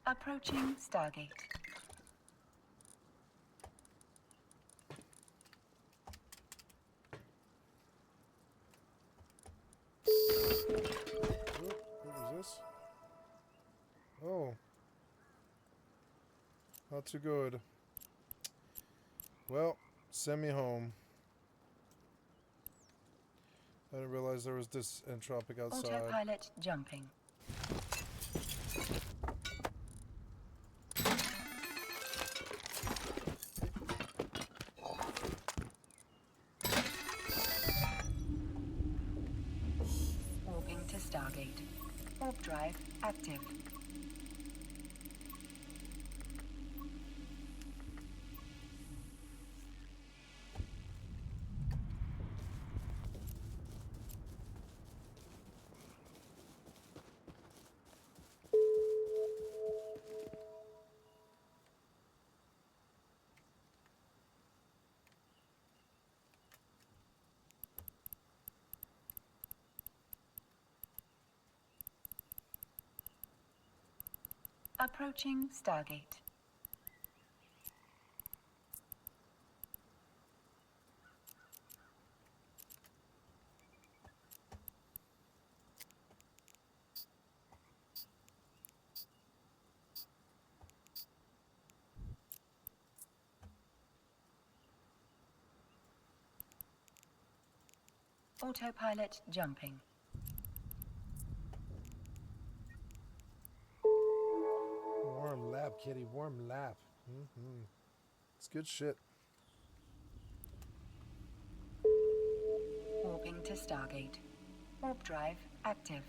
Approaching Stargate. What was this? Oh. Not too good. Well, send me home. I didn't realize there was this entropic outside. Autopilot jumping. Warping to Stargate. Warp drive active. Approaching Stargate. Autopilot jumping. Warm lap, kitty. Warm lap. It's good shit. Warping to Stargate. Warp drive active.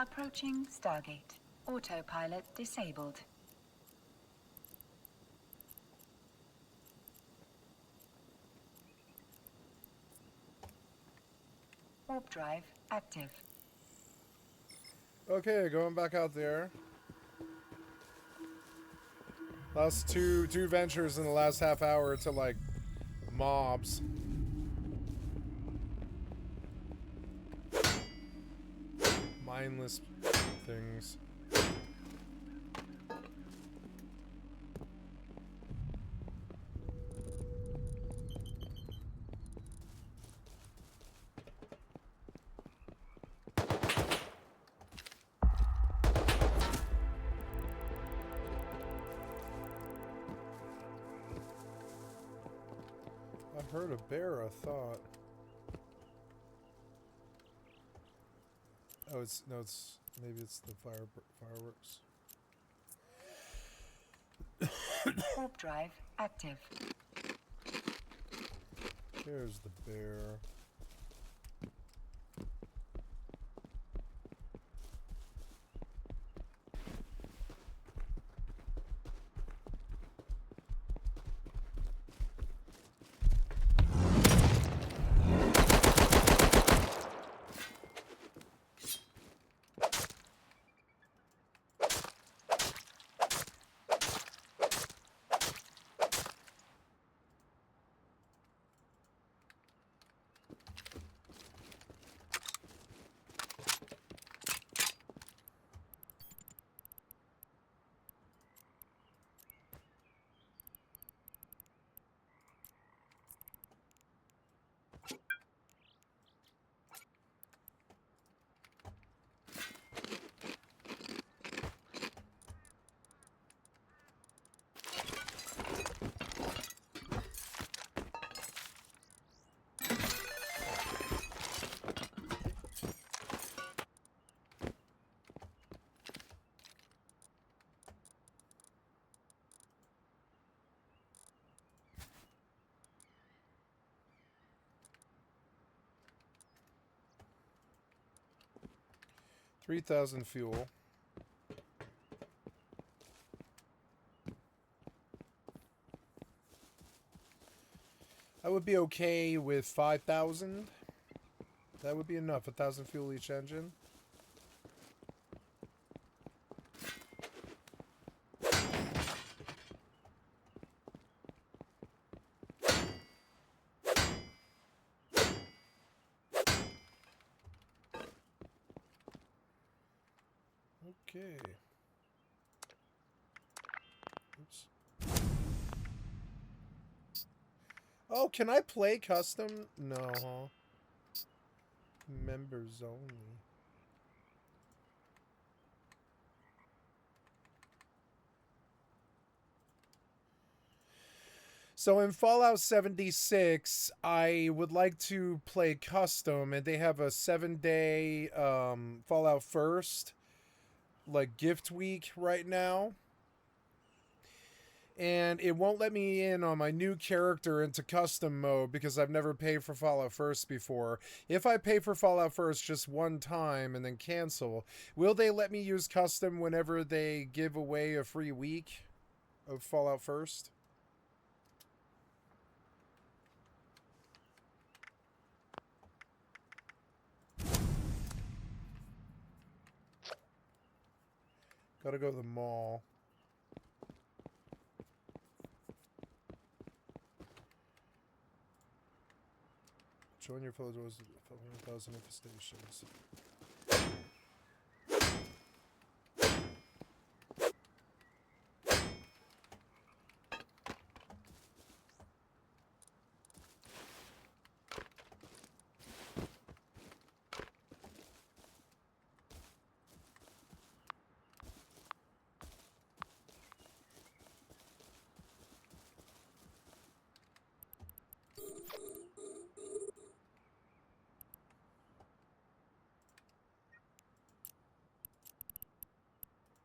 Approaching Stargate. Autopilot disabled. Warp drive active. Okay, going back out there. Last two ventures in the last half hour to like mobs. Mindless things. I heard a bear, I thought. Oh, maybe it's the fireworks. Warp drive active. There's the bear. $3,000 fuel. I would be okay with 5,000. That would be enough. 1,000 fuel each engine. Okay. Oops. Oh, can I play custom? No, huh? Members only. So in Fallout 76, I would like to play custom, and they have a 7-day Fallout First, like, gift week right now. And it won't let me in on my new character into custom mode because I've never paid for Fallout First before. If I pay for Fallout First just one time and then cancel, will they let me use custom whenever they give away a free week of Fallout First? Gotta go to the mall. Join your fellow doors 1,000 infestations.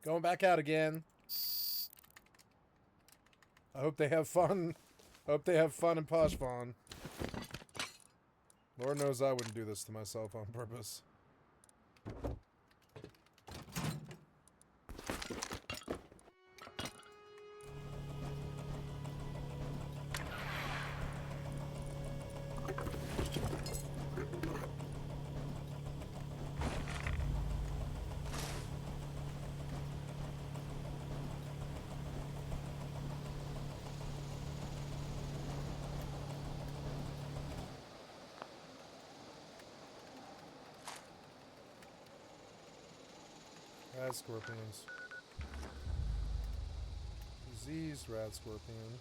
Going back out again. I hope they have fun. I hope they have fun in Poshvon. Lord knows I wouldn't do this to myself on purpose. Rat scorpions. Diseased rat scorpion.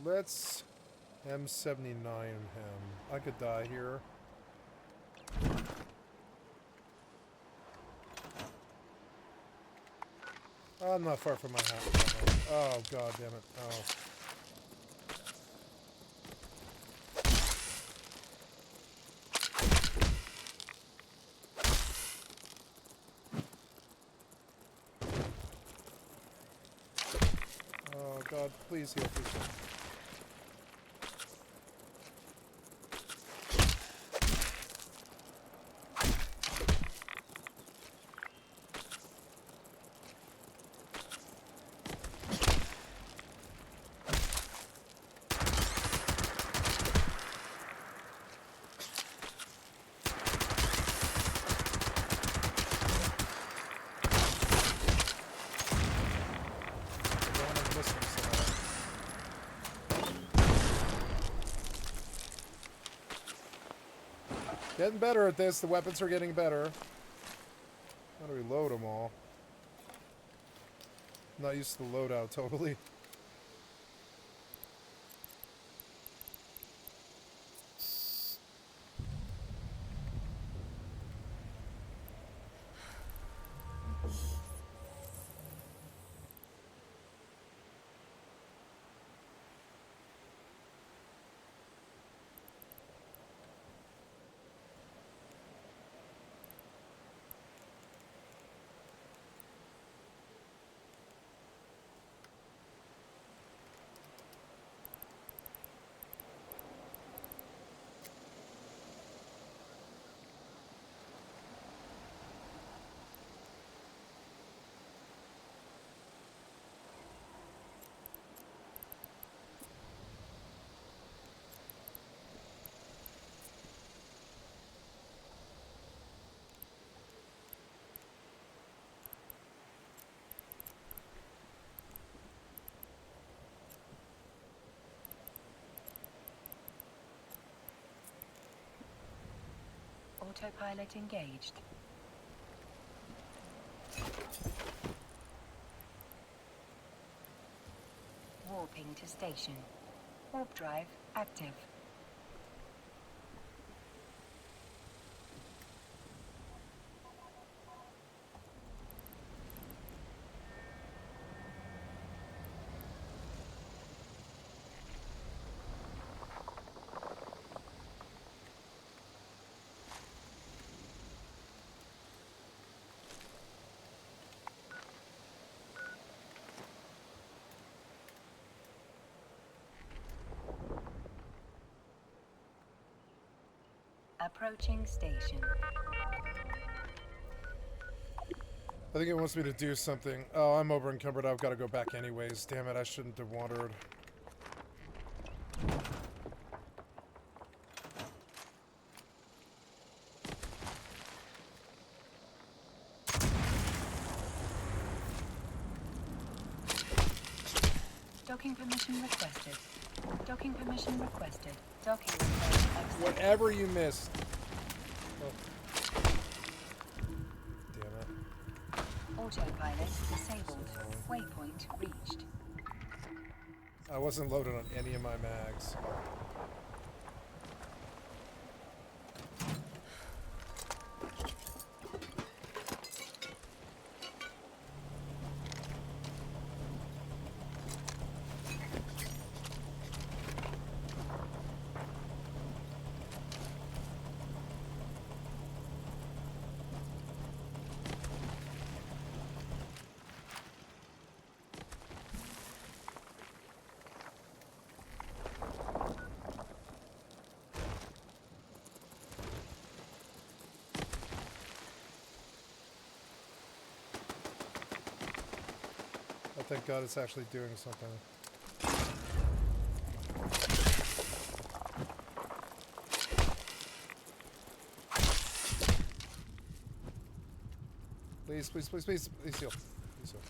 Let's M79 him. I could die here. Oh, I'm not far from my house. Oh, god damn it. Oh. Oh god, please heal, please heal. Getting better at this. The weapons are getting better. How do we load them all? I'm not used to the loadout totally. Autopilot engaged. Warping to station. Warp drive active. Approaching station. I think it wants me to do something. Oh, I'm over encumbered. I've got to go back anyways. Damn it, I shouldn't have wandered. Docking permission requested. Docking permission requested. Docking request accepted. Whatever you missed. Oh. Damn it. Autopilot disabled. Waypoint reached. I wasn't loaded on any of my mags. Thank God it's actually doing something. Please, please, please, please, please heal. Please heal.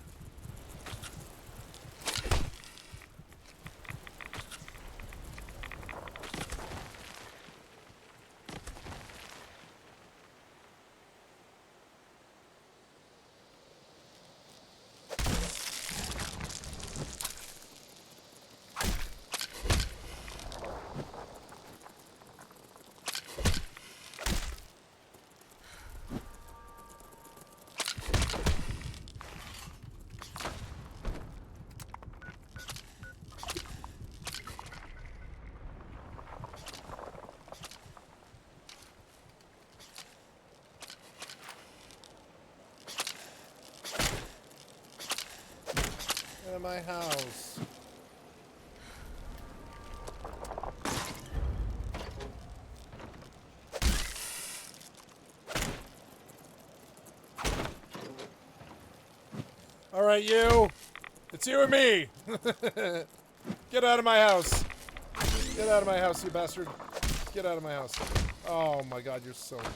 At my house. All right, you. It's you and me. Get out of my house. Get out of my house, you bastard. Get out of my house. Oh my God, you're so annoying.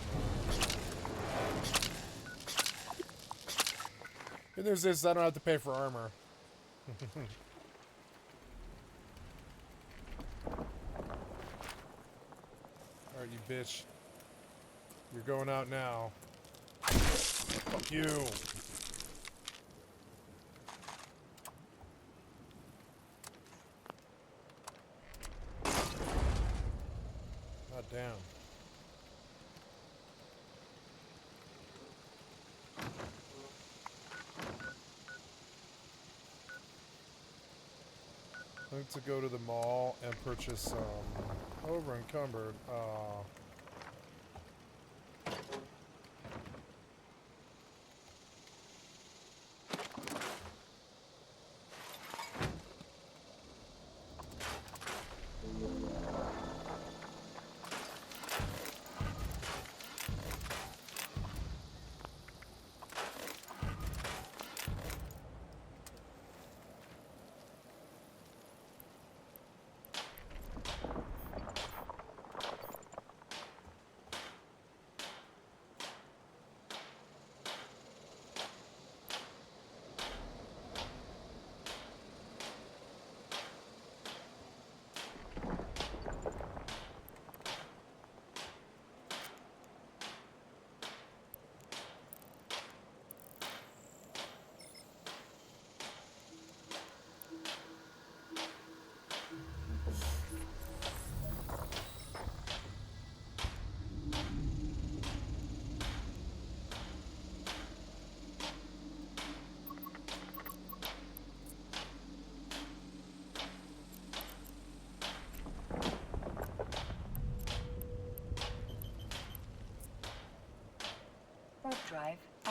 Good news is I don't have to pay for armor. Alright, you bitch. You're going out now. Fuck you. God damn. I need to go to the mall and purchase some over encumbered.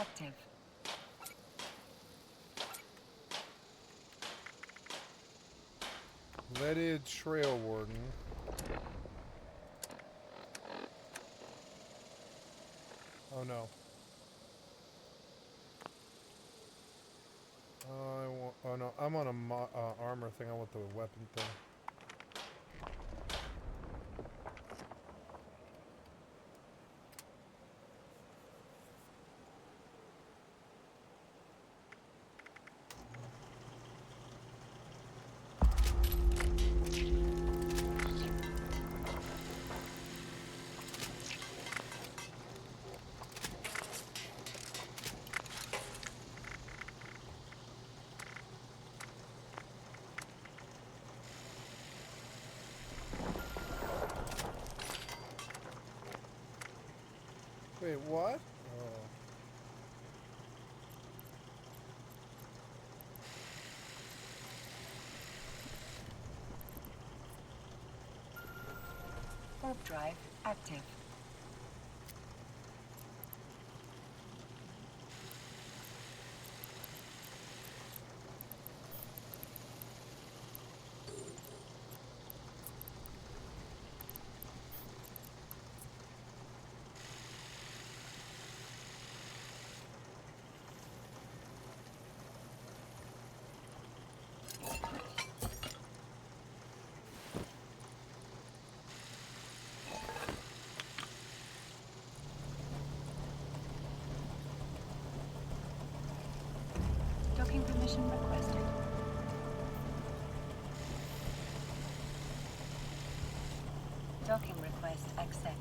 active. Leaded trail warden. Oh no. I want. Oh no, I'm on a armor thing. I want the weapon thing. Wait, what? Oh. Warp drive active. Docking permission requested. Docking request accepted.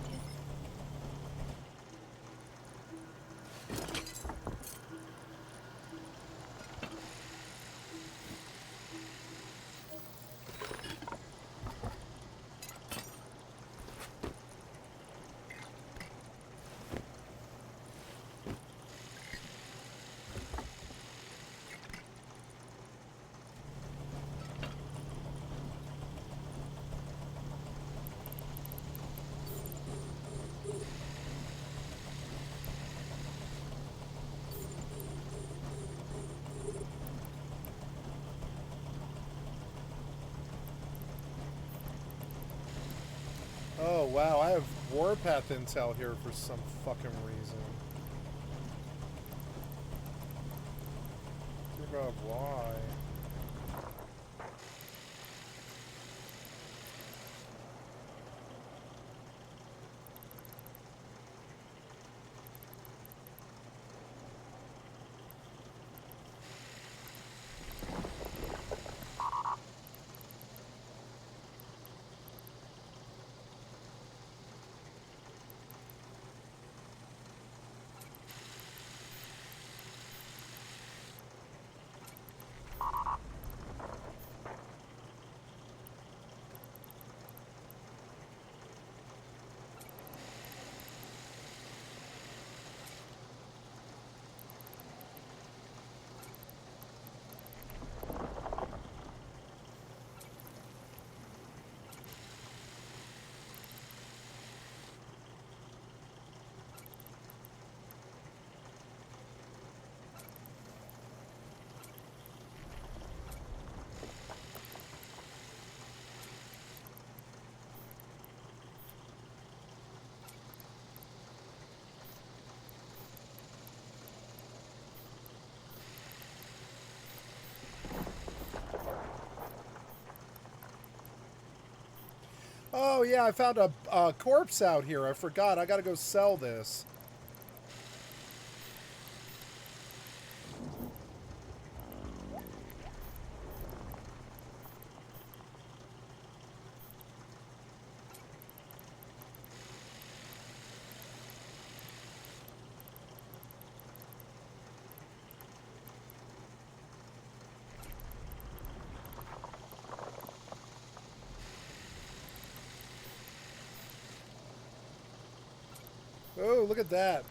Oh wow, I have warpath intel here for some fucking reason. Dear God, why? Oh yeah, I found a corpse out here. I forgot. I gotta go sell this. Oh, look at that.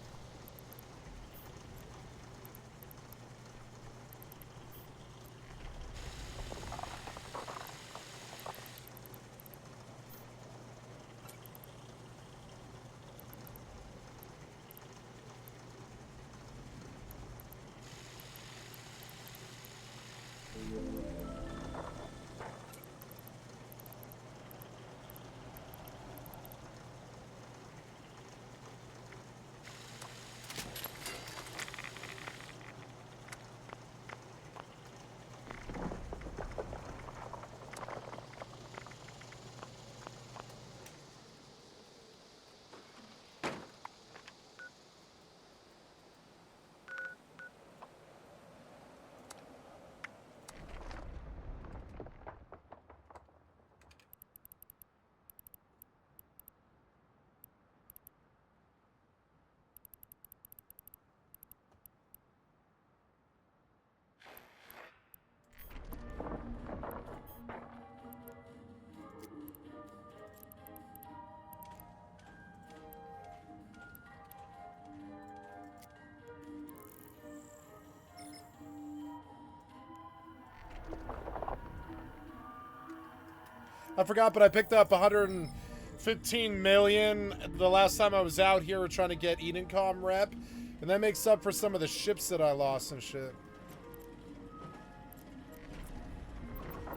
I forgot, but I picked up 115 million the last time I was out here trying to get Edencom rep. And that makes up for some of the ships that I lost and shit.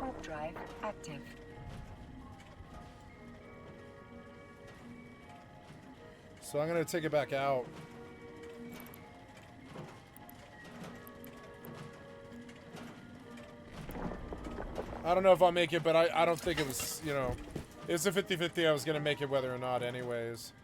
Warp drive active. So I'm going to take it back out. I don't know if I'll make it, but I don't think it was, you know, it's a 50-50 I was going to make it whether or not anyways.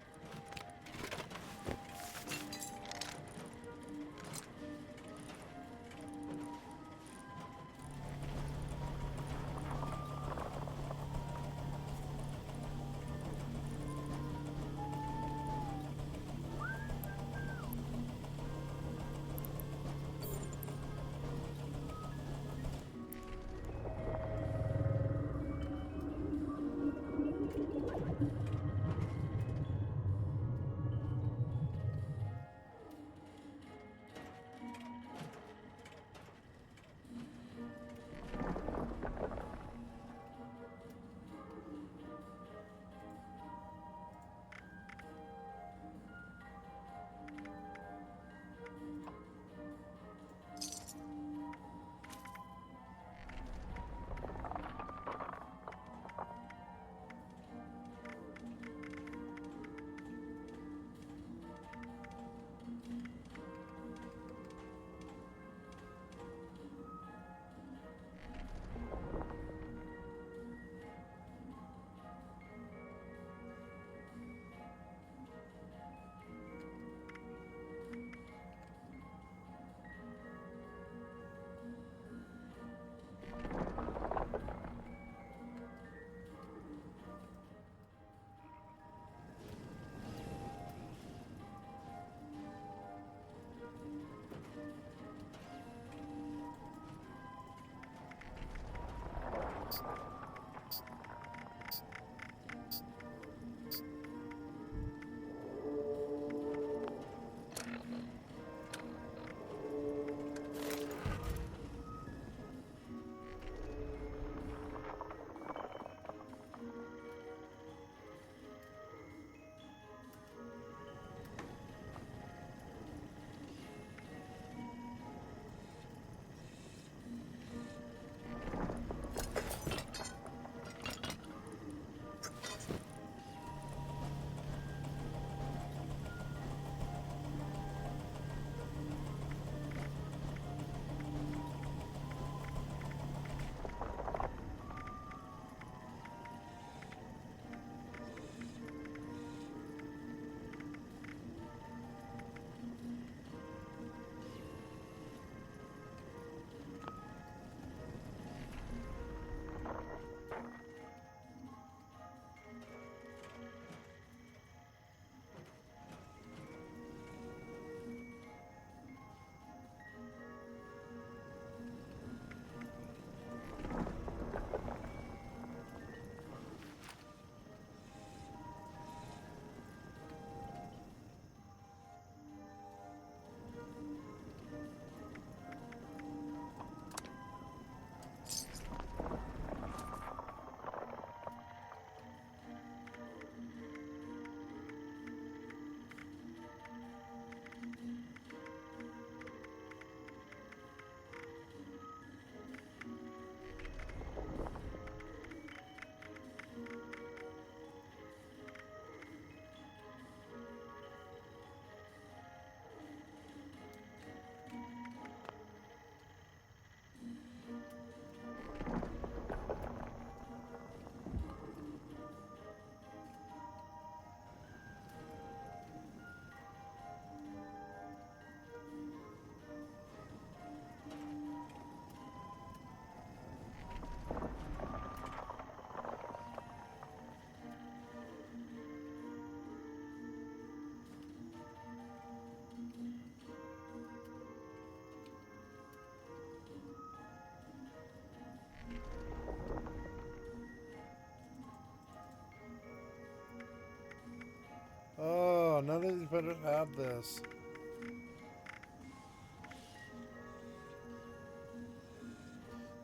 Oh, none of these better have this.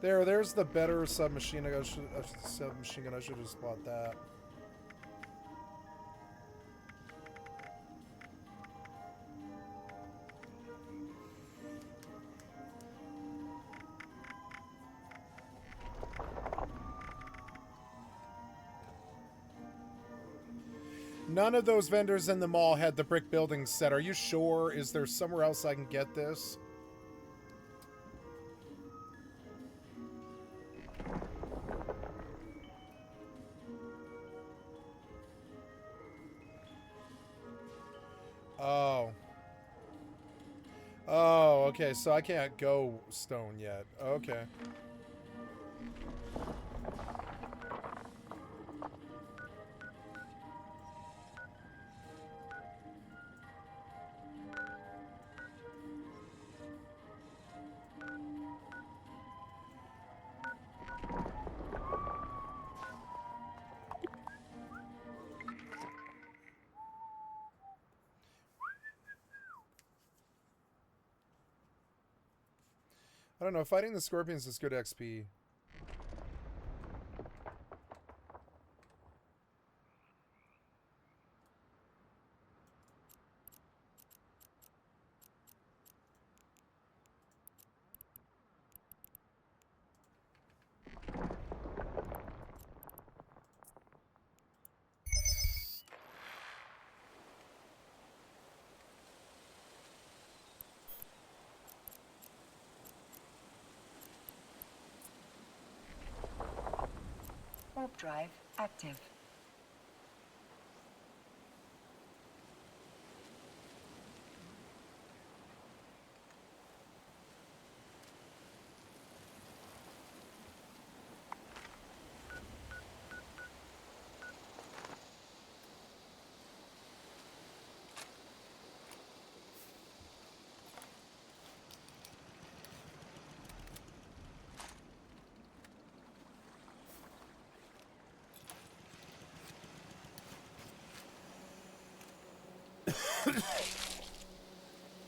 There's the better submachine gun. Submachine gun. I should have just bought that. None of those vendors in the mall had the brick building set. Are you sure? Is there somewhere else I can get this? Oh. Oh, okay, so I can't go stone yet. Okay. I don't know, fighting the scorpions is good XP. Warp drive active.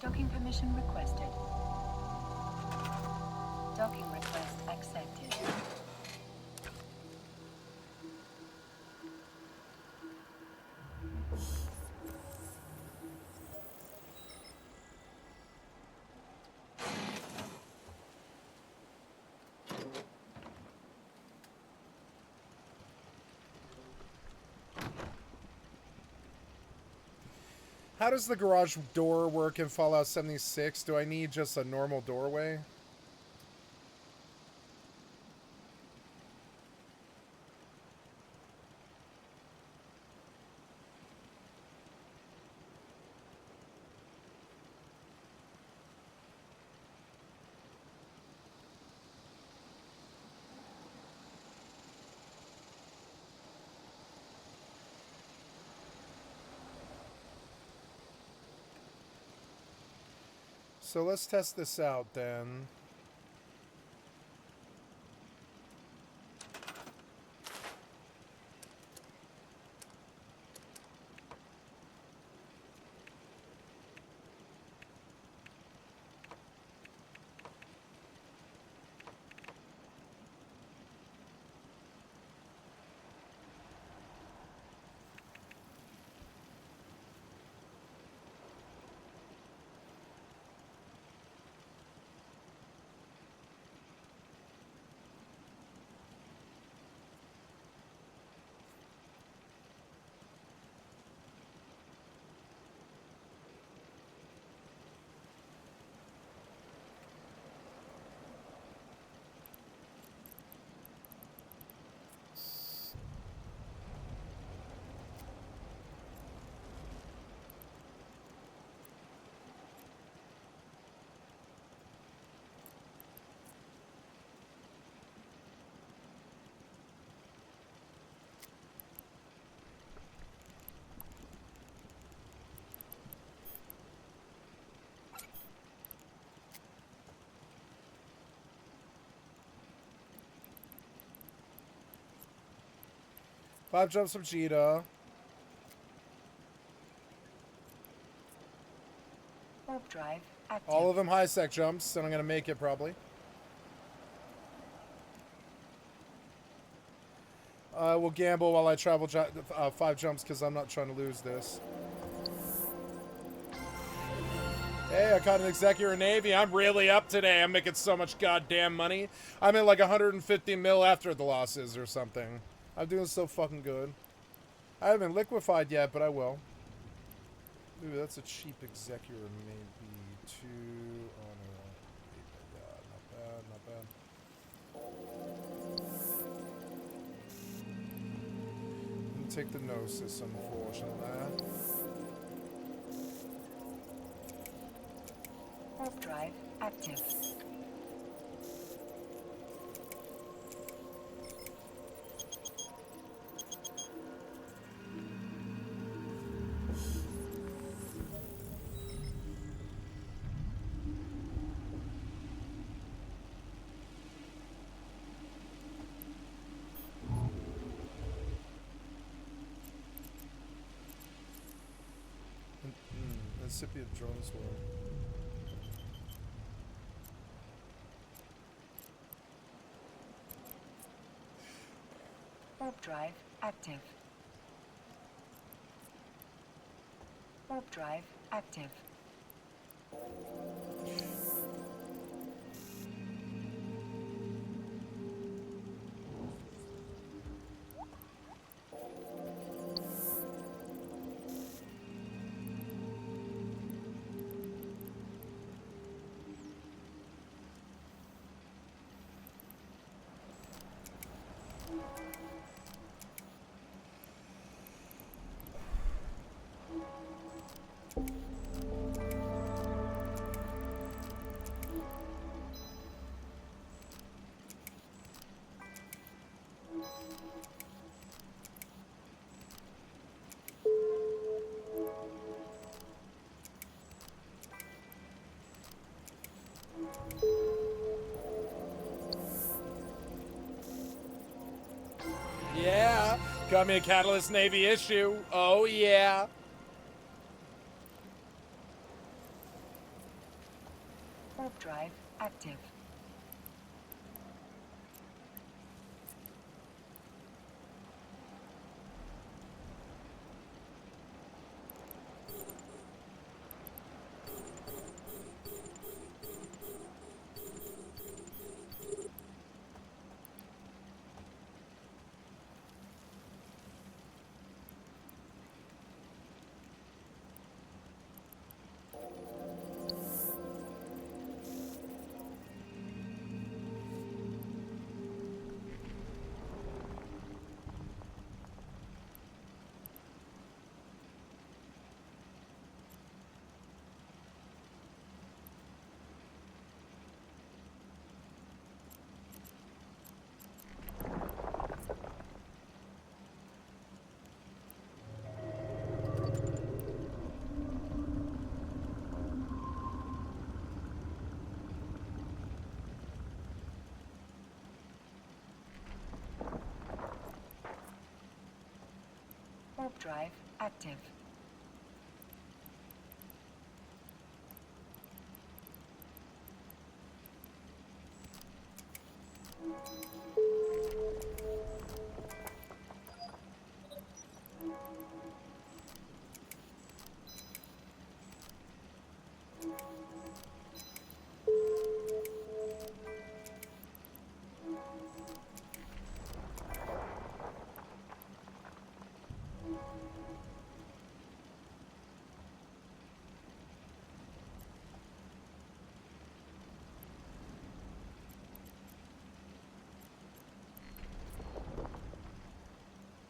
Docking permission requested. Docking request accepted. How does the garage door work in Fallout 76? Do I need just a normal doorway? So let's test this out then. Five jumps from Cheetah. Warp drive active. All of them high sec jumps, and I'm gonna make it probably. I will gamble while I travel 5 jumps because I'm not trying to lose this. Hey, I caught an executive Navy. I'm really up today. I'm making so much goddamn money. I'm at like 150 mil after the losses or something. I'm doing so fucking good. I haven't liquefied yet, but I will. Ooh, that's a cheap executor, maybe 2. Oh no. Yeah, not bad, not bad. Take the Gnosis, unfortunately. Warp drive active. Incipient drone swarm. Warp drive active. Warp drive active. Yeah, got me a Catalyst Navy issue. Oh yeah. Warp drive active. Warp drive active.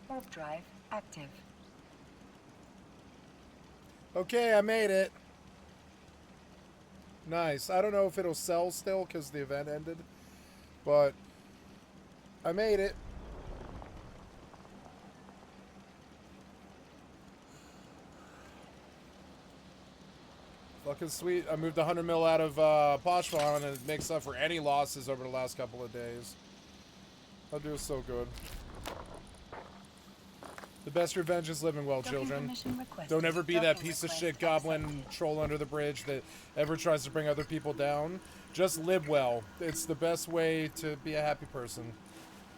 Warp drive active. Okay, I made it. Nice. I don't know if it'll sell still because the event ended, but I made it. Fucking sweet. I moved 100 mil out of Poshvon and it makes up for any losses over the last couple of days. I'll do so good. The best revenge is living well, children. Don't ever be that piece of shit goblin troll under the bridge that ever tries to bring other people down. Just live well. It's the best way to be a happy person.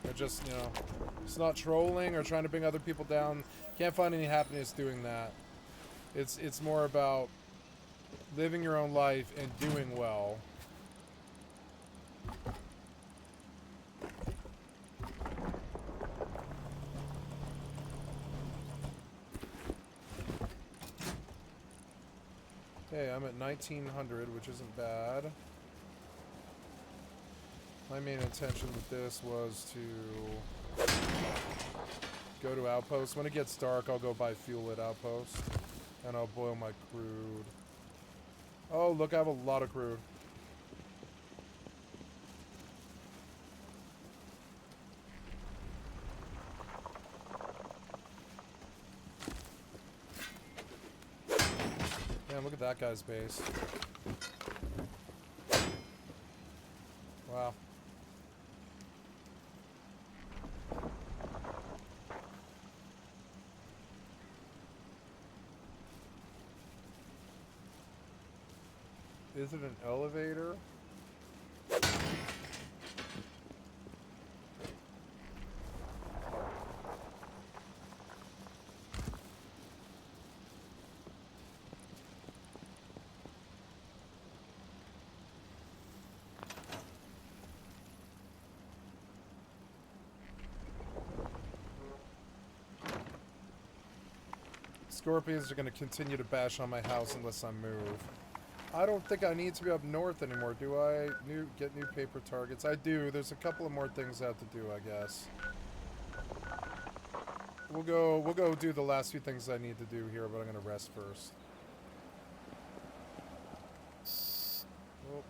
Or just, you know, It's not trolling or trying to bring other people down. Can't find any happiness doing that. It's more about living your own life and doing well. Okay, I'm at 1900, which isn't bad. My main intention with this was to go to Outpost. When it gets dark, I'll go buy fuel at Outpost. And I'll boil my crude. Oh, look, I have a lot of crude. Man, look at that guy's base. Wow. Is it an elevator? Scorpions are going to continue to bash on my house unless I move. I don't think I need to be up north anymore, do I? Get new paper targets. I do. There's a couple of more things I have to do, I guess. We'll go do the last few things I need to do here, but I'm going to rest first. Oh.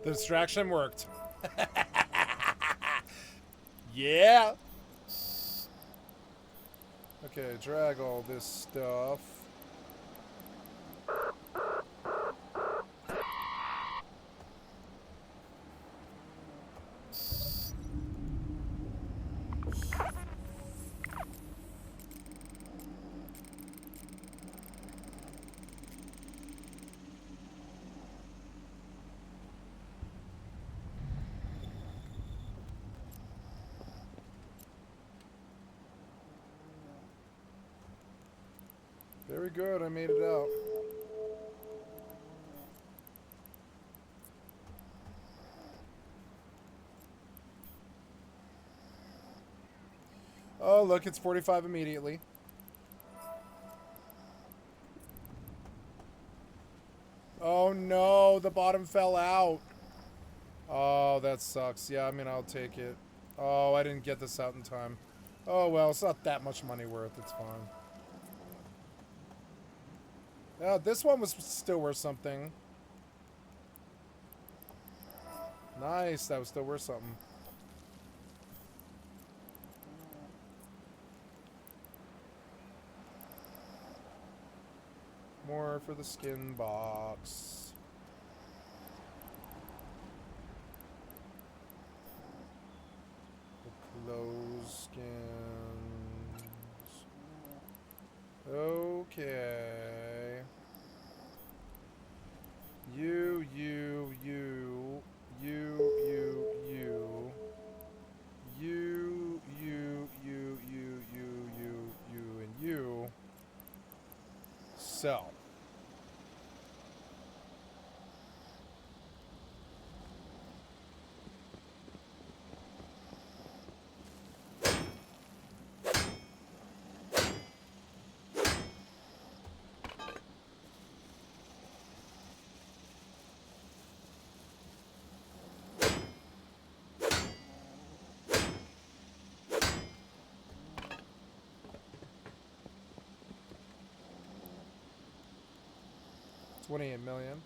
The distraction worked. Yeah. Okay, drag all this stuff. Very good, I made it out. Oh, look, it's 45 immediately. Oh no, the bottom fell out. Oh, that sucks. Yeah, I mean, I'll take it. Oh, I didn't get this out in time. Oh, well, it's not that much money worth. It's fine. Yeah, this one was still worth something. Nice, that was still worth something. More for the skin box. The clothes skins. Okay. You, and you. Sell. $28 million.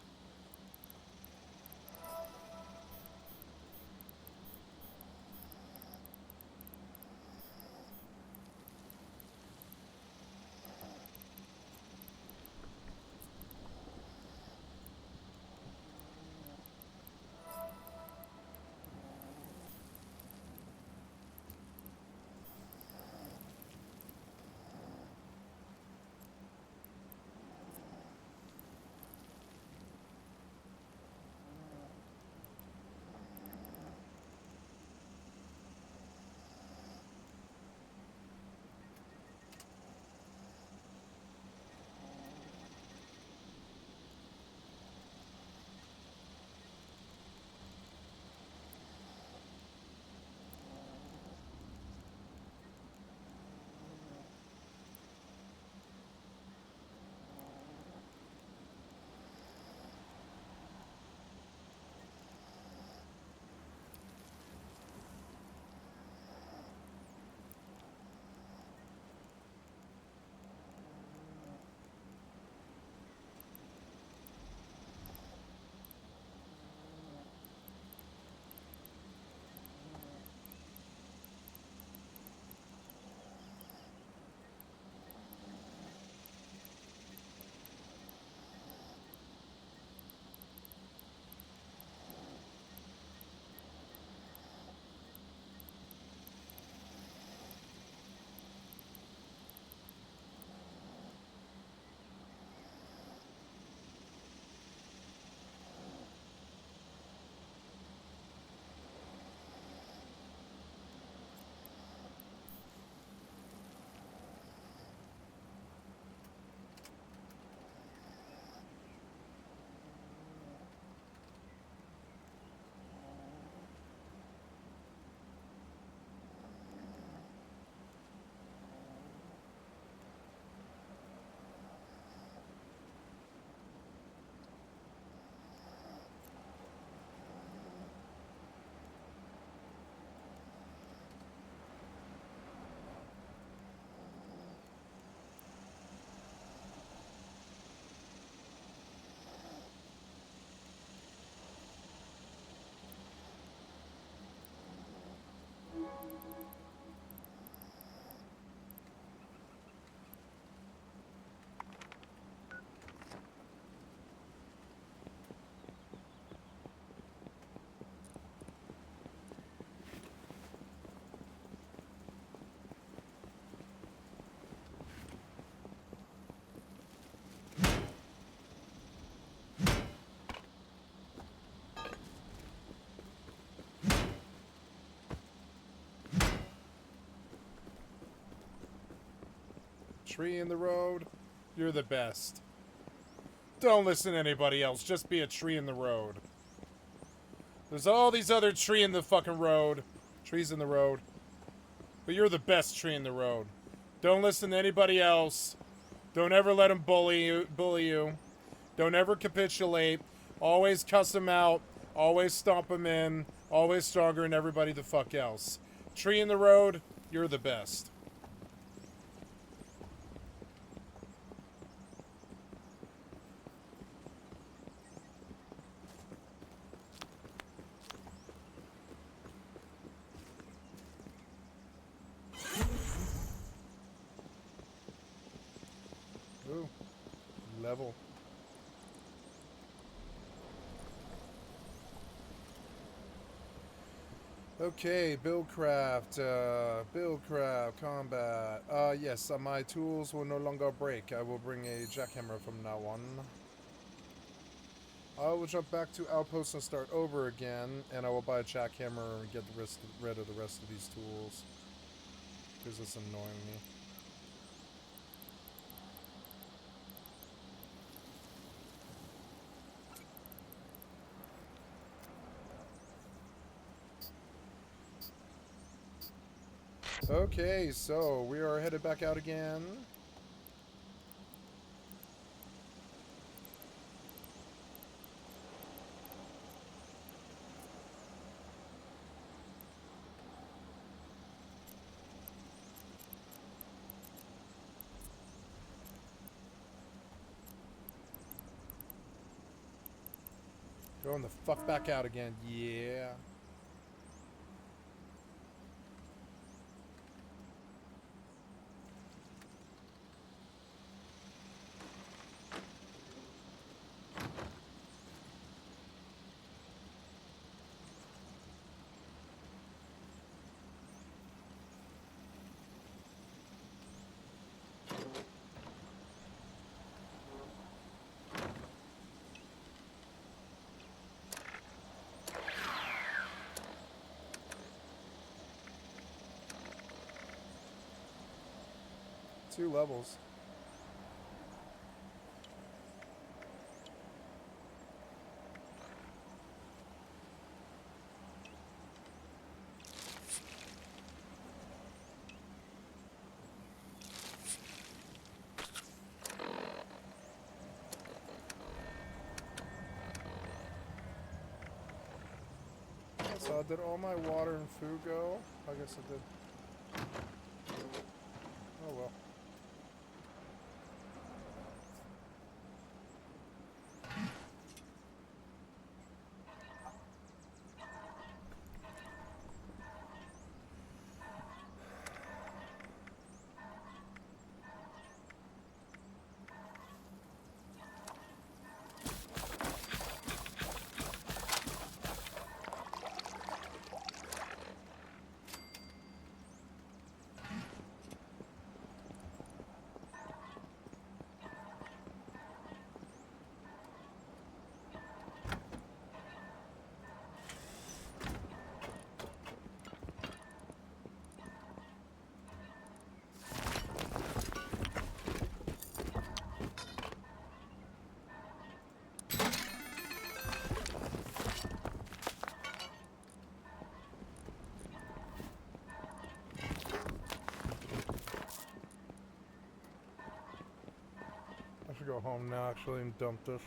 Tree in the road. You're the best. Don't listen to anybody else. Just be a tree in the road. There's all these other tree in the fucking road. Trees in the road. But you're the best tree in the road. Don't listen to anybody else. Don't ever let them bully you. Don't ever capitulate. Always cuss them out. Always stomp them in. Always stronger than everybody the fuck else. Tree in the road, you're the best. Ooh, level. Okay, Buildcraft, combat. Yes, my tools will no longer break. I will bring a jackhammer from now on. I will jump back to Outpost and start over again, and I will buy a jackhammer and get rid of the rest of these tools. Because it's annoying me. Okay, so we are headed back out again. Going the fuck back out again, yeah. Two levels. So did all my water and food go? I guess it did. Oh well. I should go home now actually and dump this.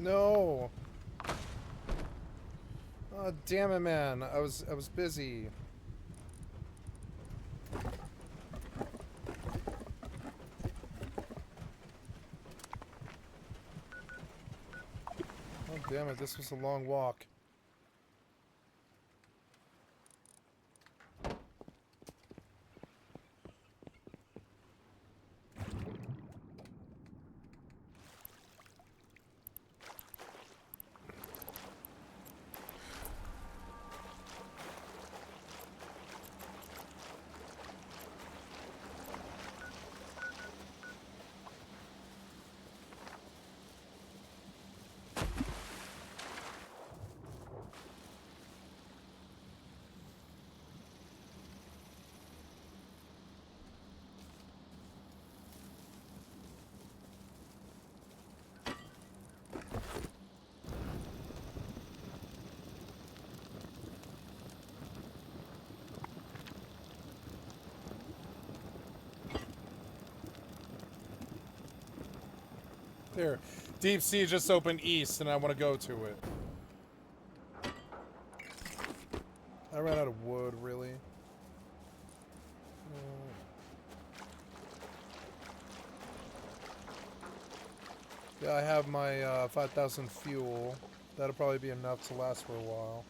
No. Oh, damn it, man. I was busy. Oh, damn it. This was a long walk. There. Deep Sea just opened east, and I want to go to it. I ran out of wood, really. Yeah, I have my 5,000 fuel. That'll probably be enough to last for a while.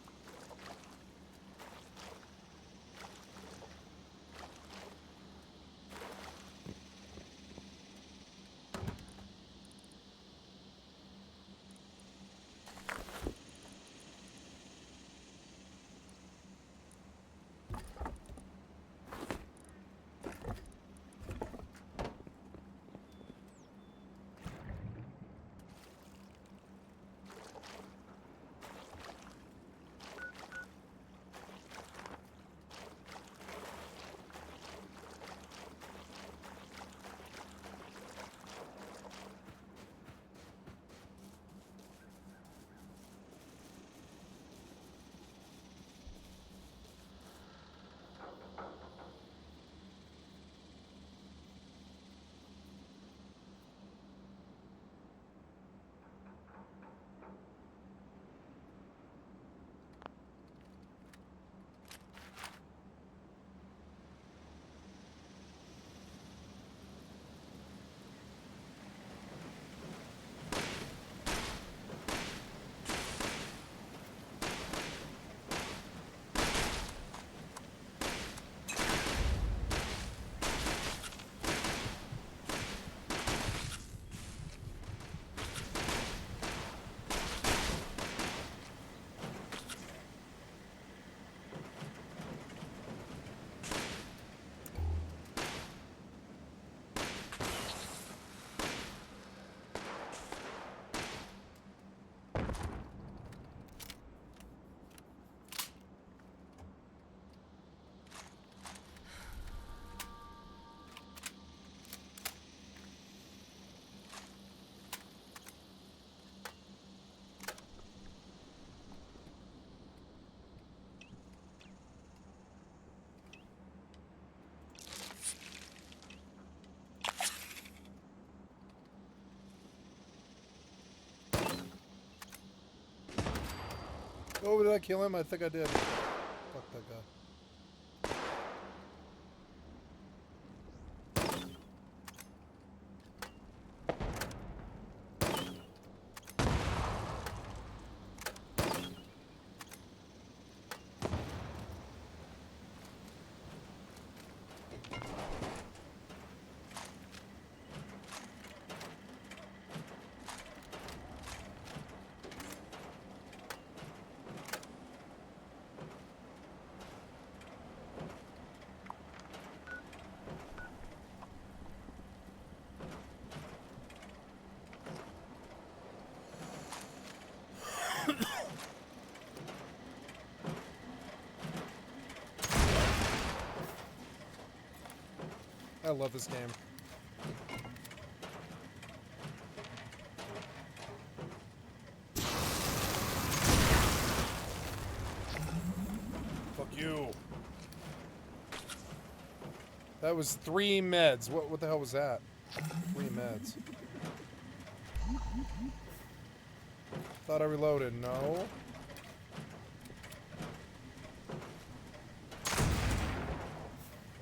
Oh, did I kill him? I think I did. Fuck that guy. I love this game. Fuck you. That was 3 meds. What the hell was that? 3 meds. Thought I reloaded. No.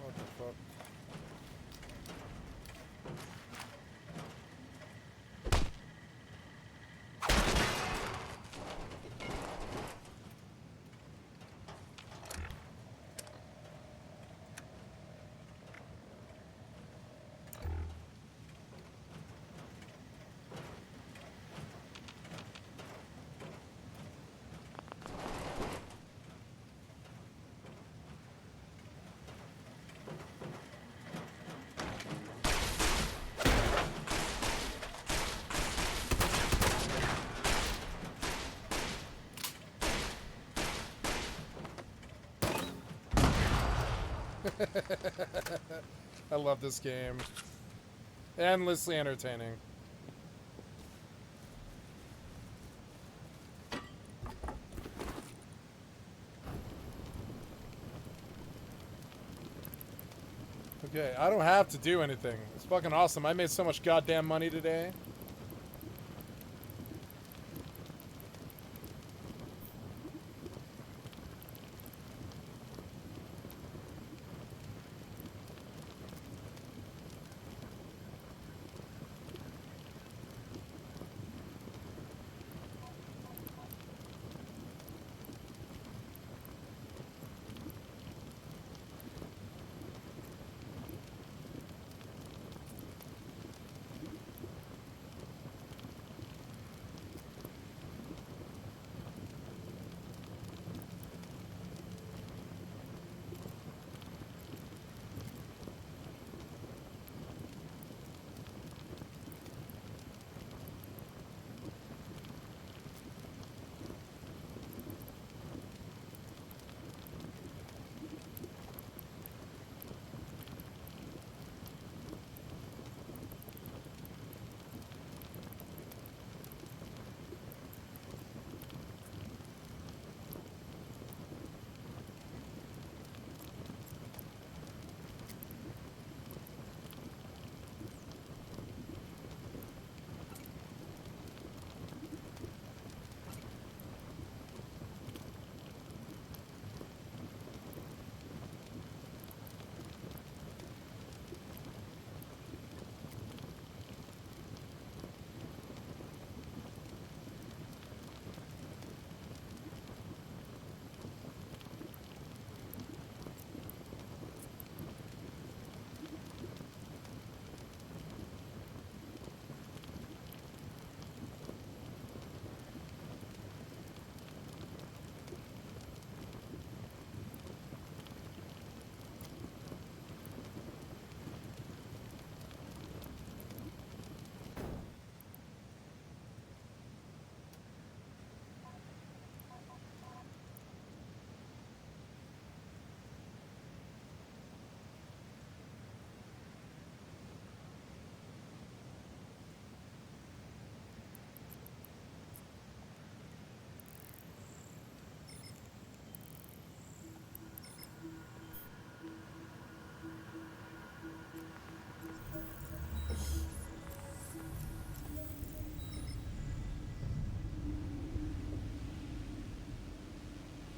What the fuck? I love this game. Endlessly entertaining. Okay, I don't have to do anything. It's fucking awesome. I made so much goddamn money today.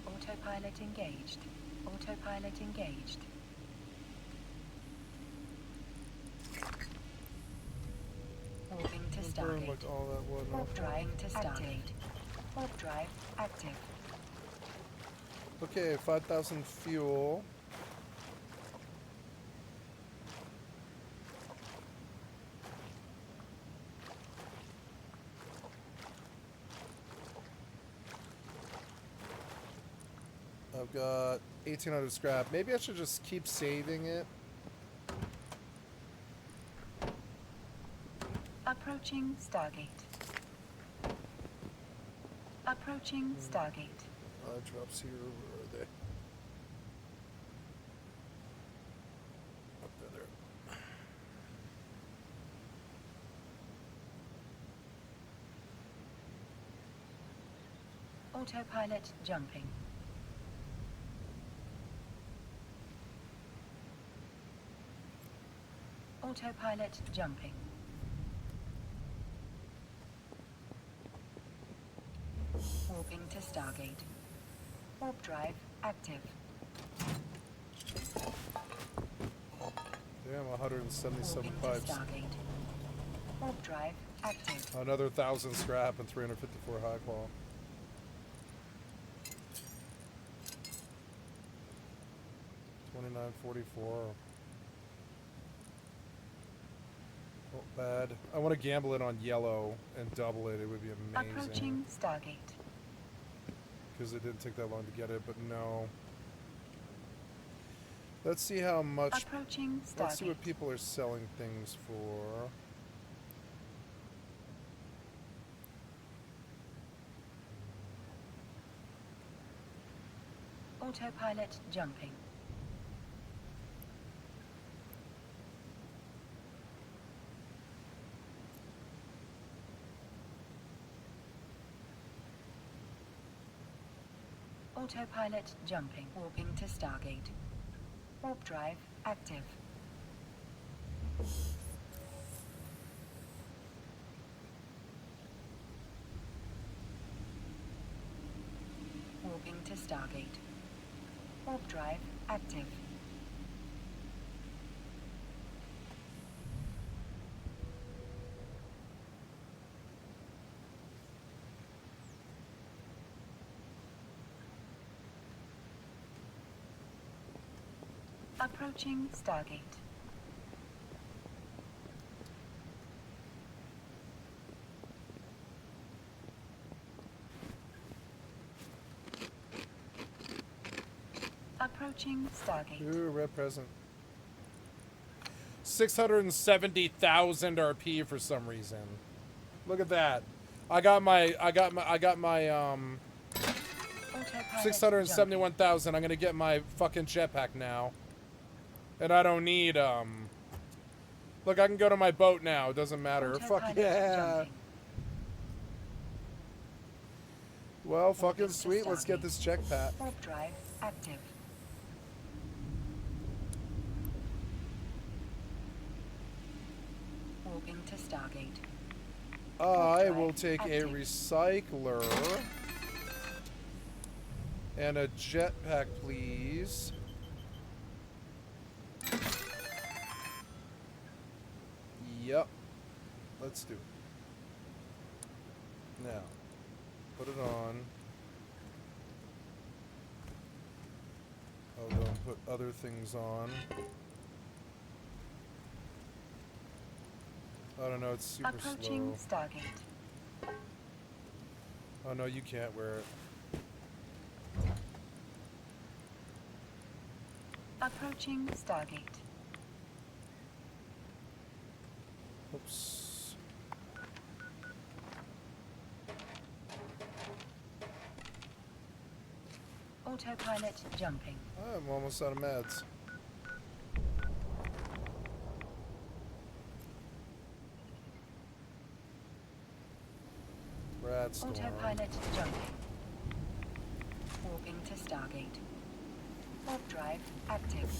Autopilot engaged. Autopilot engaged. Warping to Burn Stargate. like all that wood Warp off. drive to Stargate. Warp drive active. Okay, 5,000 fuel. I've got 1,800 scrap. Maybe I should just keep saving it. Approaching Stargate. Approaching Stargate. Drops here. Where are they? Up there. Autopilot jumping. Autopilot jumping. Warping to Stargate. Warp drive active. Damn, 177 Warping pipes. to Stargate. Warp drive active. Another 1,000 scrap and 354 high qual. $29.44. Oh, bad. I want to gamble it on yellow and double it. It would be amazing. Approaching Stargate. Because it didn't take that long to get it, but no. Let's see how much. Approaching Stargate. Let's see what people are selling things for. Autopilot jumping. Autopilot jumping. Warping to Stargate. Warp drive active. Warping to Stargate. Warp drive active. Approaching Stargate. Approaching Stargate. Ooh, red present. 670,000 RP for some reason. Look at that. I got my Autopilot 671,000. I'm gonna get my fucking jetpack now. And I don't need look, I can go to my boat now. It doesn't matter. Fuck Autopilot yeah. jumping. Well, fucking Warping to sweet. Let's get Stargate. this jetpack. Warp drive active. Warping to Stargate. I drive will take a active. recycler and a jetpack, please. Yep. Let's do it. Now, put it on. I'll go and put other things on. I don't know, it's super Approaching slow. Stargate. Oh no, you can't wear it. Approaching Stargate. Oops. Autopilot jumping. I'm almost out of meds. Rat storm. Autopilot jumping. Warping to Stargate. Warp drive active.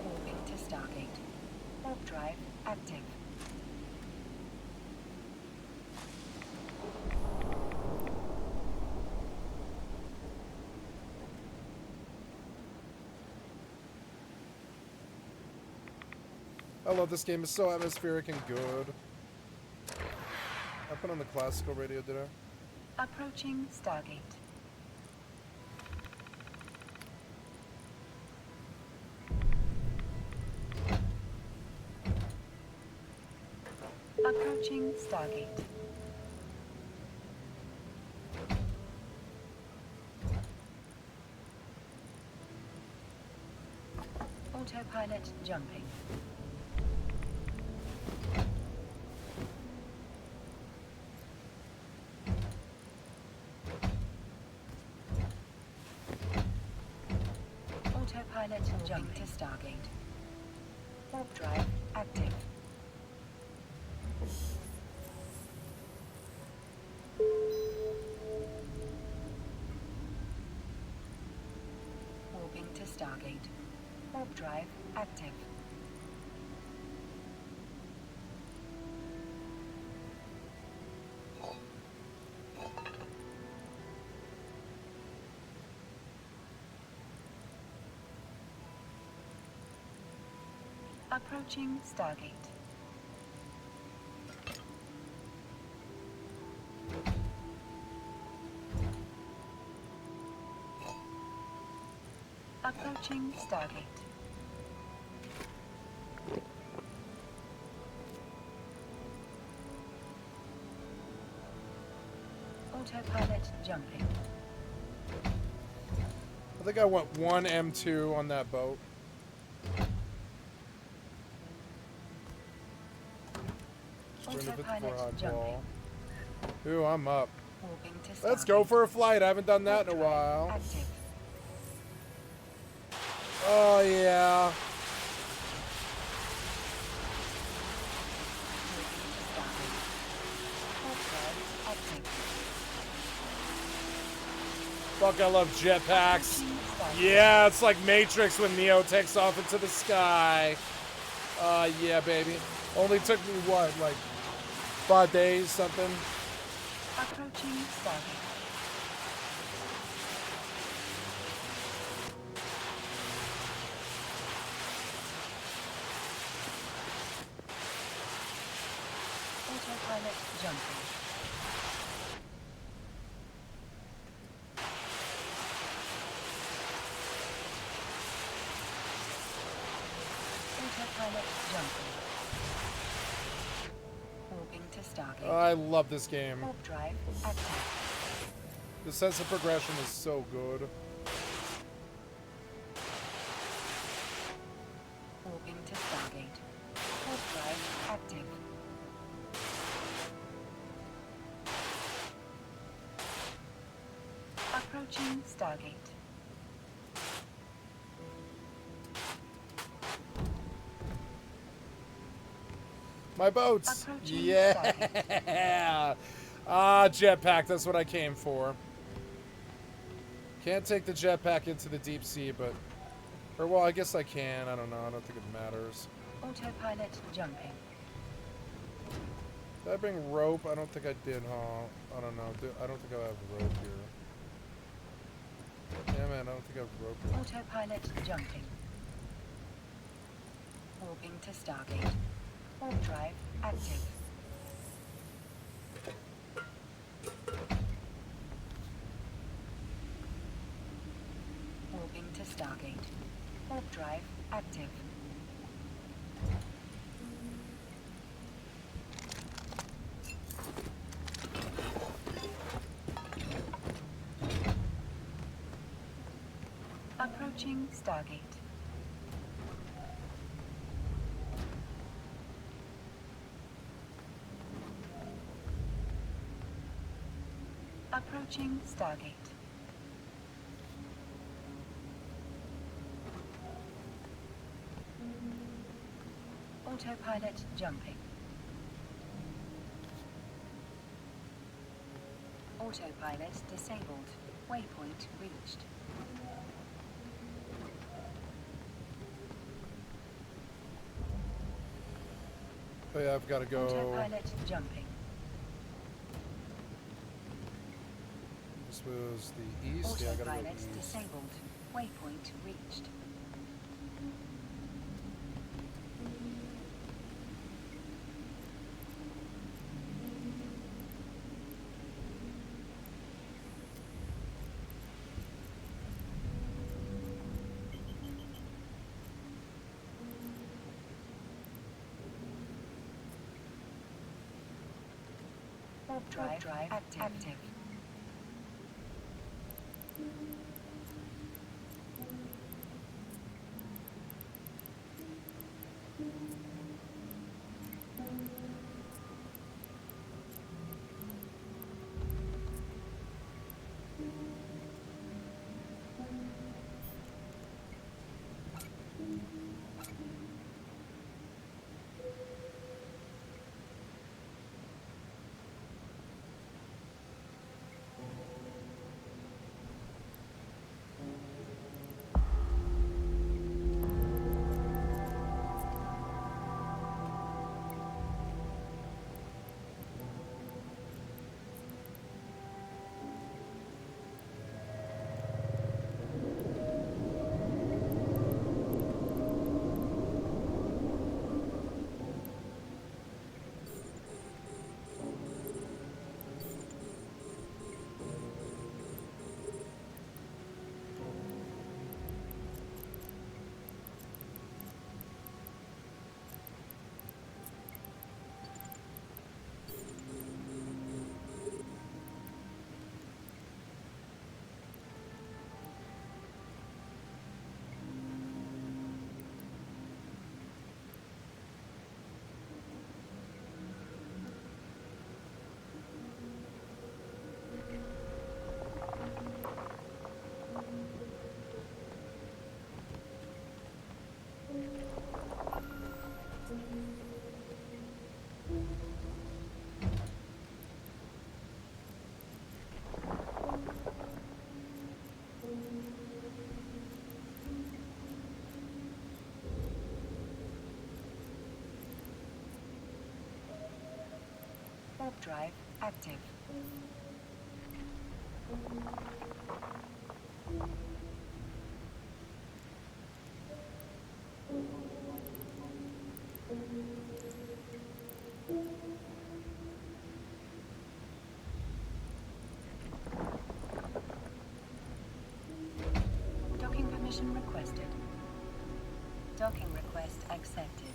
Warping to Stargate. Warp drive active. I love this game. It's so atmospheric and good. I put on the classical radio, did I? Approaching Stargate. Approaching Stargate. Autopilot jumping. Autopilot jumping to Stargate. Warp drive active. Warping to Stargate. Warp drive active. Approaching Stargate. Approaching Stargate. Autopilot jumping. I think I went 1 M2 on that boat. Autopilot jumping. Ooh, I'm up. Warping to Let's Stargate. go for a flight. I haven't done that in a Warp while. drive active. Oh, yeah. Fuck, I love jetpacks. Yeah, it's like Matrix when Neo takes off into the sky. Yeah, baby. Only took me, what, like 5 days, something? Approaching Stargate. Autopilot jumping. Autopilot jumping. Warping to Stargate. I love this game. Warp drive active. The sense of progression is so good. Warping to Stargate. Warp drive active. Approaching Stargate. My boats! Approaching Yeah! Ah, jetpack, that's what I came for. Can't take the jetpack into the deep sea, but... Or, well, I guess I can. I don't know. I don't think it matters. Autopilot jumping. Did I bring rope? I don't think I did, huh? I don't know. I don't think I have rope here. Yeah, man, I don't think I have rope here. Autopilot jumping. Warping to Stargate. Warp drive active. Warping to Stargate. Warp drive active. Approaching Stargate. Approaching Stargate. Autopilot jumping. Autopilot disabled. Waypoint reached. Oh, yeah, I've got to go... Autopilot jumping. This was the east. Yeah, I gotta go Autopilot east. disabled. Waypoint reached. Warp drive active. warp drive active. Docking permission requested. Docking request accepted.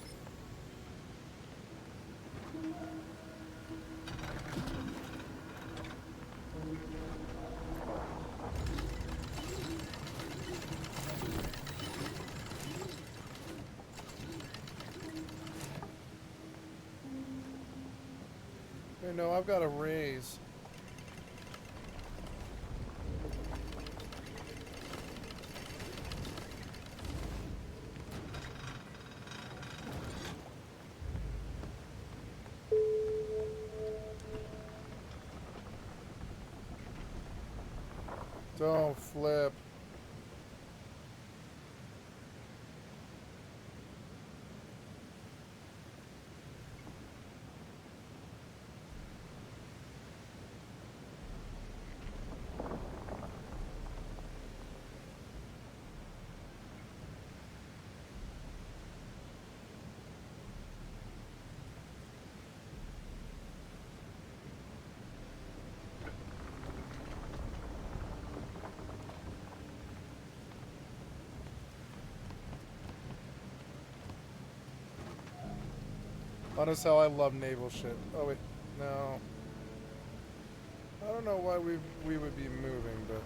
Hey, no, I've got a raise. Don't flip. Honest hell, I love naval shit. Oh wait, no. I don't know why we would be moving, but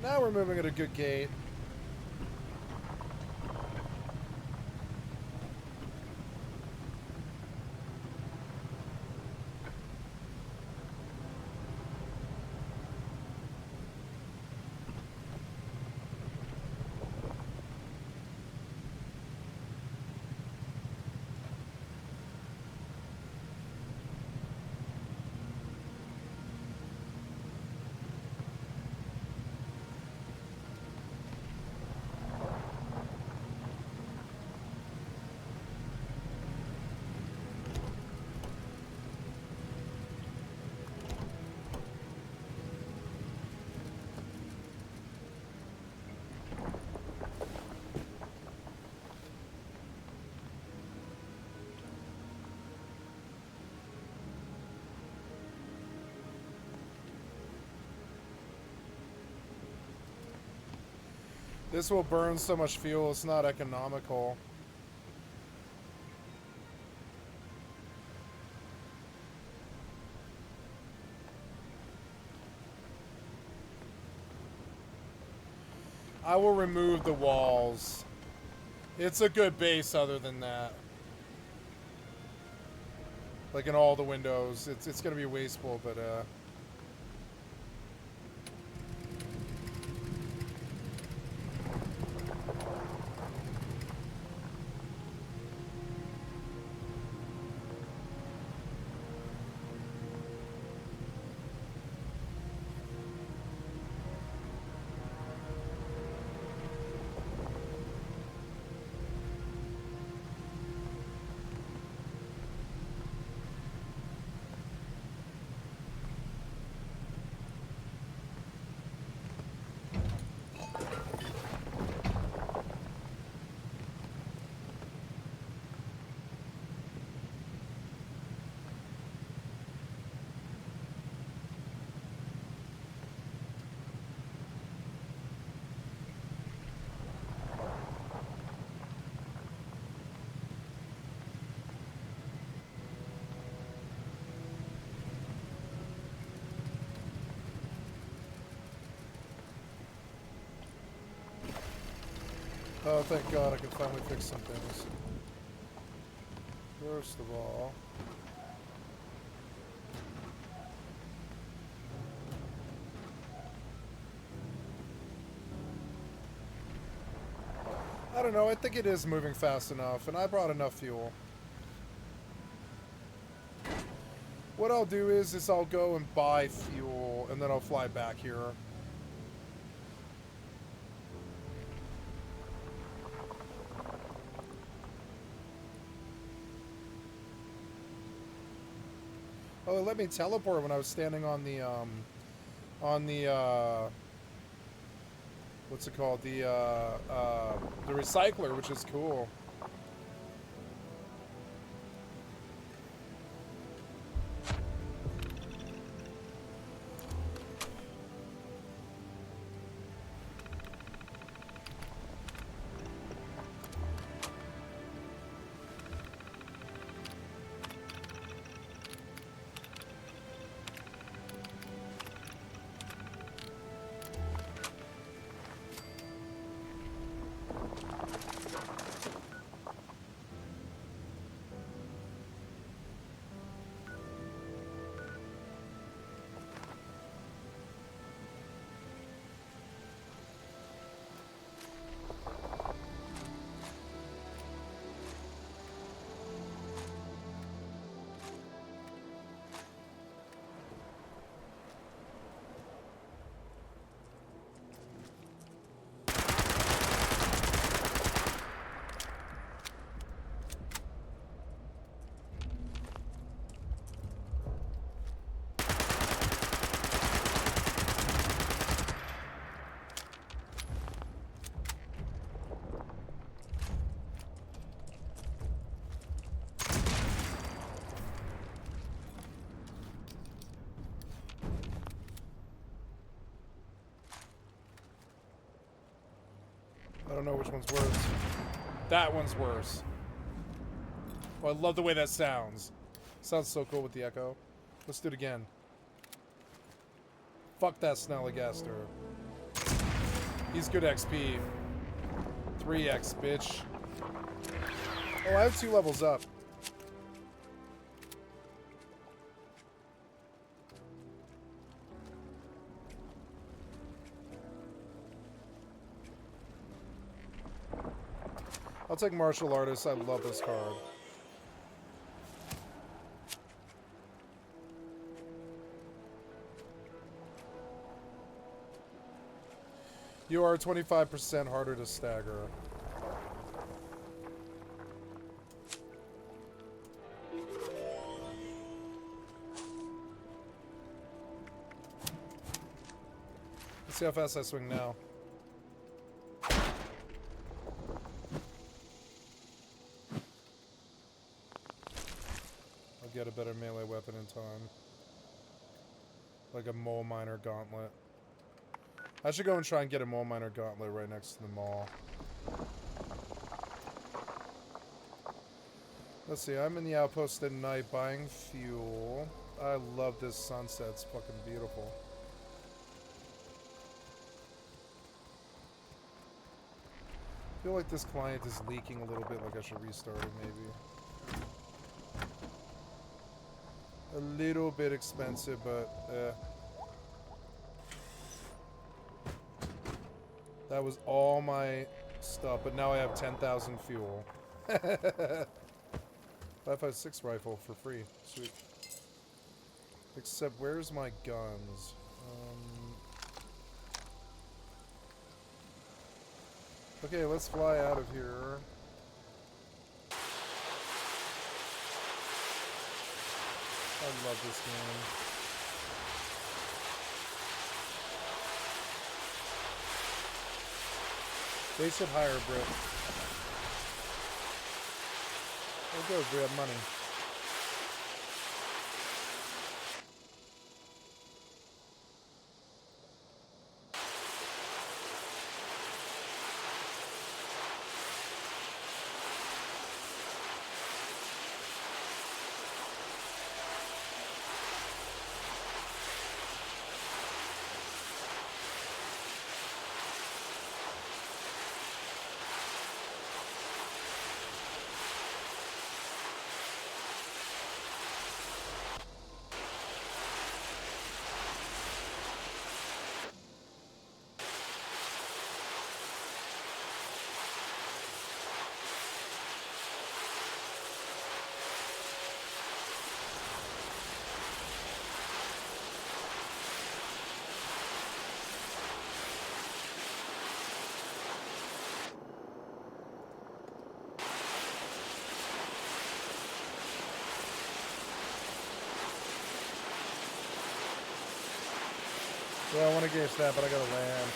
now we're moving at a good gait. This will burn so much fuel, it's not economical. I will remove the walls. It's a good base other than that. Like in all the windows. It's gonna be wasteful, but Oh, thank God I can finally fix some things. First of all... I don't know, I think it is moving fast enough, and I brought enough fuel. What I'll do is I'll go and buy fuel, and then I'll fly back here. Oh, it let me teleport when I was standing on the, what's it called? The recycler, which is cool. I don't know which one's worse. That one's worse. Oh, I love the way that sounds. Sounds so cool with the echo. Let's do it again. Fuck that Snallygaster. He's good XP. 3x, bitch. Oh, I have 2 levels up. I'll take Martial Artist. I love this card. You are 25% harder to stagger. Let's see how fast I swing now. Get a better melee weapon in time. Like a mole miner gauntlet. I should go and try and get a mole miner gauntlet right next to the mall. Let's see, I'm in the outpost at night buying fuel. I love this sunset, it's fucking beautiful. I feel like this client is leaking a little bit, like I should restart it maybe. A little bit expensive, but that was all my stuff, but now I have 10,000 fuel. 5.56 rifle for free. Sweet. Except, where's my guns? Okay, let's fly out of here. I love this game. They should hire Brit. Oh good, we have money. Yeah, I want to gauge that, but I gotta land.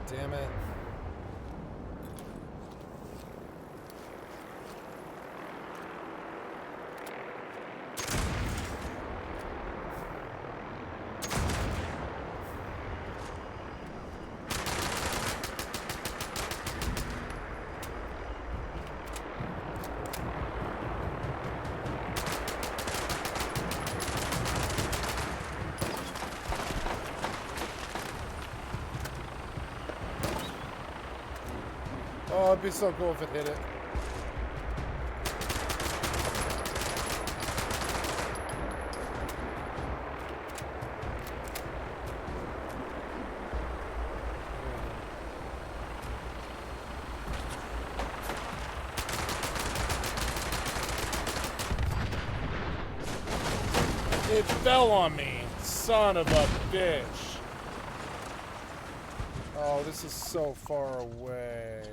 Damn it. Oh, it'd be so cool if it hit it. It fell on me, son of a bitch. Oh, this is so far away.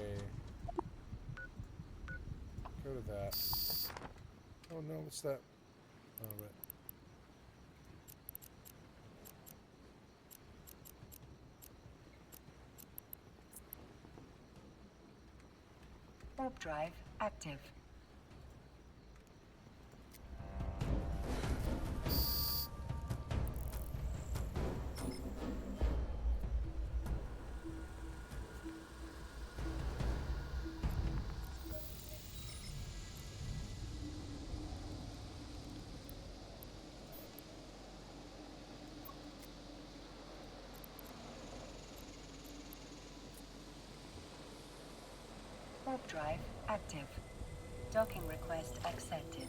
Go to that. Oh no, what's that? Oh, right. Warp drive active. Warp drive active. Docking request accepted.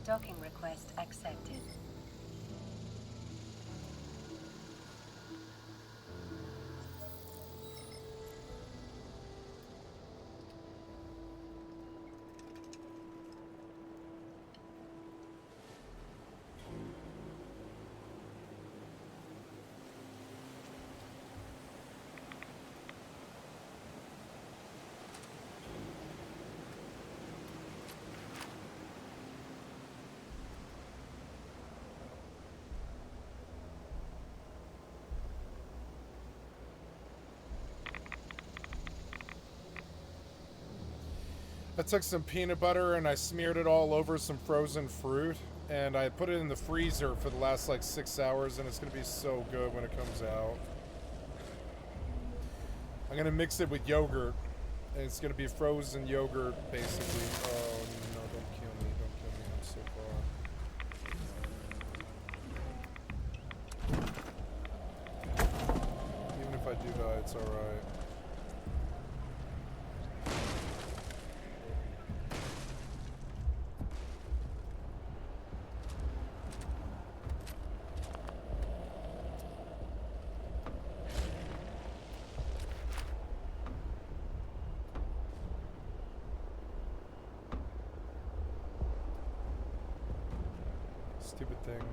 Docking request accepted. I took some peanut butter and I smeared it all over some frozen fruit, and I put it in the freezer for the last like 6 hours, and it's gonna be so good when it comes out. I'm gonna mix it with yogurt, and it's gonna be frozen yogurt basically. Oh no, don't kill me, I'm so far. Even if I do die, it's alright. Stupid thing.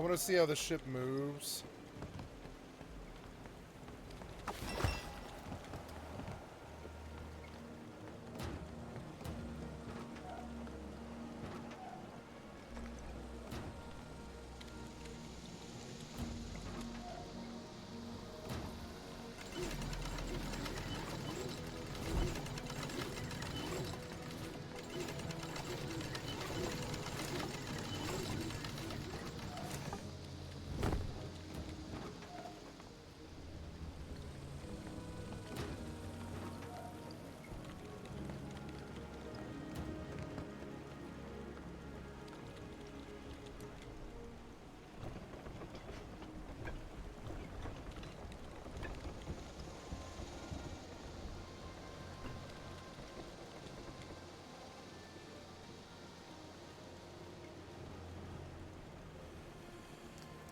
want to see how the ship moves.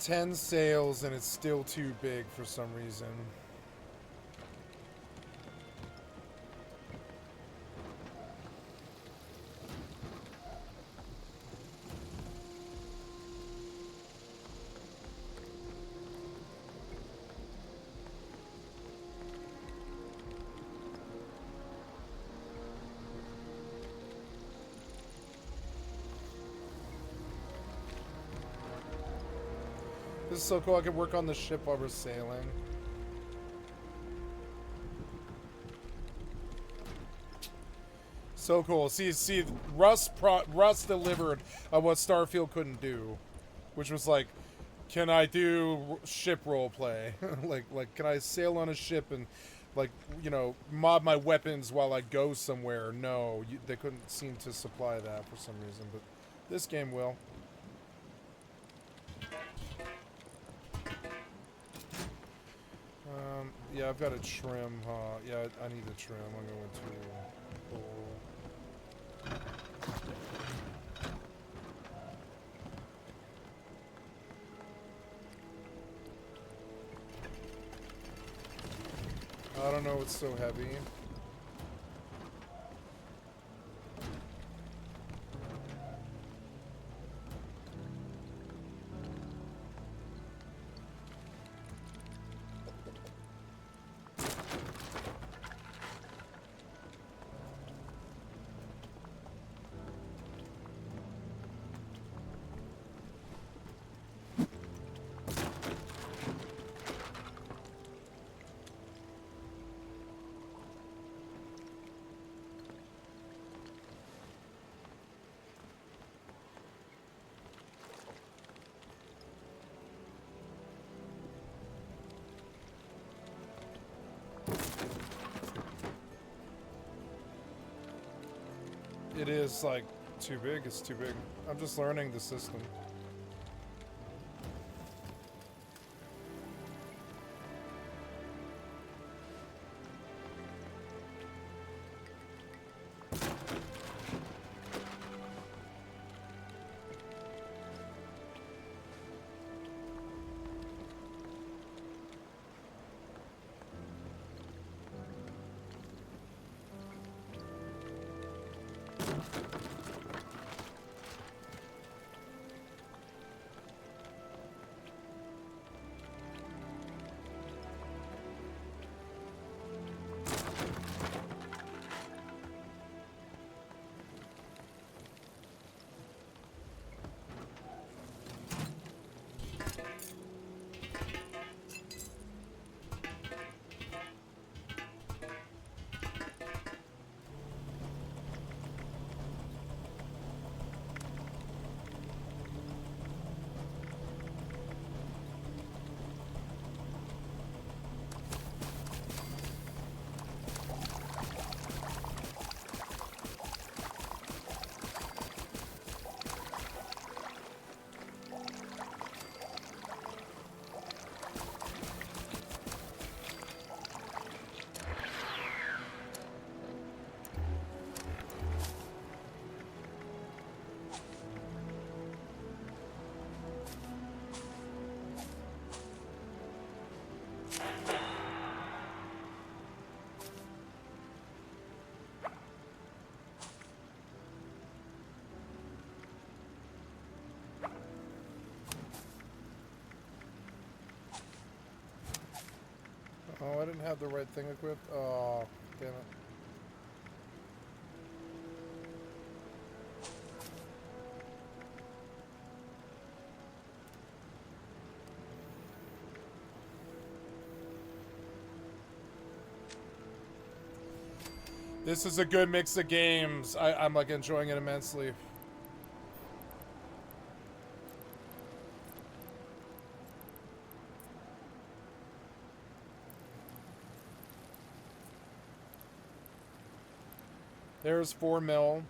Ten sails and it's still too big for some reason. This is so cool, I can work on the ship while we're sailing. So cool. See, Russ delivered on what Starfield couldn't do, which was like, can I do ship roleplay? like, can I sail on a ship and, like, you know, mod my weapons while I go somewhere? No, they couldn't seem to supply that for some reason, but this game will. Yeah, I've got to trim, huh? Yeah, I need to trim. I'm going to I don't know what's so heavy. It is, like, too big. It's too big. I'm just learning the system. Oh, I didn't have the right thing equipped. Oh, damn it. This is a good mix of games. I'm like enjoying it immensely. There's 4 mil.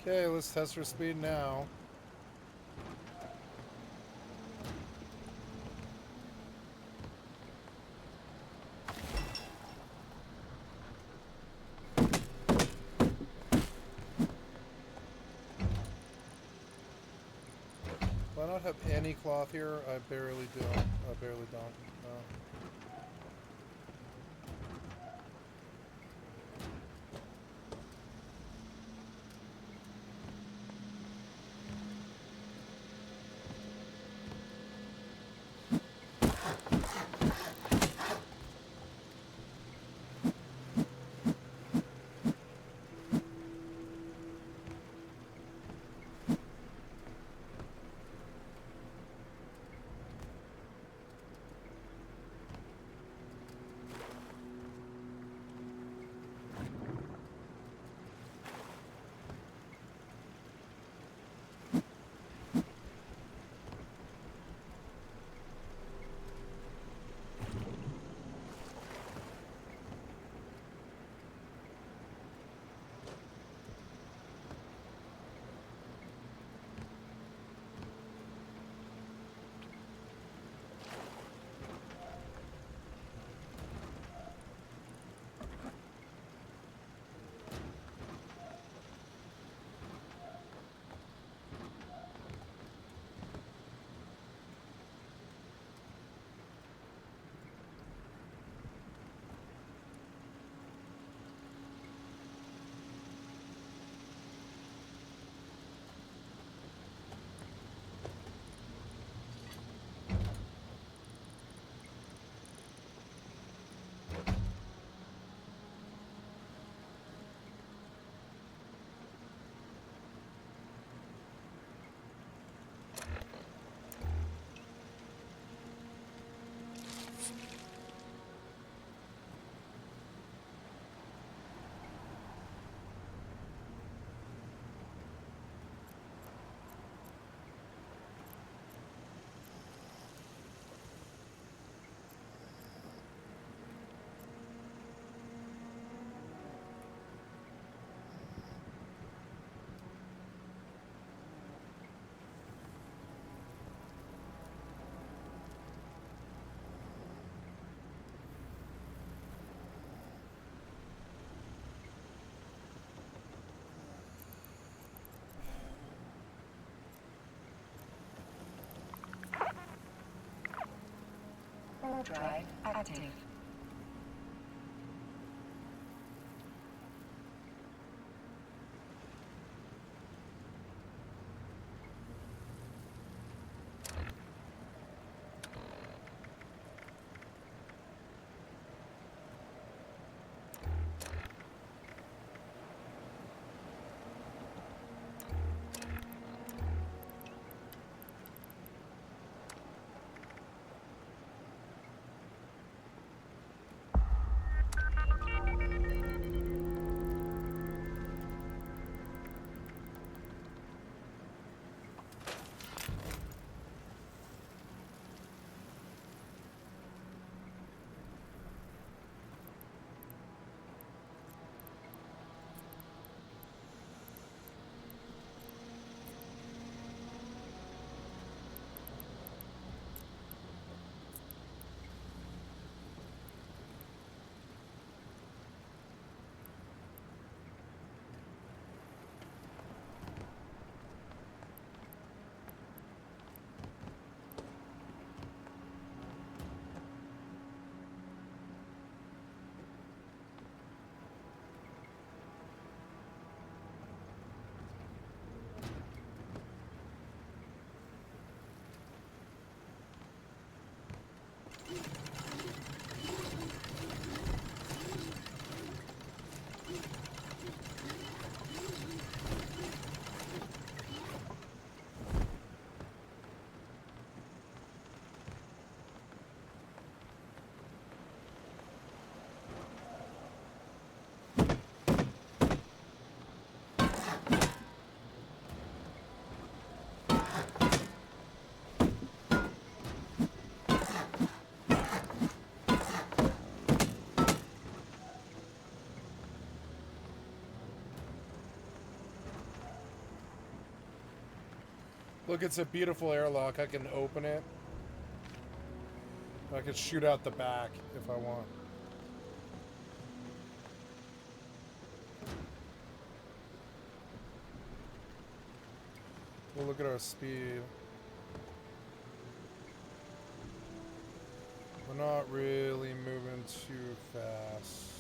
Okay, let's test her speed now. Do I not have any cloth here? I barely do. I barely don't. No. Warp drive active. Look, it's a beautiful airlock. I can open it. I can shoot out the back if I want. Well, look at our speed. We're not really moving too fast.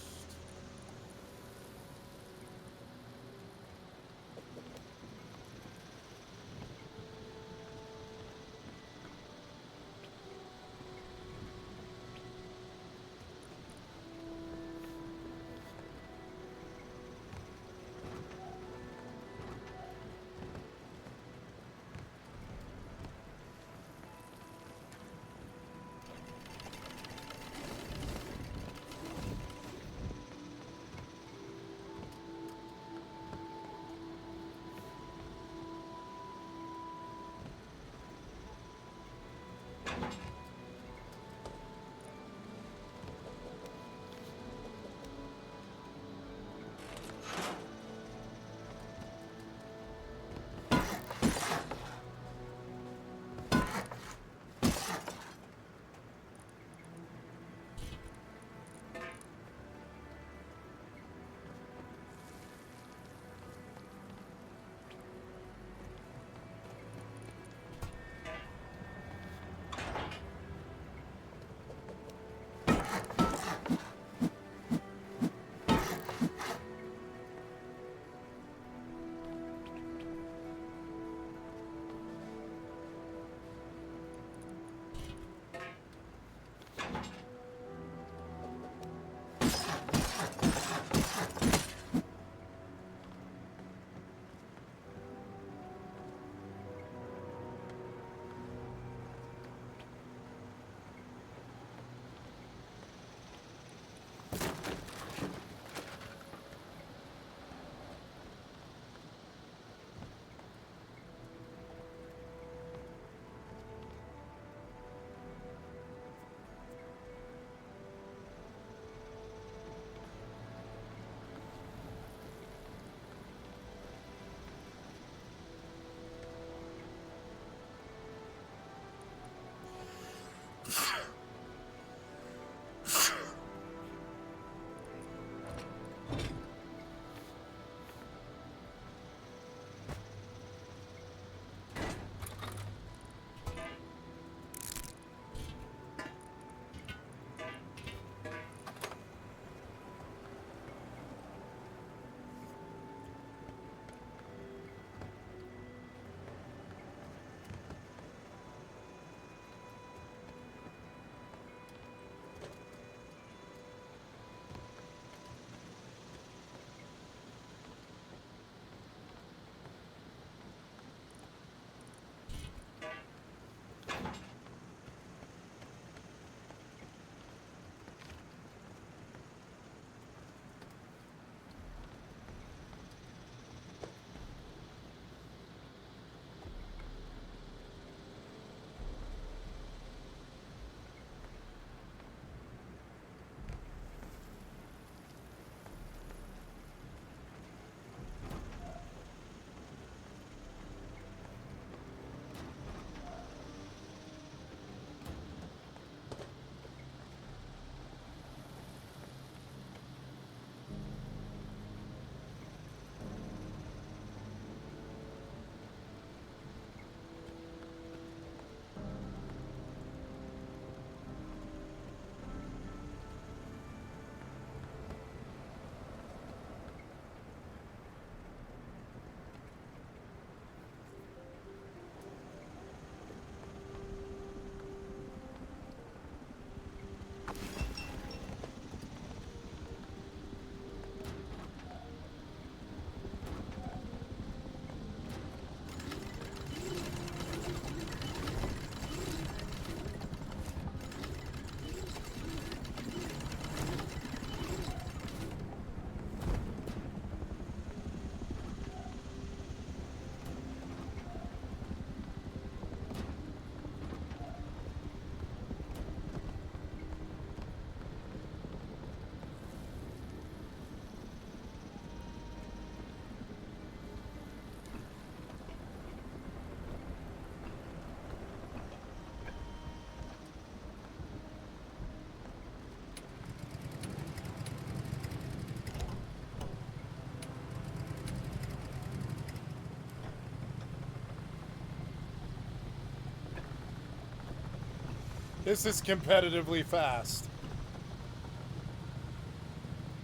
This is competitively fast.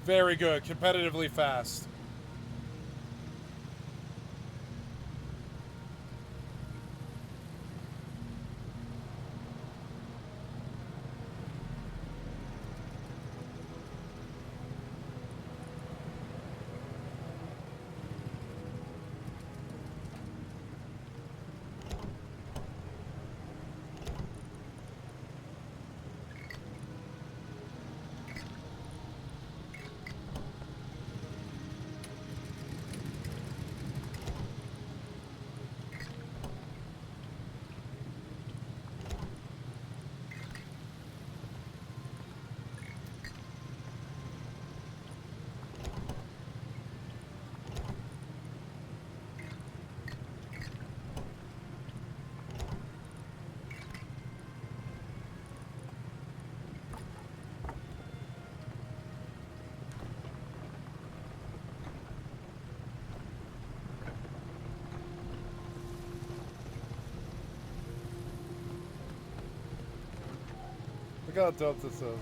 Very good. Competitively fast. Look how dope this is.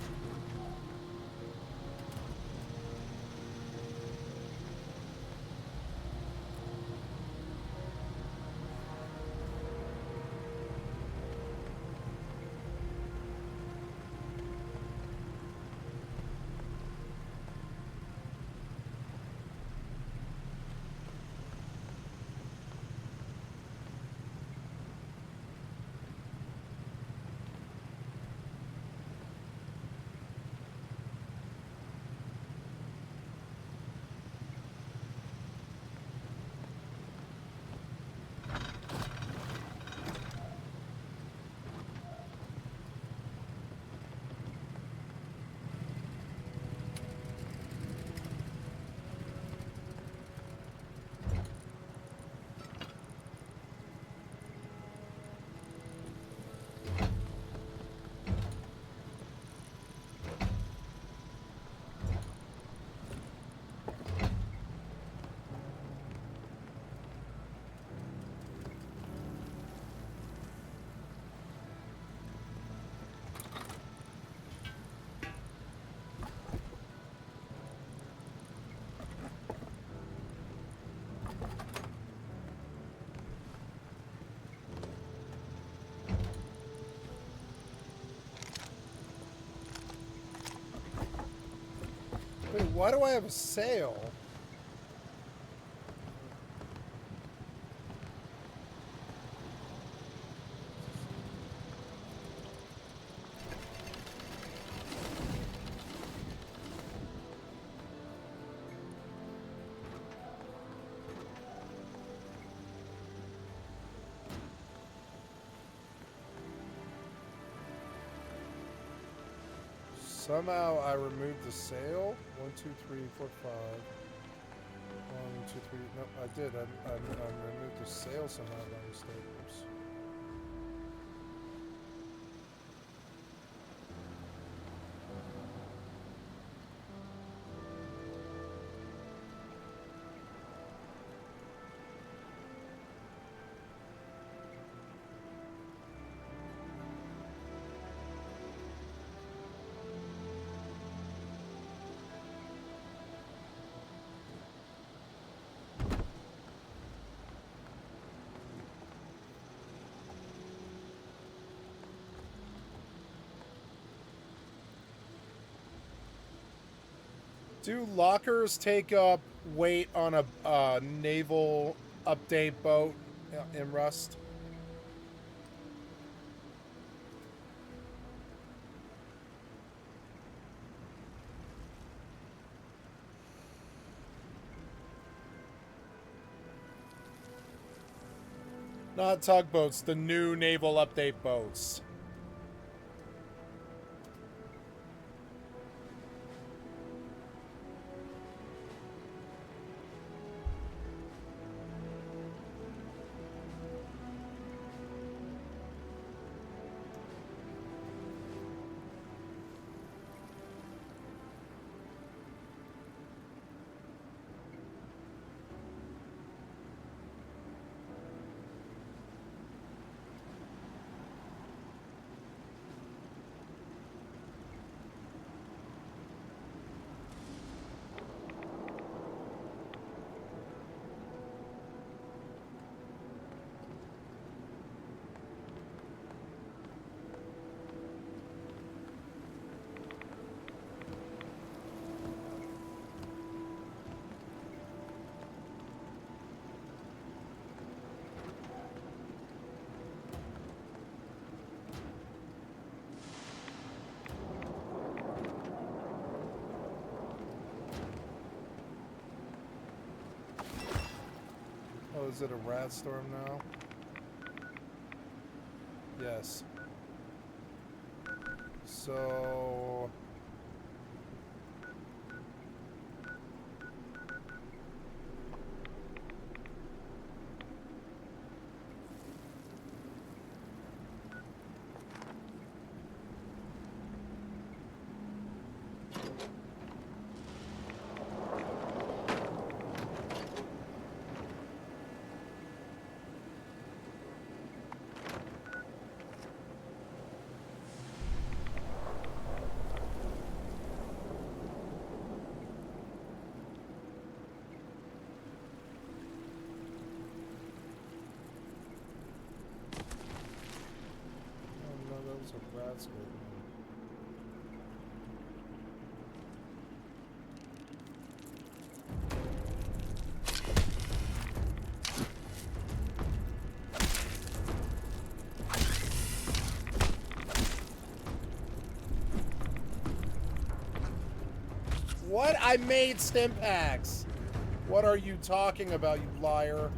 Wait, why do I have a sail? Somehow I removed the sail. 1, 2, 3, 4, 5. 1, 2, 3. Nope, I did. I removed the sail somehow by mistake. Oops. Do lockers take up weight on a naval update boat in Rust? Not tugboats, the new naval update boats. Is it a rat storm now? Yes. So... a rat scrape. What? I made stim packs! What are you talking about, you liar?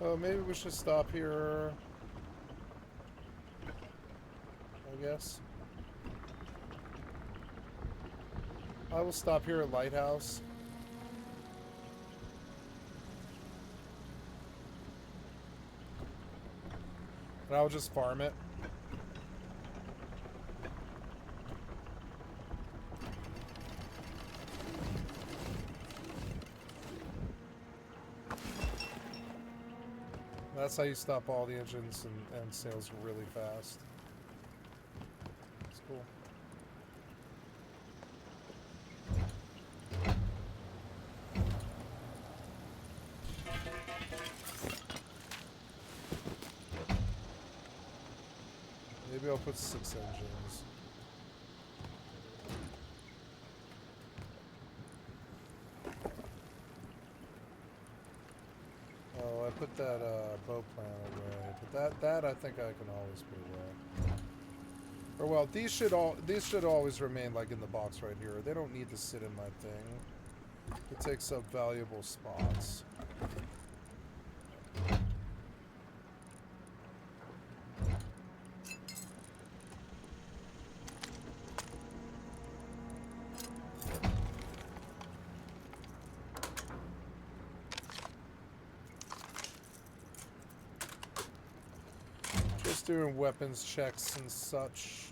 Oh, maybe we should stop here. I guess. I will stop here at Lighthouse. And I'll just farm it. That's how you stop all the engines and sails really fast. It's cool. Maybe I'll put 6 engines. Oh, I put that boat plan away, but that I think I can always put away. Or well, these should always remain like in the box right here. They don't need to sit in my thing. It takes up valuable spots. Just doing weapons checks and such.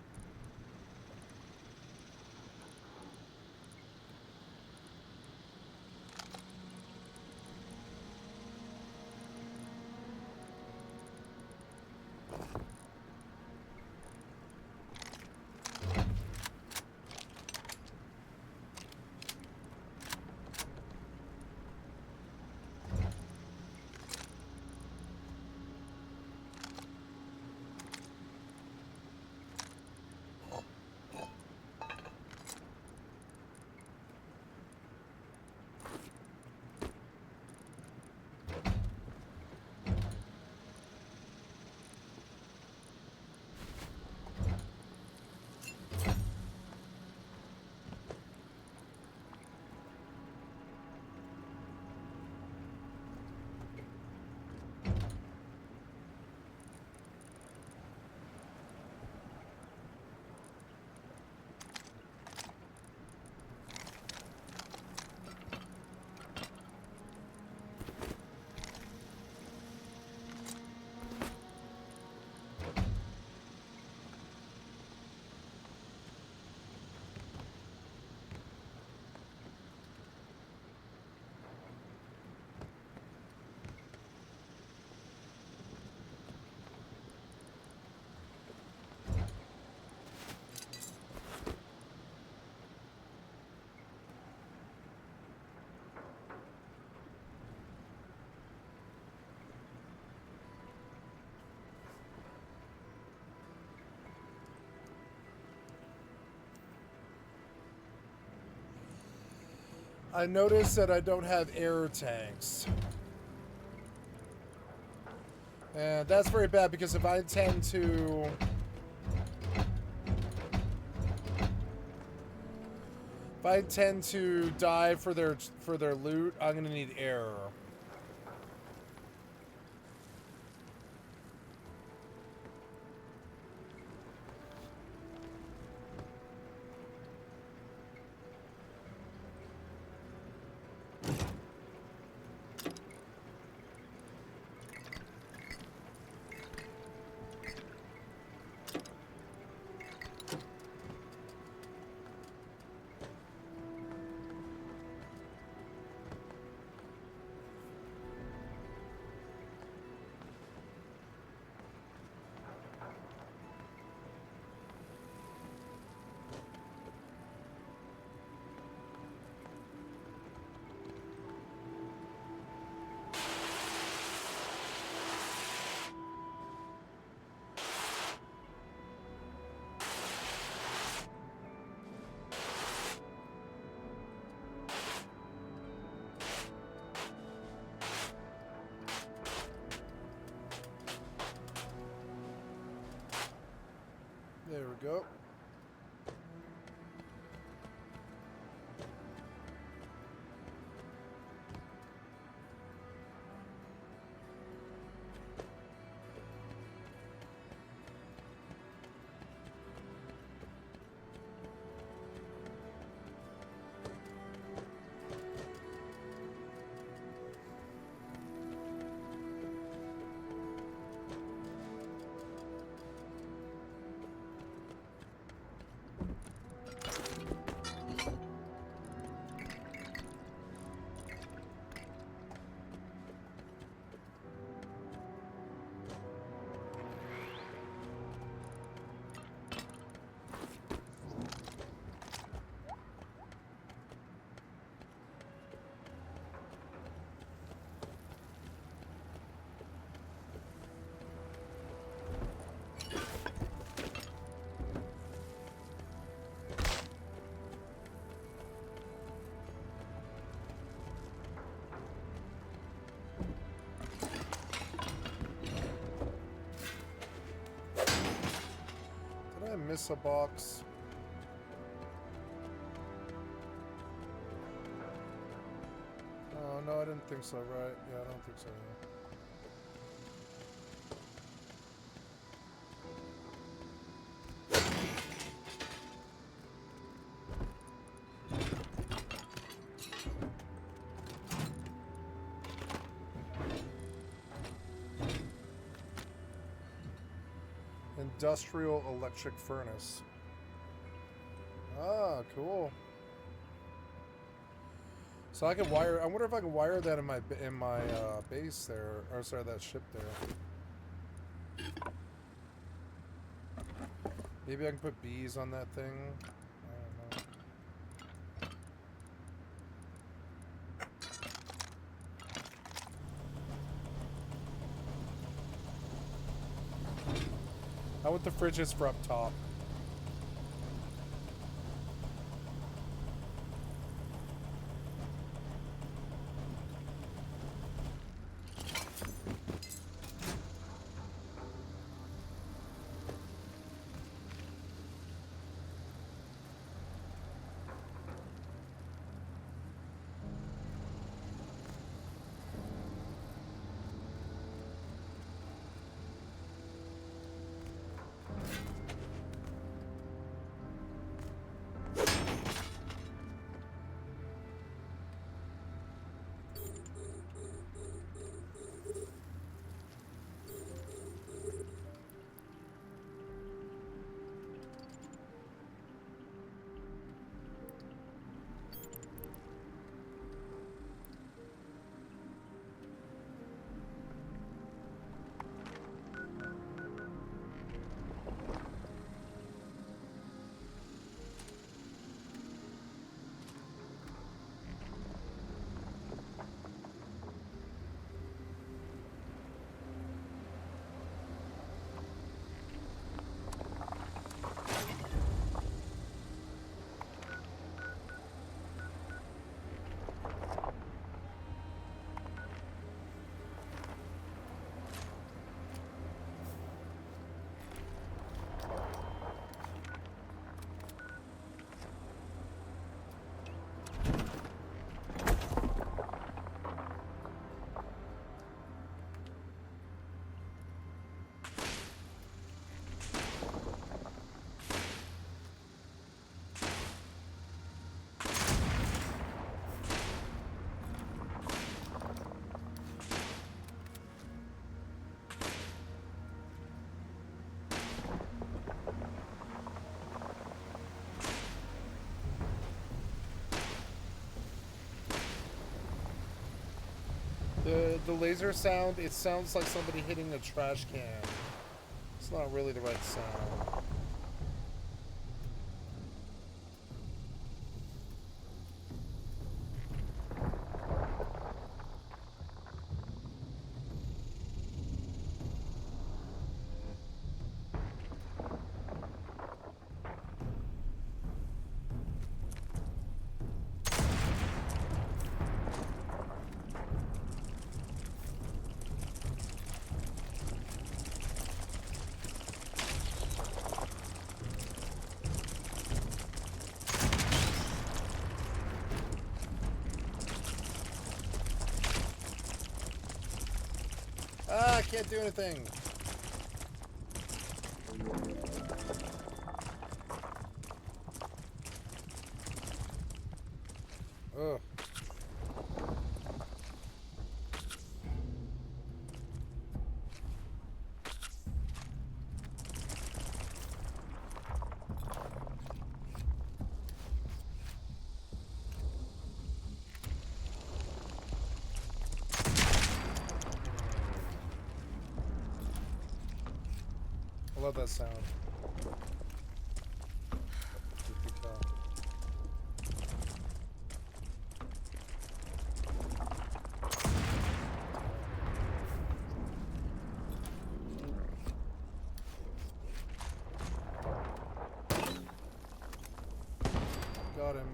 I noticed that I don't have air tanks. And that's very bad because if I tend to... If I tend to die for their loot, I'm gonna need air. There we go. Did I miss a box? Oh, no, I didn't think so, right? Yeah, I don't think so, yeah. Industrial electric furnace. Ah, cool. So I can wire. I wonder if I can wire that in my base there, or sorry, that ship there. Maybe I can put bees on that thing. I don't know. I want the fridges for up top. The laser sound, it sounds like somebody hitting a trash can. It's not really the right sound. Ah, I can't do anything. Ugh. I love that sound. Good call. Got him.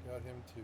Got him too.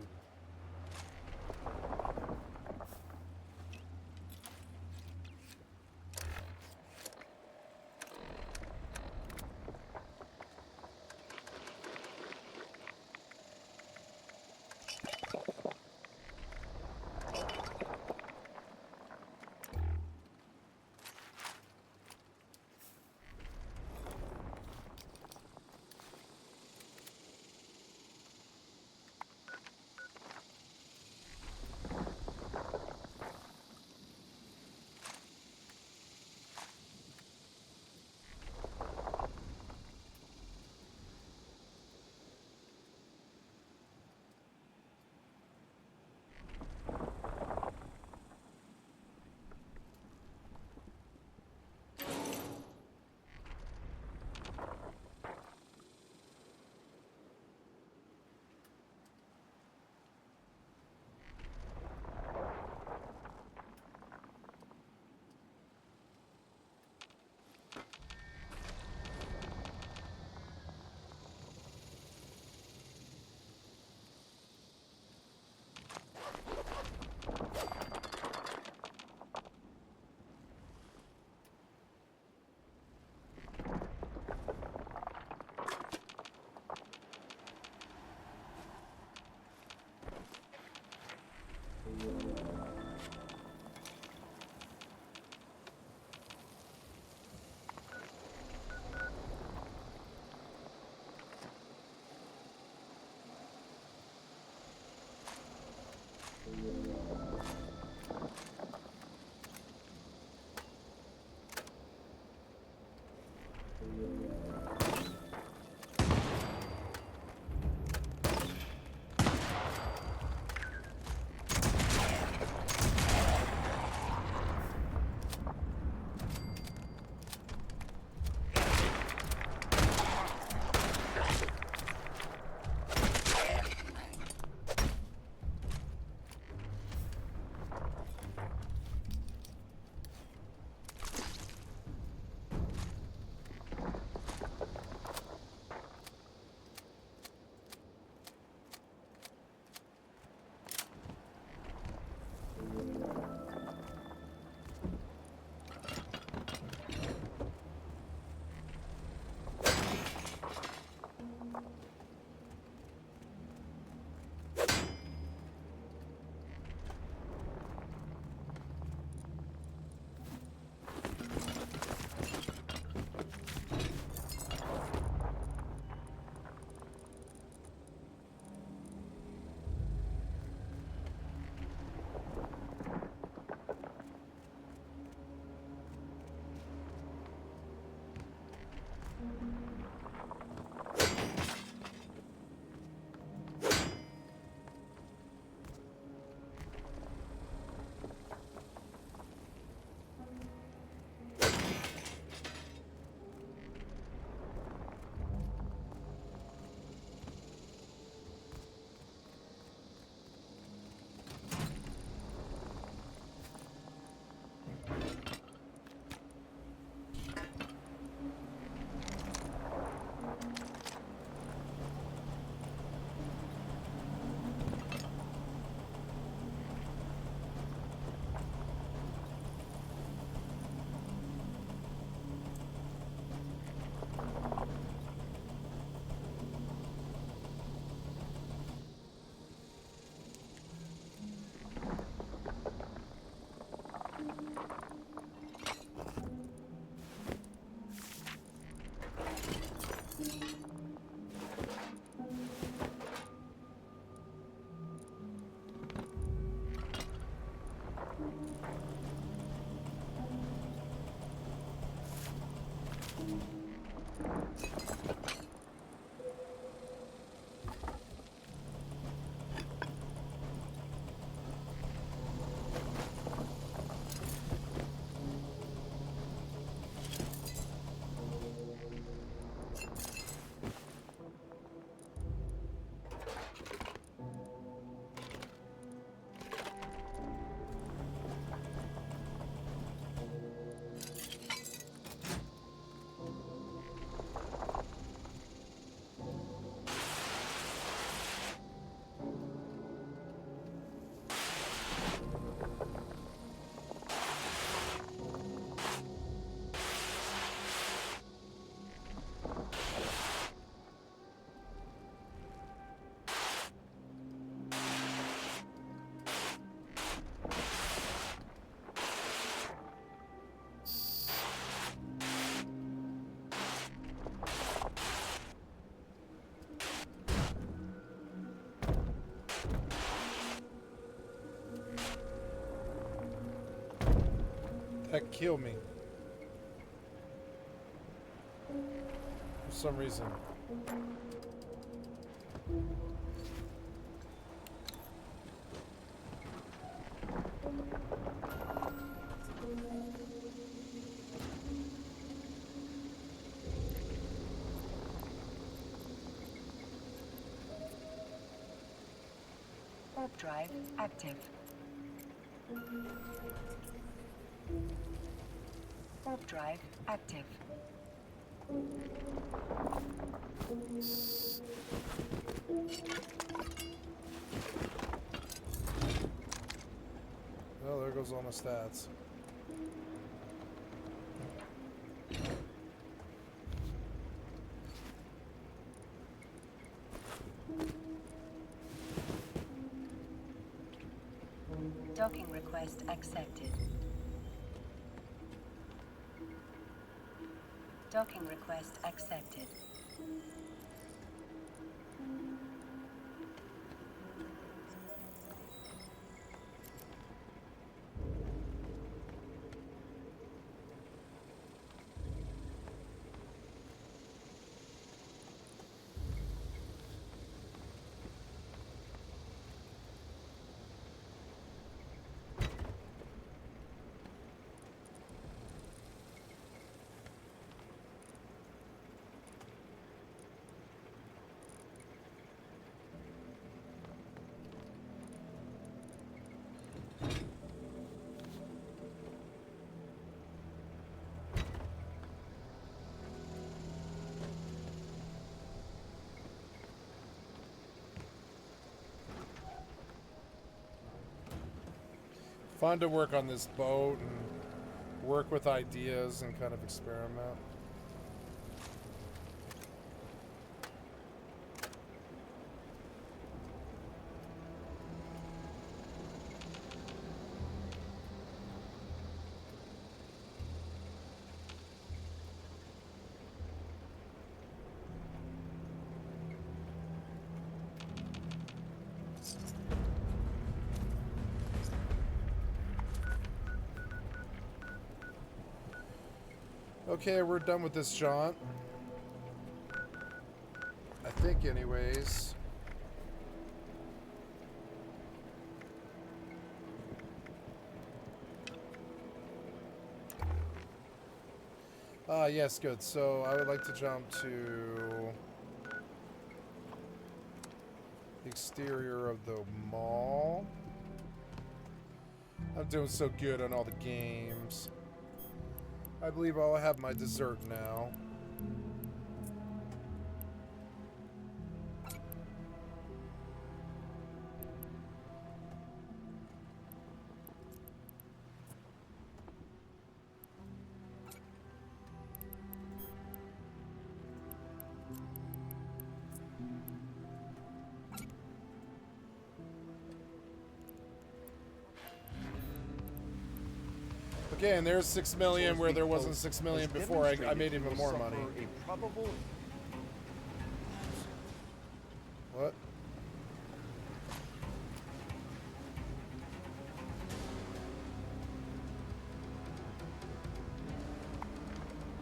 That killed me. For some reason. Warp drive active. Warp drive active. Oh, there goes all my stats. Docking request accepted. Docking request accepted. Fun to work on this boat and work with ideas and kind of experiment. Okay, we're done with this jaunt. I think, anyways. Yes, good. So I would like to jump to the exterior of the mall. I'm doing so good on all the games. I believe I'll have my dessert now. Okay, and there's 6 million where there wasn't 6 million before. I made even more money. What?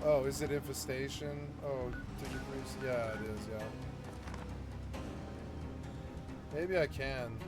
Oh, is it infestation? Oh, did you please? Yeah, it is, yeah. Maybe I can.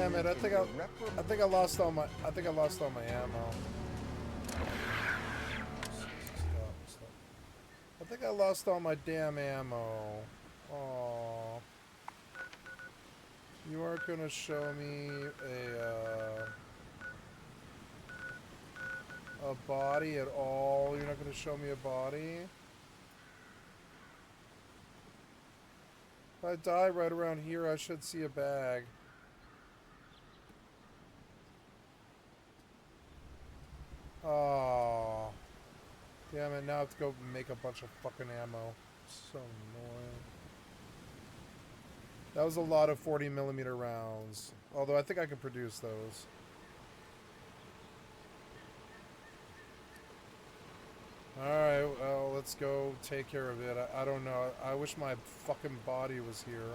Damn it! I think I lost all my ammo. Stop. I think I lost all my damn ammo. Oh. You aren't gonna show me a body at all? You're not gonna show me a body? If I die right around here, I should see a bag. Oh. Damn it, now I have to go make a bunch of fucking ammo. So annoying. That was a lot of 40mm rounds. Although I think I can produce those. Alright, well, let's go take care of it. I don't know. I wish my fucking body was here.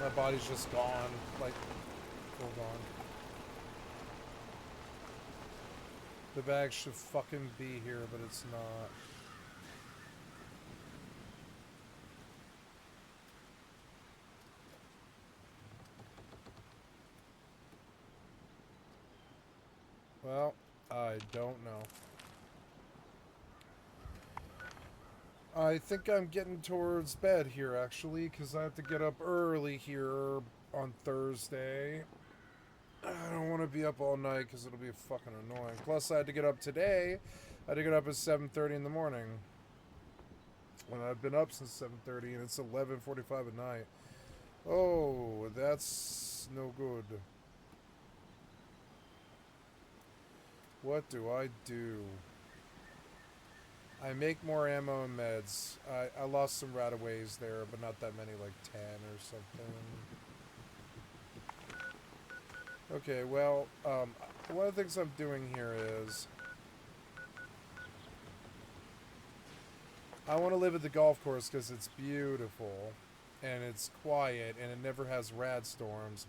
My body's just gone. Like, full gone. The bag should fucking be here, but it's not. Well, I don't know. I think I'm getting towards bed here, actually, because I have to get up early here on Thursday. I don't want to be up all night because it'll be fucking annoying. Plus, I had to get up today. I had to get up at 7:30 in the morning. And I've been up since 7:30, and it's 11:45 at night. Oh, that's no good. What do I do? I make more ammo and meds. I lost some rataways there, but not that many, like 10 or something. Okay, well, one of the things I'm doing here is I want to live at the golf course because it's beautiful and it's quiet and it never has rad storms.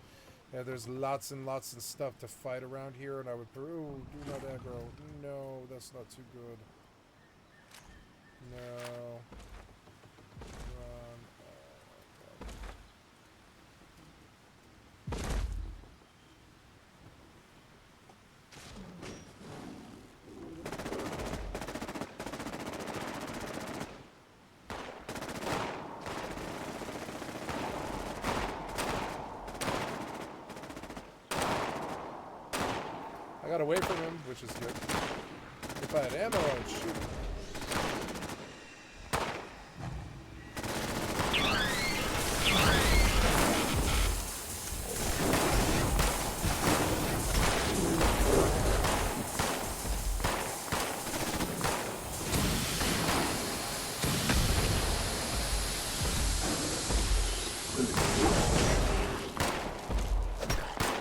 And there's lots and lots of stuff to fight around here, and I would, oh, do not aggro. No, that's not too good. No. Run. I got away from him, which is good. If I had ammo, I would shoot him.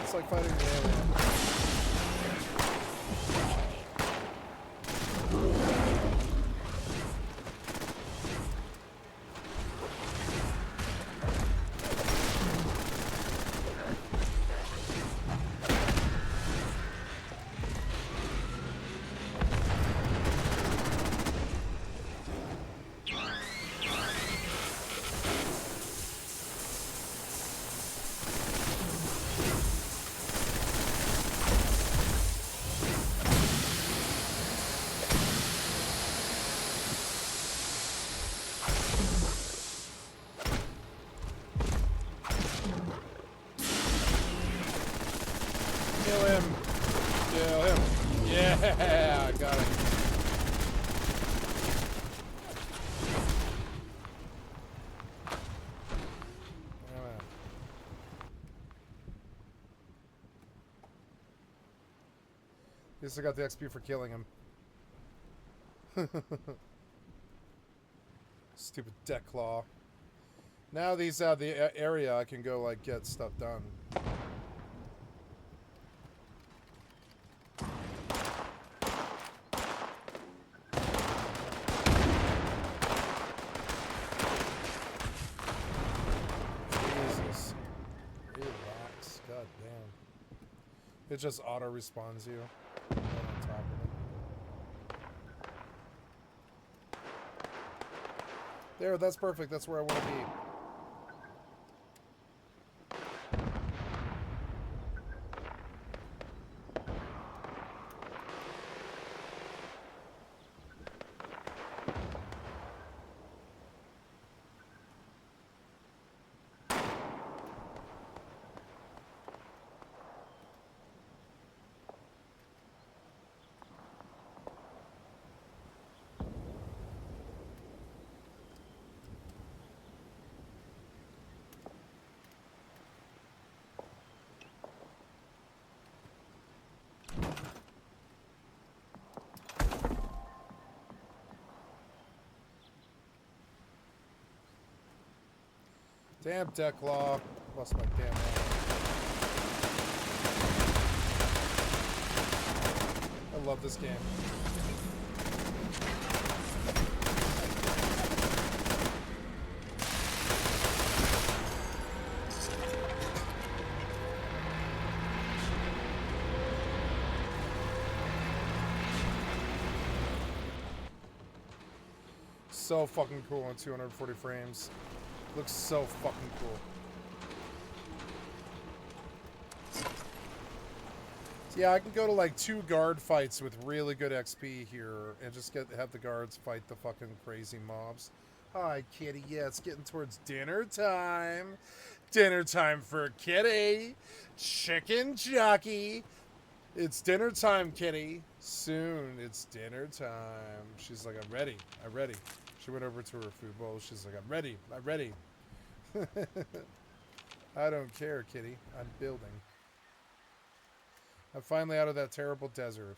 It's like fighting an alien. Kill him. Kill him. Yeah, I got him. At least I got the XP for killing him. Stupid deck claw. Now these out the area, I can go like get stuff done. Jesus. Relax. God damn. It just auto-respawns you right on top of it. There, that's perfect. That's where I want to be. Damn deck law. Lost my damn law. I love this game. So fucking cool on 240 frames. Looks so fucking cool. So yeah, I can go to like 2 guard fights with really good XP here and just have the guards fight the fucking crazy mobs. Hi, kitty. Yeah, it's getting towards dinner time. Dinner time for kitty. Chicken jockey. It's dinner time, kitty. Soon, it's dinner time. She's like, I'm ready. I'm ready. She went over to her food bowl. She's like, I'm ready. I'm ready. I don't care, kitty. I'm building. I'm finally out of that terrible desert.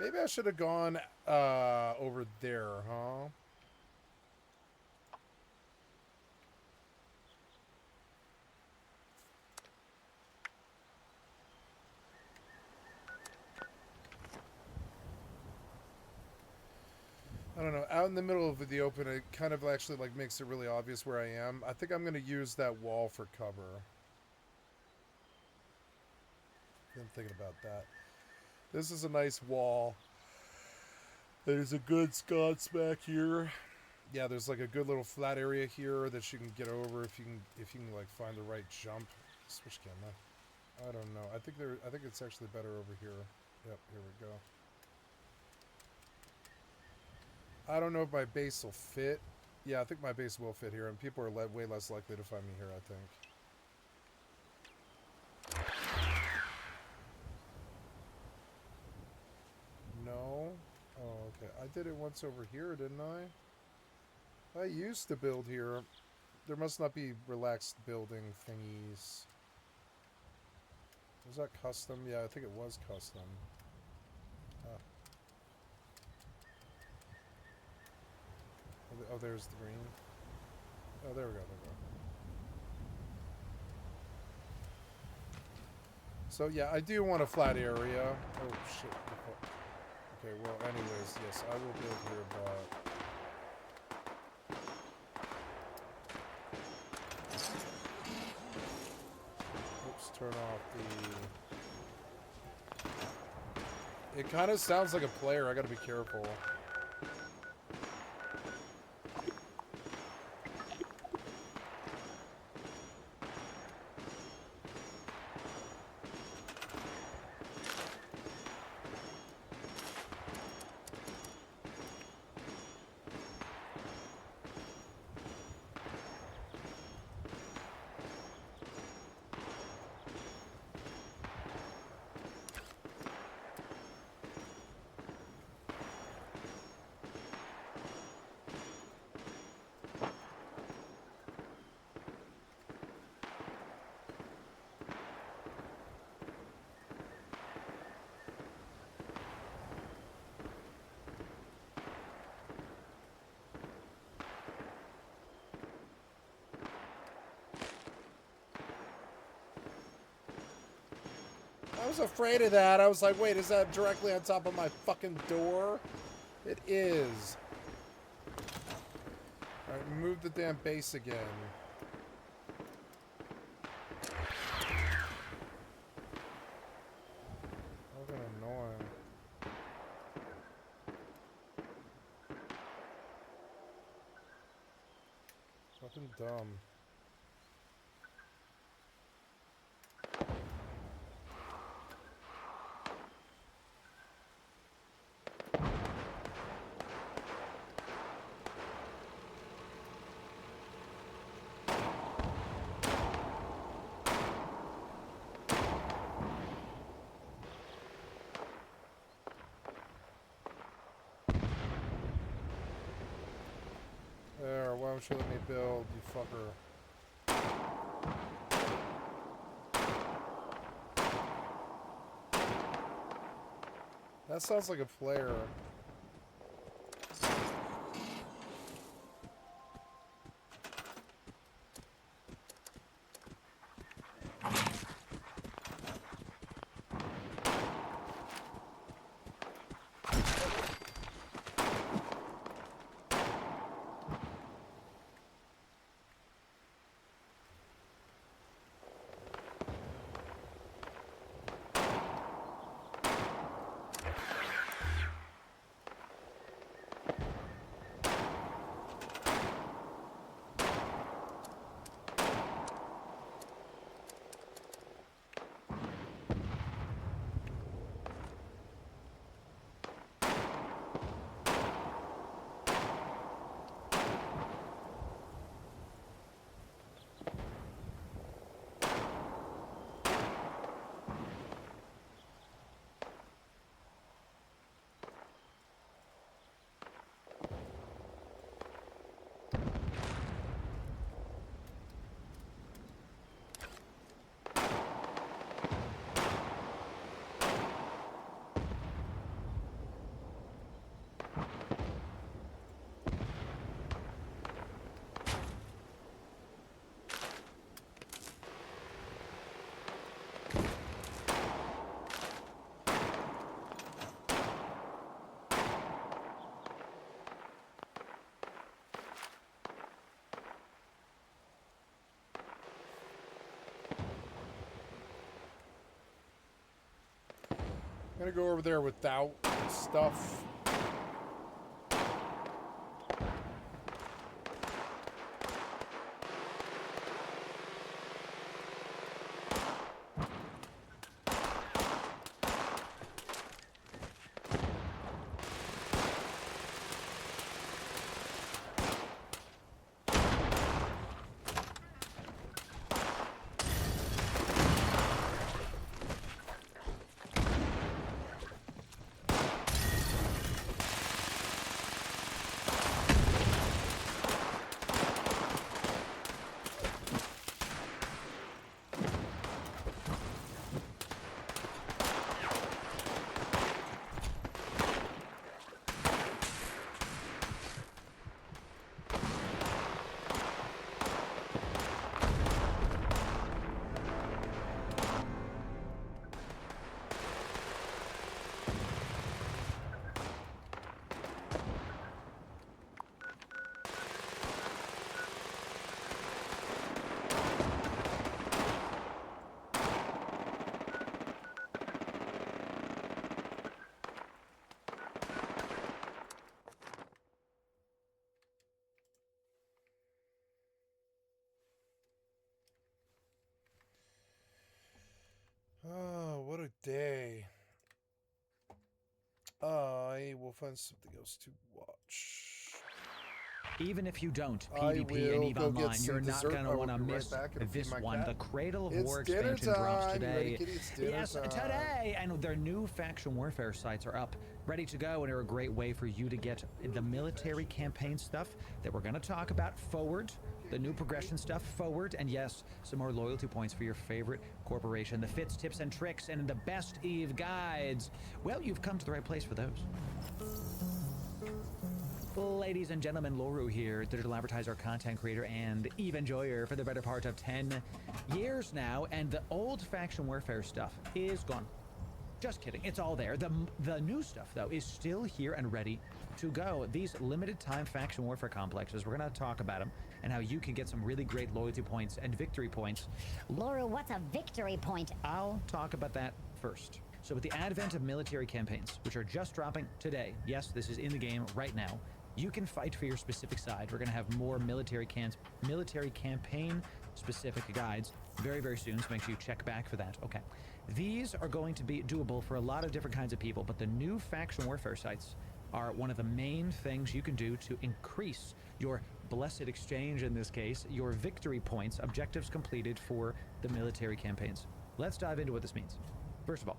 Maybe I should have gone over there, huh? I don't know. Out in the middle of the open, it kind of actually like makes it really obvious where I am. I think I'm going to use that wall for cover. I'm thinking about that. This is a nice wall. There's a good sconce back here. Yeah, there's like a good little flat area here that you can get over if you can like find the right jump. Switch camera. I don't know. I think it's actually better over here. Yep, here we go. I don't know if my base will fit. Yeah, I think my base will fit here, and people are way less likely to find me here, I think. No? Oh, okay. I did it once over here, didn't I? I used to build here. There must not be relaxed building thingies. Was that custom? Yeah, I think it was custom. Oh, there's the green. Oh, there we go, there we go. So, yeah, I do want a flat area. Oh, shit. Okay, well, anyways, yes, I will build here, but... Oops, turn off the... It kind of sounds like a player. I gotta be careful. I was afraid of that. I was like, wait, is that directly on top of my fucking door? It is. Alright, move the damn base again. Fucking dumb. There, why don't you let me build, you fucker? That sounds like a player. I'm gonna go over there without stuff. Oh, what a day. I will find something else to watch. Even if you don't I PvP and will EVE go get Online, some you're not dessert. going I to will want to be right miss back and feed this my one. cat. The Cradle of It's War dinner expansion drops time. You ready, today. kitty? It's dinner Yes, time. today! And their new faction warfare sites are up, ready to go, and are a great way for you to get the military campaign stuff that we're going to talk about forward, the new progression stuff forward, and yes, some more loyalty points for your favorite corporation, the fits, tips, and tricks, and the best EVE guides. Well, you've come to the right place for those. Ladies and gentlemen, Loru here, digital advertiser, content creator, and EVE enjoyer for the better part of 10 years now, and the old faction warfare stuff is gone. Just kidding, it's all there. The new stuff, though, is still here and ready to go. These limited time faction warfare complexes, we're going to talk about them and how you can get some really great loyalty points and victory points. Loru, what's a victory point? I'll talk about that first. So with the advent of military campaigns, which are just dropping today, yes, this is in the game right now, You can fight for your specific side. We're going to have more military campaign specific guides very, very soon, so make sure you check back for that. Okay. These are going to be doable for a lot of different kinds of people, but the new faction warfare sites are one of the main things you can do to increase your blessed exchange, in this case, your victory points, objectives completed for the military campaigns. Let's dive into what this means. First of all,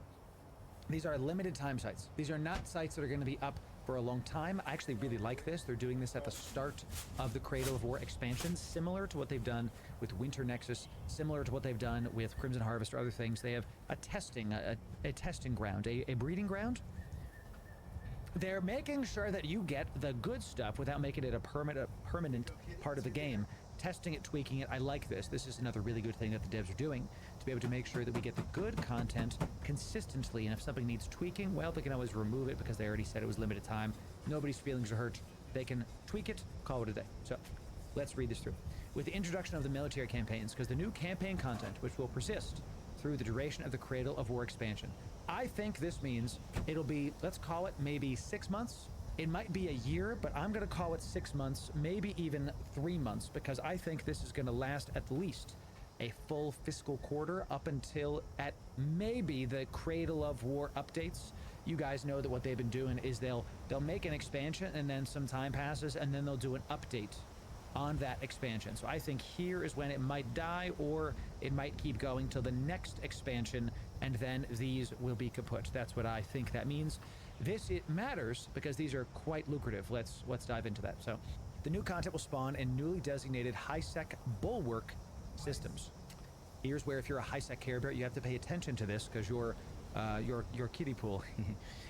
these are limited time sites. These are not sites that are going to be up for a long time. I actually really like this. They're doing this at the start of the Cradle of War expansion, similar to what they've done with Winter Nexus, similar to what they've done with Crimson Harvest or other things. They have a testing ground, a breeding ground. They're making sure that you get the good stuff without making it a permanent part of the game. Testing it, tweaking it. I like this. This is another really good thing that the devs are doing, to be able to make sure that we get the good content consistently, and if something needs tweaking, well, they can always remove it because they already said it was limited time. Nobody's feelings are hurt. They can tweak it, call it a day. So let's read this through. With the introduction of the military campaigns, because the new campaign content, which will persist through the duration of the Cradle of War expansion, I think this means it'll be, let's call it maybe 6 months. It might be a year, but I'm going to call it 6 months, maybe even 3 months, because I think this is going to last at least a full fiscal quarter up until at maybe the Cradle of War updates. You guys know that what they've been doing is they'll make an expansion, and then some time passes, and then they'll do an update on that expansion. So I think here is when it might die, or it might keep going till the next expansion, and then these will be kaput. That's what I think that means. It matters because these are quite lucrative. Let's dive into that. So the new content will spawn in newly designated high-sec bulwark systems. Here's where, if you're a high-sec Care Bear, you have to pay attention to this, because your kiddie pool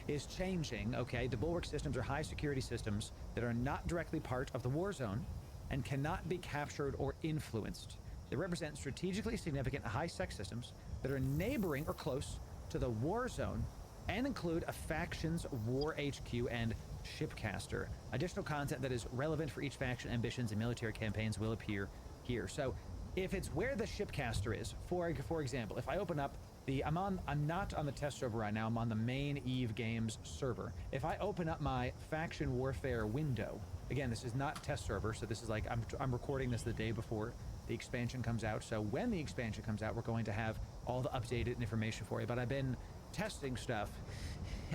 is changing. Okay, the bulwark systems are high security systems that are not directly part of the war zone and cannot be captured or influenced. They represent strategically significant high-sec systems that are neighboring or close to the war zone and include a faction's war HQ and shipcaster. Additional content that is relevant for each faction ambitions and military campaigns will appear here. So if it's where the shipcaster is, for example, if I open up I'm not on the test server right now, I'm on the main Eve Games server. If I open up my faction warfare window, again, this is not test server, so this is like, I'm recording this the day before the expansion comes out. So when the expansion comes out, we're going to have all the updated information for you. But I've been testing stuff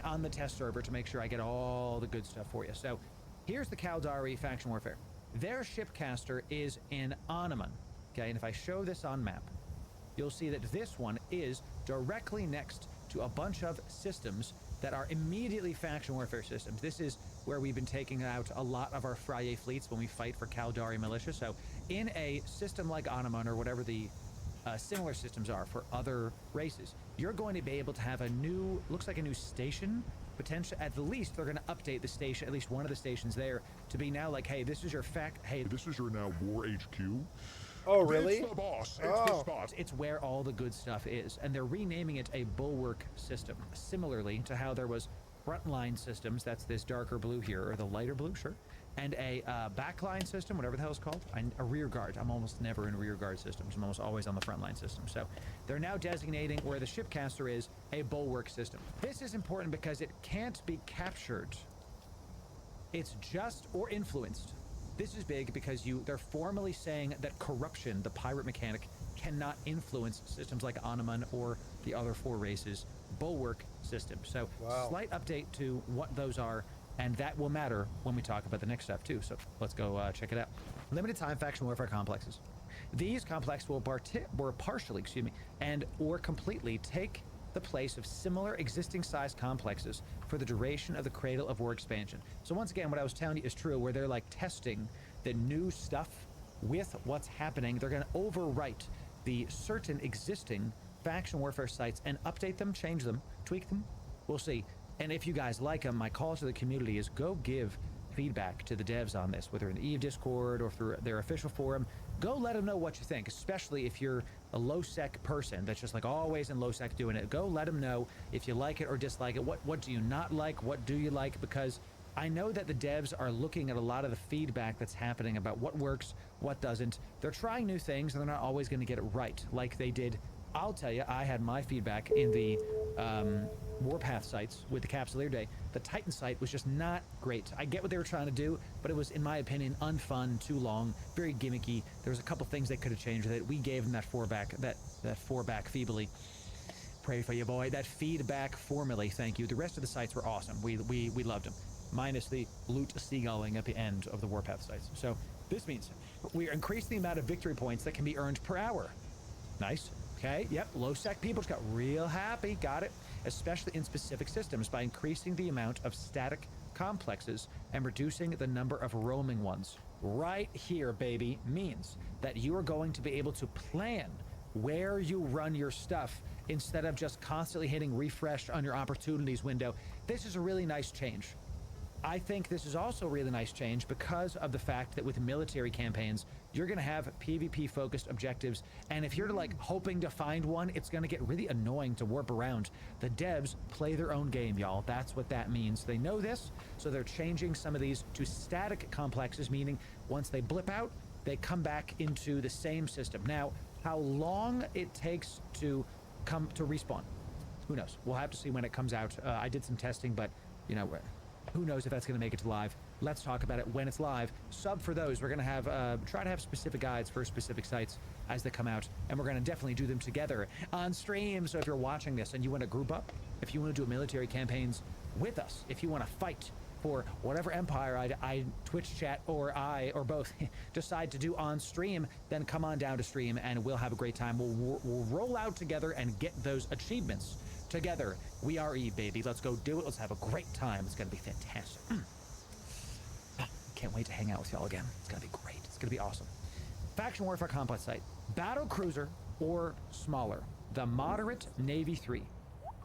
on the test server to make sure I get all the good stuff for you. So here's the Caldari faction warfare. Their shipcaster is in Onaman. Okay, and if I show this on map, you'll see that this one is directly next to a bunch of systems that are immediately faction warfare systems. This is where we've been taking out a lot of our Friday fleets when we fight for Caldari militia. So in a system like Onaman, or whatever the similar systems are for other races, you're going to be able to have a new, looks like a new station, potential. At the least, they're going to update the station, at least one of the stations there, to be now like, hey, this is your this is your now war HQ. Oh, really? It's the boss. It's the spot. It's where all the good stuff is, and they're renaming it a bulwark system, similarly to how there was frontline systems, that's this darker blue here, or the lighter blue, sure, and a backline system, whatever the hell it's called, a rear guard. I'm almost never in rear guard systems. I'm almost always on the frontline system. So they're now designating where the shipcaster is a bulwark system. This is important because it can't be captured. It's just, or influenced. This is big because they're formally saying that corruption, the pirate mechanic, cannot influence systems like Onaman or the other 4 races' bulwark systems. So slight update to what those are, and that will matter when we talk about the next stuff too. So let's go check it out. Limited time faction warfare complexes. These complexes will partially, and or completely take the place of similar existing size complexes for the duration of the Cradle of War expansion. So once again, what I was telling you is true, where they're like testing the new stuff with what's happening. They're going to overwrite the certain existing faction warfare sites and update them, change them, tweak them. We'll see. And if you guys like them, my call to the community is go give feedback to the devs on this, whether in the Eve Discord or through their official forum. Go let them know what you think, especially if you're a low-sec person that's just like always in low-sec doing it. Go let them know if you like it or dislike it. What do you not like? What do you like? Because I know that the devs are looking at a lot of the feedback that's happening about what works, what doesn't. They're trying new things, and they're not always going to get it right, like they did. I'll tell you, I had my feedback in the Warpath sites with the Capsuleer Day, the Titan site was just not great. I get what they were trying to do, but it was, in my opinion, unfun, too long, very gimmicky. There was a couple things they could have changed with it. We gave them that four back feebly. Pray for you, boy. That feedback formally, thank you. The rest of the sites were awesome. We loved them, minus the loot seagulling at the end of the Warpath sites. So this means we are increasing the amount of victory points that can be earned per hour. Nice. Okay, yep, low-sec people just got real happy, got it, especially in specific systems by increasing the amount of static complexes and reducing the number of roaming ones. Right here, baby, means that you are going to be able to plan where you run your stuff instead of just constantly hitting refresh on your opportunities window. This is a really nice change. I think this is also a really nice change because of the fact that with military campaigns, you're going to have PvP-focused objectives, and if you're like hoping to find one, it's going to get really annoying to warp around. The devs play their own game, y'all. That's what that means. They know this, so they're changing some of these to static complexes, meaning once they blip out, they come back into the same system. Now, how long it takes to come to respawn, who knows? We'll have to see when it comes out. I did some testing, but, you know, who knows if that's going to make it to live. Let's talk about it when it's live. Sub for those. We're going to have try to have specific guides for specific sites as they come out, and we're going to definitely do them together on stream. So if you're watching this and you want to group up, if you want to do military campaigns with us, if you want to fight for whatever empire I Twitch chat or both decide to do on stream, then come on down to stream and we'll have a great time. We'll roll out together and get those achievements together. We are baby. Let's go do it. Let's have a great time. It's gonna be fantastic. Can't wait to hang out with y'all again. It's gonna be great. It's gonna be awesome. Faction Warfare Complex site. Battle Cruiser or smaller. The Moderate Navy 3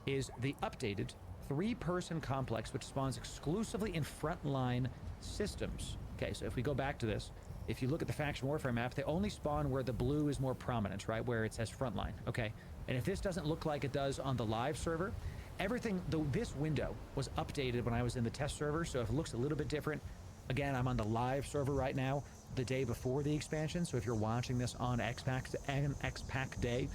is the updated 3-person complex which spawns exclusively in frontline systems. Okay, so if we go back to this, if you look at the Faction Warfare map, they only spawn where the blue is more prominent, right? Where it says frontline, okay? And if this doesn't look like it does on the live server, everything, though this window was updated when I was in the test server, so if it looks a little bit different, again, I'm on the live server right now, the day before the expansion, so if you're watching this on X-Pack Day,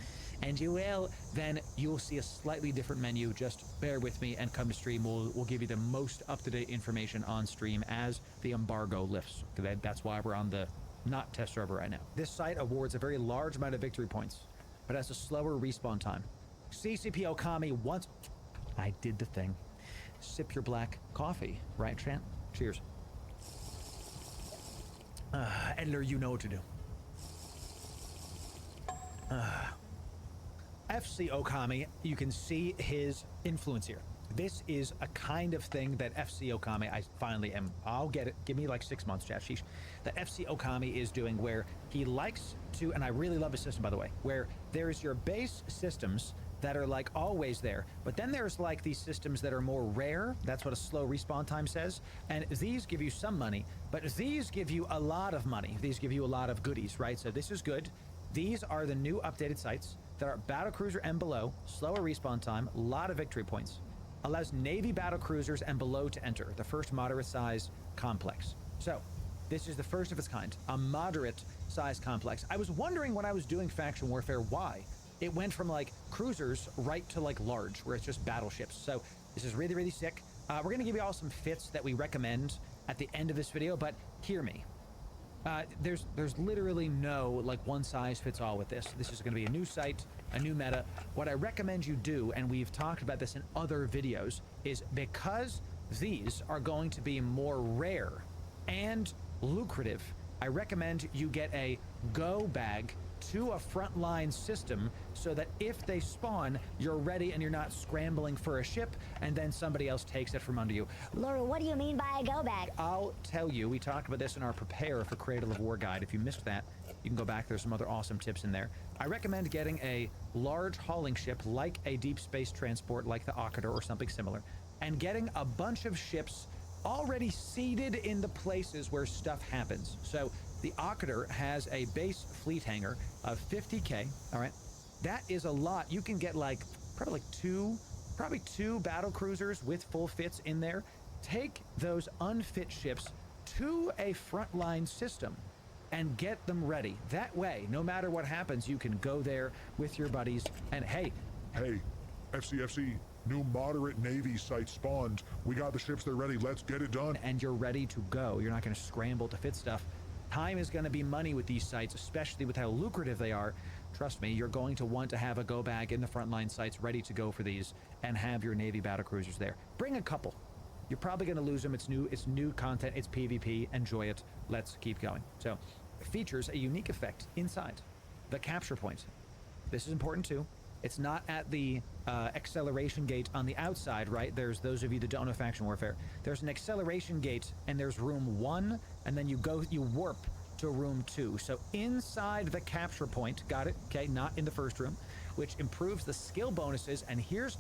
and you will, then you'll see a slightly different menu. Just bear with me and come to stream. We'll give you the most up-to-date information on stream as the embargo lifts. That's why we're on the not test server right now. This site awards a very large amount of victory points, but has a slower respawn time. CCP Okami once... I did the thing. Sip your black coffee, right, Trent? Cheers. Edler, you know what to do. FC Okami, you can see his influence here. This is a kind of thing that FC Okami, I finally am, I'll get it, give me like 6 months, chat, sheesh, that FC Okami is doing, where he likes to, and I really love his system, by the way, where there's your base systems that are like always there, but then there's like these systems that are more rare. That's what a slow respawn time says, and these give you some money, but these give you a lot of money. These give you a lot of goodies, right? So this is good. These are the new updated sites that are battlecruiser and below, slower respawn time, a lot of victory points. Allows Navy battlecruisers and below to enter, the first moderate size complex. So this is the first of its kind, a moderate size complex. I was wondering when I was doing Faction Warfare why it went from like cruisers right to like large, where it's just battleships. So this is really, really sick. We're gonna give you all some fits that we recommend at the end of this video, but hear me. There's literally no like one size fits all with this. This is going to be a new site, a new meta. What I recommend you do, and we've talked about this in other videos, is because these are going to be more rare and lucrative, I recommend you get a go bag to a frontline system so that if they spawn, you're ready and you're not scrambling for a ship and then somebody else takes it from under you. Laura, what do you mean by a go bag? I'll tell you, we talked about this in our Prepare for Cradle of War guide. If you missed that, you can go back. There's some other awesome tips in there. I recommend getting a large hauling ship like a deep space transport like the Akator or something similar, and getting a bunch of ships already seated in the places where stuff happens. So the Akator has a base fleet hangar of 50k, all right? That is a lot. You can get like probably two battle cruisers with full fits in there. Take those unfit ships to a frontline system and get them ready. That way, no matter what happens, you can go there with your buddies and hey, Hey, FCFC, New moderate Navy site spawned. We got the ships there ready. Let's get it done. And you're ready to go. You're not going to scramble to fit stuff. Time is going to be money with these sites, especially with how lucrative they are. Trust me, you're going to want to have a go bag in the frontline sites ready to go for these and have your Navy battlecruisers there. Bring a couple. You're probably going to lose them. It's new content. It's PvP. Enjoy it. Let's keep going. So, features a unique effect inside the capture point. This is important too. It's not at the acceleration gate on the outside, right? There's those of you that don't know faction warfare. There's an acceleration gate, and there's room 1, and then you warp to room 2. So inside the capture point, got it? Okay, not in the first room, which improves the skill bonuses. And here's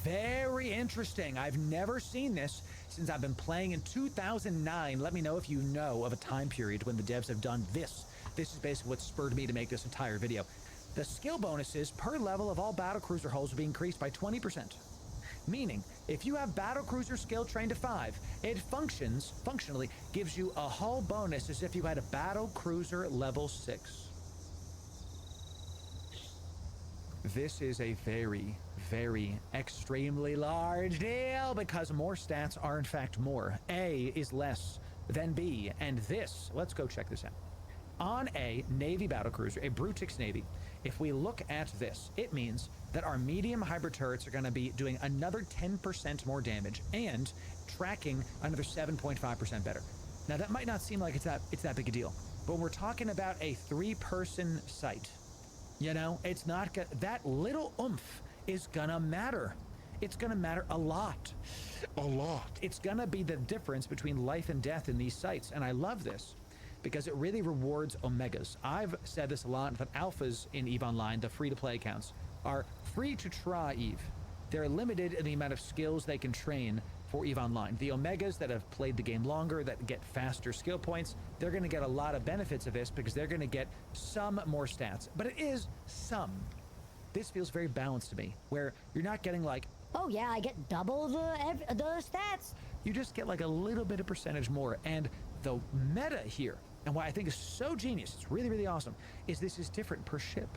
very interesting. I've never seen this since I've been playing in 2009. Let me know if you know of a time period when the devs have done this. This is basically what spurred me to make this entire video. The skill bonuses per level of all battlecruiser hulls will be increased by 20%. Meaning, if you have battlecruiser skill trained to 5, it functionally gives you a hull bonus as if you had a battlecruiser level 6. This is a very, very extremely large deal because more stats are in fact more. A is less than B, and this, let's go check this out. On a Navy battlecruiser, a Brutix Navy, if we look at this, it means that our medium hybrid turrets are going to be doing another 10% more damage and tracking another 7.5% better. Now that might not seem like it's that big a deal, but when we're talking about a 3-person site, you know, it's not that little oomph is gonna matter. It's gonna matter a lot. A lot. It's gonna be the difference between life and death in these sites, and I love this because it really rewards omegas. I've said this a lot, but alphas in EVE Online, the free-to-play accounts, are free to try EVE. They're limited in the amount of skills they can train for EVE Online. The omegas that have played the game longer, that get faster skill points, they're going to get a lot of benefits of this because they're going to get some more stats. But it is some. This feels very balanced to me, where you're not getting like, Oh yeah, I get double the stats. you just get like a little bit of percentage more. And the meta here, and what I think is so genius, it's really, really awesome, is this is different per ship.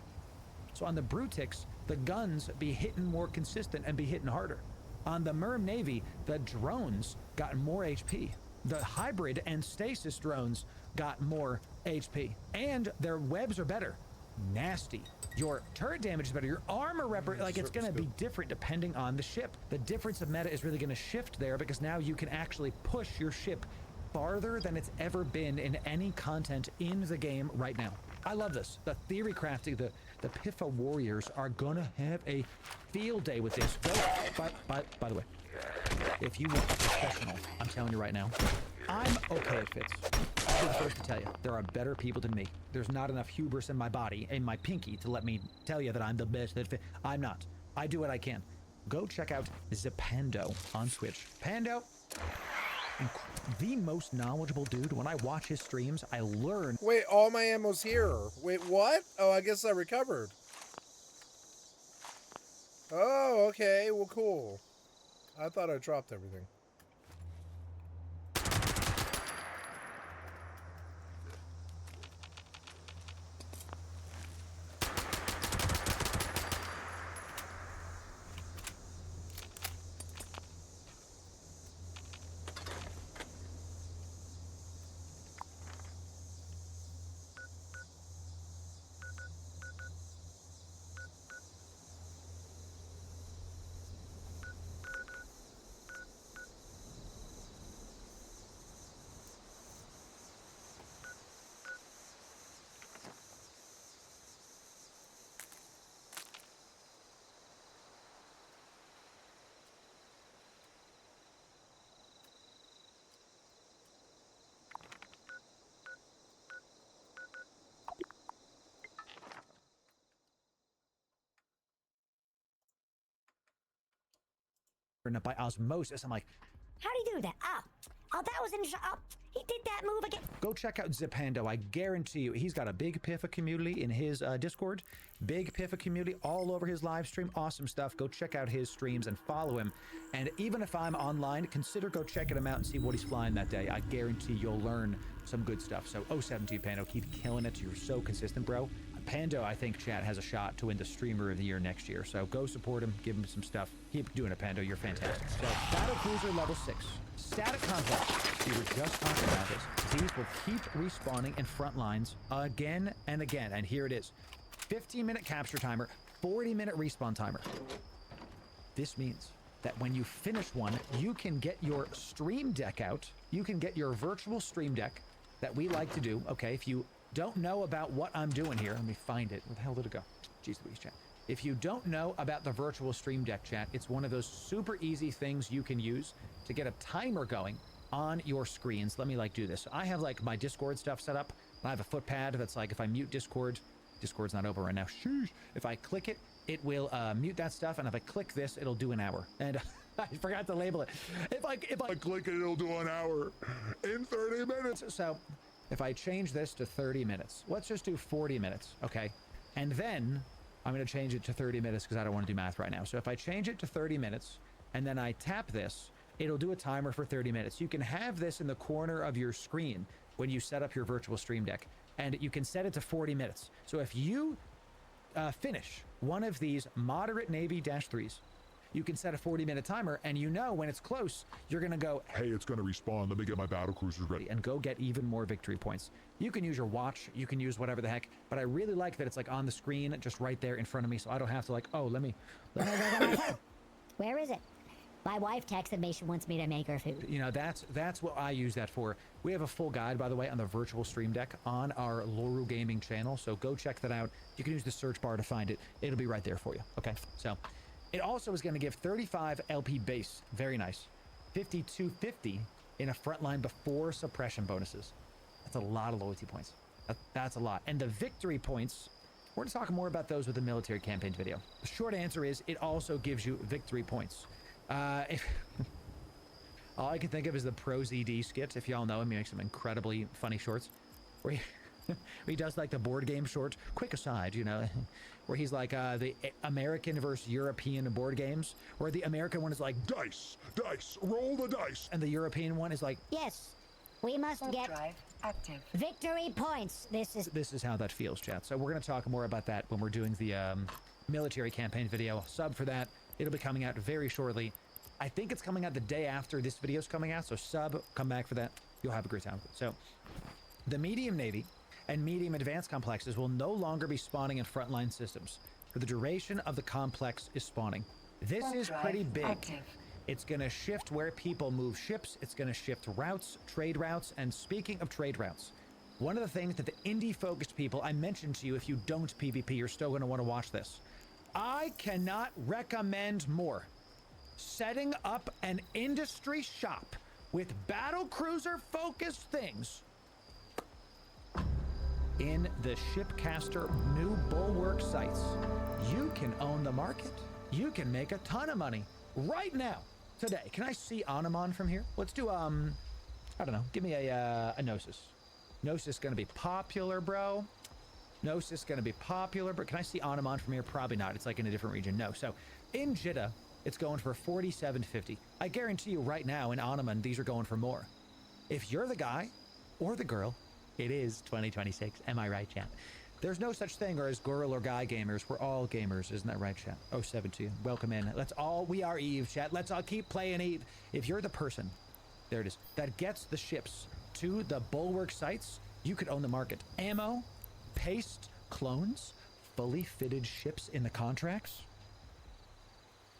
So on the Brutix, the guns be hitting more consistent and be hitting harder. On the Merm Navy, the drones got more HP. The hybrid and stasis drones got more HP. And their webs are better. Nasty. Your turret damage is better. Your armor like it's going to be different depending on the ship. The difference of meta is really going to shift there because now you can actually push your ship farther than it's ever been in any content in the game right now. I love this. The theory crafting, the Piffa Warriors are gonna have a field day with this. By the way, if you want a professional, I'm telling you right now, I'm okay at fits. I'll be the first to tell you, there are better people than me. There's not enough hubris in my body, in my pinky, to let me tell you that I'm the best at fit. I'm not. I do what I can. Go check out Zepando on Twitch. Pando, the most knowledgeable dude. When I watch his streams, I learn. Wait, all my ammo's here. Wait, what? Oh, I guess I recovered. Oh, okay. Well, cool. I thought I dropped everything. By osmosis. I'm like, How do you do that? Oh, that was interesting. Oh, he did that move again. go check out Zepando. I guarantee you, he's got a big Piffa community in his Discord. Big Piffa community all over his live stream. Awesome stuff. Go check out his streams and follow him. And even if I'm online, consider go checking him out and see what he's flying that day. I guarantee you'll learn some good stuff. So 072 Pando, keep killing it. You're so consistent, bro. Pando, I think, chat, has a shot to win the Streamer of the Year next year. So go support him, give him some stuff. Keep doing it, Pando. You're fantastic. So Battle Cruiser level 6. Static Complex. We were just talking about this. These will keep respawning in front lines again and again. And here it is. 15-minute capture timer, 40-minute respawn timer. This means that when you finish one, you can get your stream deck out. You can get your virtual stream deck that we like to do. Okay, if you don't know about what I'm doing here, let me find it. Where the hell did it go? Jeez Louise, chat. If you don't know about the virtual stream deck, chat, it's one of those super easy things you can use to get a timer going on your screens. Let me like do this. I have like my Discord stuff set up. I have a footpad that's like if I mute Discord's not open right now. Sheesh. If I click it, it will mute that stuff, and if I click this, it'll do an hour. And I forgot to label it. If I click it, it'll do an hour in 30 minutes. So if I change this to 30 minutes, let's just do 40 minutes, okay? And then I'm gonna change it to 30 minutes because I don't want to do math right now. So if I change it to 30 minutes and then I tap this, it'll do a timer for 30 minutes. You can have this in the corner of your screen when you set up your virtual stream deck, and you can set it to 40 minutes. So if you finish one of these moderate Navy -3s, you can set a 40-minute timer, and you know when it's close, you're gonna go, hey, it's gonna respawn. Let me get my battle cruisers ready. And go get even more victory points. You can use your watch, you can use whatever the heck, but I really like that it's like on the screen, just right there in front of me, so I don't have to like, oh, let me Where is it? My wife texted me she wants me to make her food. You know, that's what I use that for. We have a full guide, by the way, on the virtual stream deck on our Loru Gaming channel, so go check that out. You can use the search bar to find it. It'll be right there for you. Okay, so it also is going to give 35 LP base. Very nice. 5250 in a frontline before suppression bonuses. That's a lot of loyalty points. That's a lot. And the victory points, we're going to talk more about those with the military campaign video. The short answer is it also gives you victory points. All I can think of is the Pro ZD skit. If y'all know him, he makes some incredibly funny shorts where he does like the board game short. Quick aside, you know, where he's like the American versus European board games, where the American one is like dice, roll the dice, and the European one is like, yes, we must get drive active. Victory points. This is how that feels, chat. So we're going to talk more about that when we're doing the military campaign video. Sub for that. It'll be coming out very shortly. I think it's coming out the day after this video is coming out, so sub, come back for that. You'll have a great time. So the medium Navy and medium advanced complexes will no longer be spawning in frontline systems for the duration of the complex is spawning. This is pretty big. Active. It's going to shift where people move ships. It's going to shift routes, trade routes. And speaking of trade routes, one of the things that the indie-focused people, I mentioned to you, if you don't PvP, you're still going to want to watch this. I cannot recommend more. Setting up an industry shop with battlecruiser-focused things in the Shipcaster new Bulwark sites. You can own the market. You can make a ton of money right now, today. Can I see Anamon from here? Let's do, I don't know. Give me a Gnosis. Gnosis gonna be popular, bro. Gnosis gonna be popular, but can I see Anamon from here? Probably not. It's like in a different region. No. So in Jeddah, it's going for 4750. I guarantee you right now in Anamon, these are going for more. If you're the guy or the girl, it is 2026. Am I right, chat? There's no such thing as girl or guy gamers. We're all gamers. Isn't that right, chat? 072. Welcome in. We are Eve, chat. Let's all keep playing Eve. If you're the person, there it is, that gets the ships to the Bulwark sites, you could own the market. Ammo, paste, clones, fully fitted ships in the contracts.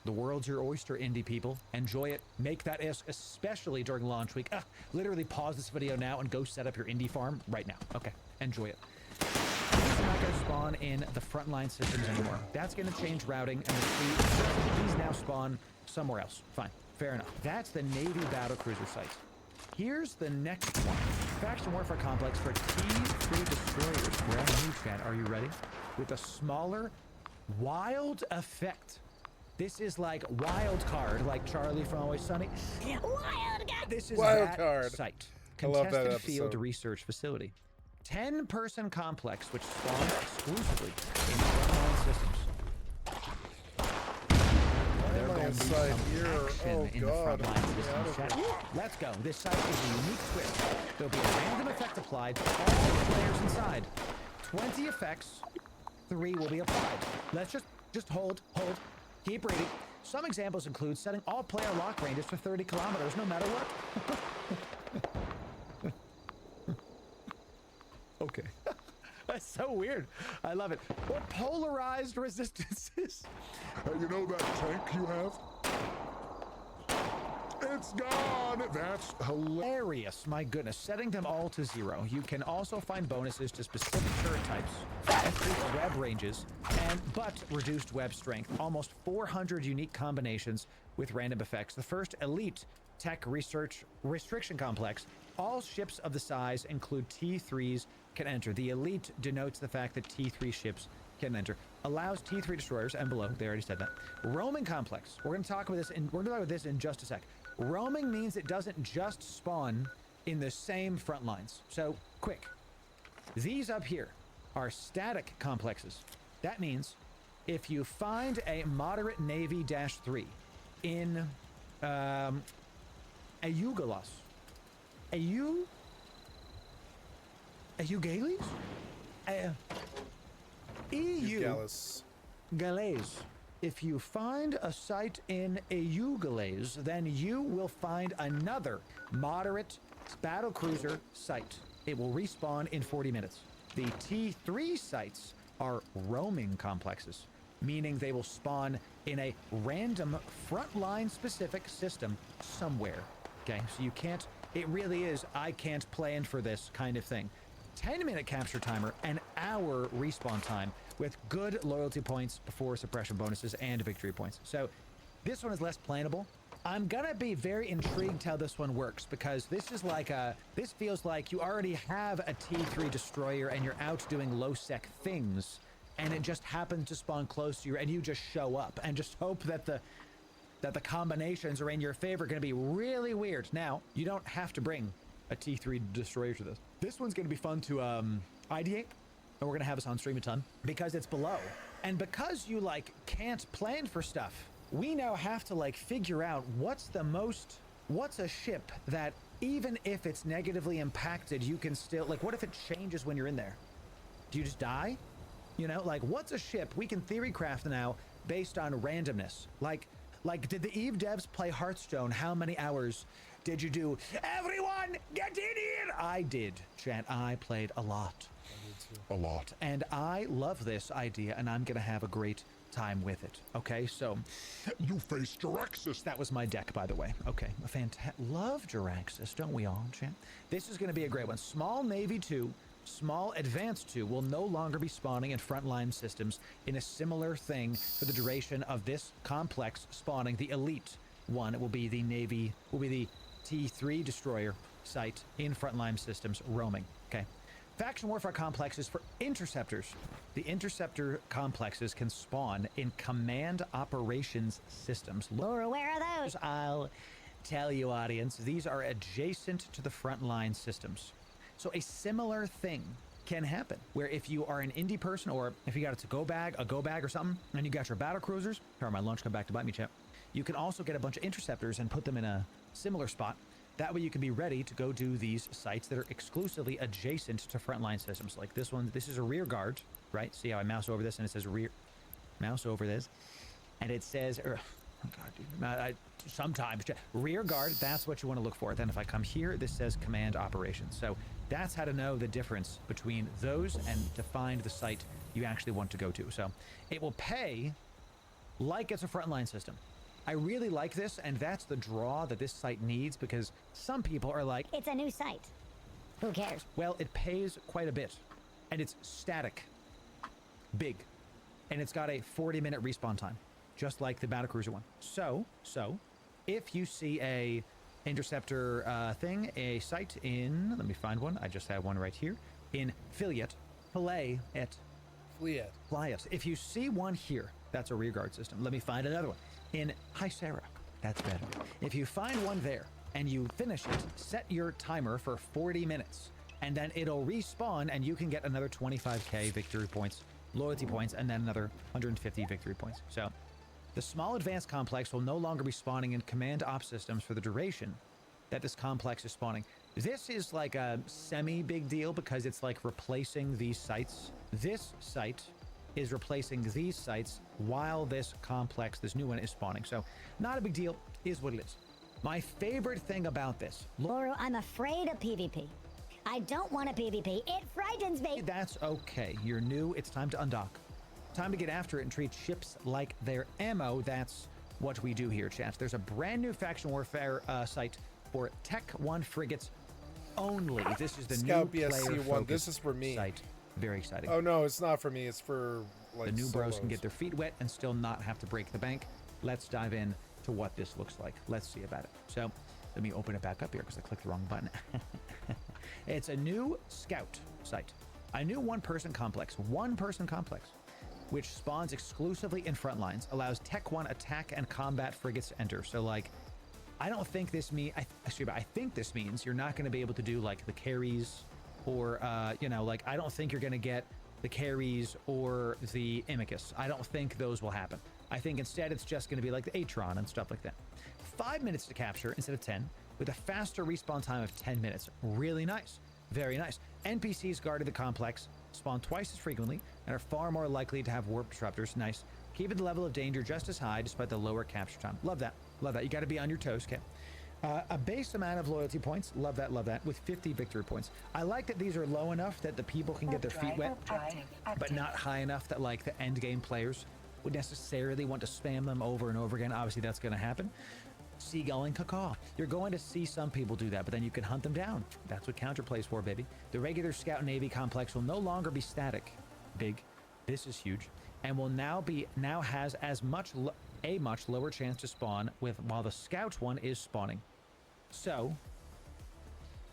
The world's your oyster, indie people. Enjoy it. Make that especially during launch week. Literally pause this video now and go set up your indie farm right now. Okay, enjoy it. These are not going to spawn in the frontline systems anymore. That's going to change routing, and these now spawn somewhere else. Fine, fair enough. That's the Navy battlecruiser site. Here's the next one. Faction Warfare Complex for T3 destroyers. Brand new, chat. Are you ready? With a smaller wild effect. This is like wild card, like Charlie from Always Sunny. Wild card. This is Wild that card. site. I love that Contested episode. field research facility. 10-person complex which spawns exclusively in frontline systems. They're going be site some here. action Oh, in the God. frontline system Yeah, chat. Let's go. This site is a unique twist. There'll be a random effect applied to all the players inside. 20 effects, 3 will be applied. Let's just hold, keep reading. Some examples include setting all player lock ranges to 30 kilometers no matter what. Okay. That's so weird. I love it. Or polarized resistances. You know that tank you have? It's gone! That's hilarious. Hilarious, my goodness. Setting them all to 0. You can also find bonuses to specific turret types, increased web ranges, but reduced web strength. Almost 400 unique combinations with random effects. The first elite tech research restriction complex. All ships of the size include T3s can enter. The elite denotes the fact that T3 ships can enter. Allows T3 destroyers and below. They already said that. Roaming complex. We're going to talk about this in just a sec. Roaming means it doesn't just spawn in the same front lines. So, quick. These up here are static complexes. That means if you find a moderate Navy -3 in Eugalos. Eugales? EU. Gallus. Galles. If you find a site in Eugales, then you will find another moderate battlecruiser site. It will respawn in 40 minutes. The T3 sites are roaming complexes, meaning they will spawn in a random frontline specific system somewhere. Okay, so you can't, it really is, I can't plan for this kind of thing. 10-minute capture timer, an hour respawn time with good loyalty points before suppression bonuses and victory points. So this one is less plannable. I'm gonna be very intrigued how this one works because this is like this feels like you already have a T3 destroyer and you're out doing low sec things and it just happens to spawn close to you and you just show up and just hope that the combinations are in your favor. Gonna be really weird. Now, you don't have to bring a T3 destroyer to this. This one's gonna be fun to ideate, and we're gonna have us on stream a ton because it's below. And because you like can't plan for stuff, we now have to like figure out what's a ship that even if it's negatively impacted, you can still, like what if it changes when you're in there? Do you just die? You know, like what's a ship we can theory craft now based on randomness? Like did the Eve devs play Hearthstone? How many hours did you do? Everyone get in here! I did, chat. I played a lot. A lot. And I love this idea and I'm gonna have a great time with it. Okay, so You face Jaraxxus. that was my deck, by the way. Okay, a fantastic. Love Jaraxxus, don't we all, champ? This is going to be a great one. Small Navy 2, Small Advanced 2 will no longer be spawning in frontline systems in a similar thing for the duration of this complex spawning. The Elite one will be the Navy, will be the T3 destroyer site in frontline systems roaming. Okay. Faction Warfare complexes for interceptors. The interceptor complexes can spawn in command operations systems. Laura, where are those? I'll tell you, audience, these are adjacent to the frontline systems. So a similar thing can happen where if you are an indie person or if you got a go bag or something, and you got your battle cruisers, or my lunch come back to bite me, champ, you can also get a bunch of interceptors and put them in a similar spot. That way you can be ready to go do these sites that are exclusively adjacent to frontline systems. Like this one, this is a rear guard, right? See how I mouse over this and it says mouse over this. And it says, oh God, dude, sometimes, rear guard, that's what you want to look for. Then if I come here, this says command operations. So that's how to know the difference between those and to find the site you actually want to go to. So it will pay like it's a frontline system. I really like this, and that's the draw that this site needs because some people are like, It's a new site. Who cares? well, it pays quite a bit, and it's static, big, and it's got a 40-minute respawn time, just like the battlecruiser one. So, if you see a interceptor a site in, let me find one, I just have one right here, in Filiat, Fliat. If you see one here, that's a rearguard system. Let me find another one. In Hysera, that's better. If you find one there and you finish it, set your timer for 40 minutes and then it'll respawn and you can get another 25k victory points, loyalty points, and then another 150 victory points. So The small advanced complex will no longer be spawning in command op systems for the duration that this complex is spawning. This is like a semi-big deal because it's like replacing these sites. This site is replacing these sites while this complex, this new one, is spawning. So not a big deal, is what it is. My favorite thing about this, Laura, I'm afraid of PvP. I don't want a PvP. It frightens me. that's okay. You're new, it's time to undock. Time to get after it and treat ships like their ammo. That's what we do here, chat. There's a brand new faction warfare site for Tech 1 frigates only. This is the Scout new BSC1. player-focused This is for me. site. Very exciting. Oh no, it's not for me. It's for like The new bros can solos. get their feet wet and still not have to break the bank. Let's dive in to what this looks like. Let's see about it. So let me open it back up here because I clicked the wrong button. It's a new scout site, a new one-person complex, which spawns exclusively in front lines, allows Tech 1 attack and combat frigates to enter. So like, I don't think this means, I think this means you're not going to be able to do like the carries or, you know, like, I don't think you're going to get the carries or the Imicus. I don't think those will happen. I think instead it's just going to be like the Atron and stuff like that. 5 minutes to capture instead of 10, with a faster respawn time of 10 minutes. Really nice. Very nice. NPCs guarded the complex, spawn twice as frequently, and are far more likely to have warp disruptors. Nice. Keeping the level of danger just as high despite the lower capture time. Love that. Love that. You got to be on your toes, okay? A base amount of loyalty points. Love that, with 50 victory points. I like that these are low enough that the people can get their feet wet, but not high enough that like the end game players would necessarily want to spam them over and over again. Obviously, that's going to happen. Seagull and Cacaw. You're going to see some people do that, but then you can hunt them down. That's what Counterplay's for, baby. The regular Scout Navy complex will no longer be static. Big. This is huge. And will now has as much a much lower chance to spawn while the Scout one is spawning. So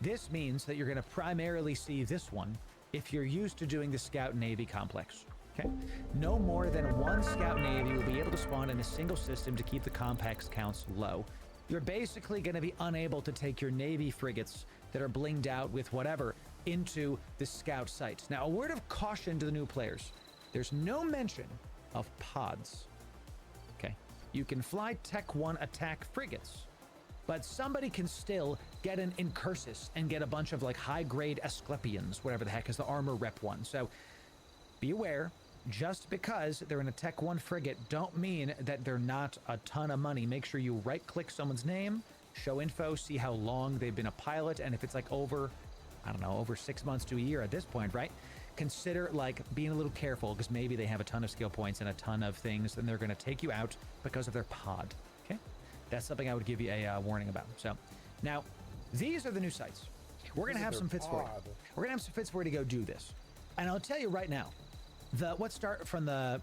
this means that you're going to primarily see this one if you're used to doing the Scout Navy complex. Okay. No more than one Scout Navy will be able to spawn in a single system to keep the complex counts low. You're basically going to be unable to take your Navy frigates that are blinged out with whatever into the Scout site. Now, a word of caution to the new players. There's no mention of pods. Okay. You can fly Tech 1 attack frigates, but somebody can still get an Incursus and get a bunch of like high-grade Asclepions, whatever the heck is the armor rep one. So be aware. Just because they're in a Tech 1 frigate don't mean that they're not a ton of money. Make sure you right-click someone's name, show info, see how long they've been a pilot, and if it's like over, I don't know, over 6 months to a year at this point, right? Consider like being a little careful because maybe they have a ton of skill points and a ton of things and they're going to take you out because of their pod, okay? That's something I would give you a warning about. So now, these are the new sites. We're going to have some fits for you. We're going to have some fits for you to go do this. And I'll tell you right now, let's start from the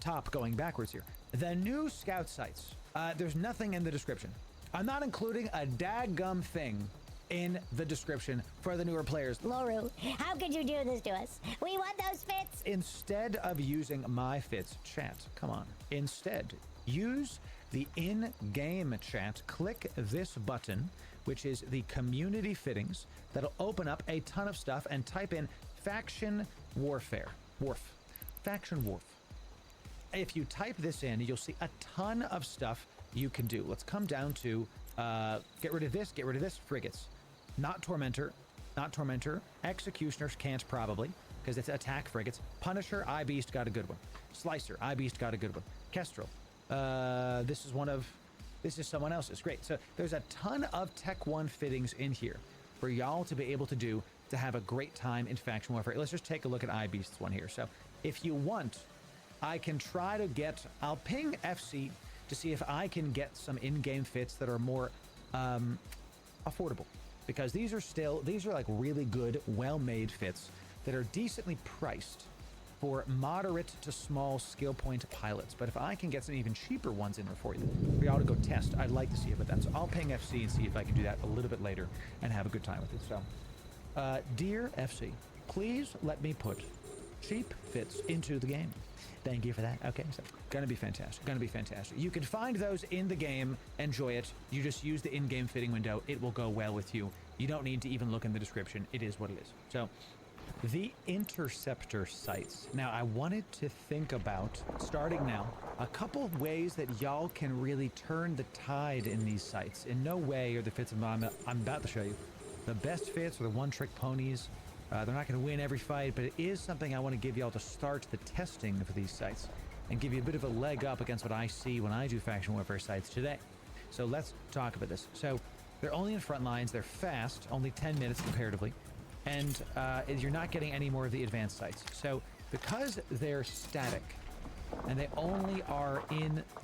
top going backwards here. The new Scout sites, there's nothing in the description. I'm not including a daggum thing in the description for the newer players. Laura, how could you do this to us? We want those fits. Instead of using my fits, chat, come on. Instead, use the in-game chat. Click this button, which is the community fittings. That'll open up a ton of stuff and type in faction warfare. Faction Wharf. If you type this in, you'll see a ton of stuff you can do. Let's come down to get rid of this, frigates. Not Tormentor. Executioners can't probably, because it's attack frigates. Punisher, I-Beast got a good one. Slicer, I-Beast got a good one. Kestrel. This is someone else's. Great. So there's a ton of Tech 1 fittings in here for y'all to be able to do to have a great time in faction warfare. Let's just take a look at I-Beast's one here. So if you want, I can try to I'll ping FC to see if I can get some in-game fits that are more affordable, because these are like really good, well-made fits that are decently priced for moderate to small skill point pilots. But if I can get some even cheaper ones in there for you all to go test, I'd like to see it. But that's, I'll ping FC and see if I can do that a little bit later and have a good time with it. So dear FC, please let me put cheap fits into the game. Thank you for that. Okay, so gonna be fantastic. You can find those in the game, enjoy it. You just use the in-game fitting window. It will go well with you. You don't need to even look in the description. It is what it is. So the interceptor sites. Now I wanted to think about starting now a couple ways that y'all can really turn the tide in these sites. In no way are the fits I'm about to show you the best fits or the one-trick ponies. They're not going to win every fight, but it is something I want to give y'all to start the testing for these sites and give you a bit of a leg up against what I see when I do faction warfare sites today. So let's talk about this. So they're only in front lines. They're fast, only 10 minutes comparatively, and you're not getting any more of the advanced sites. So because they're static and they only are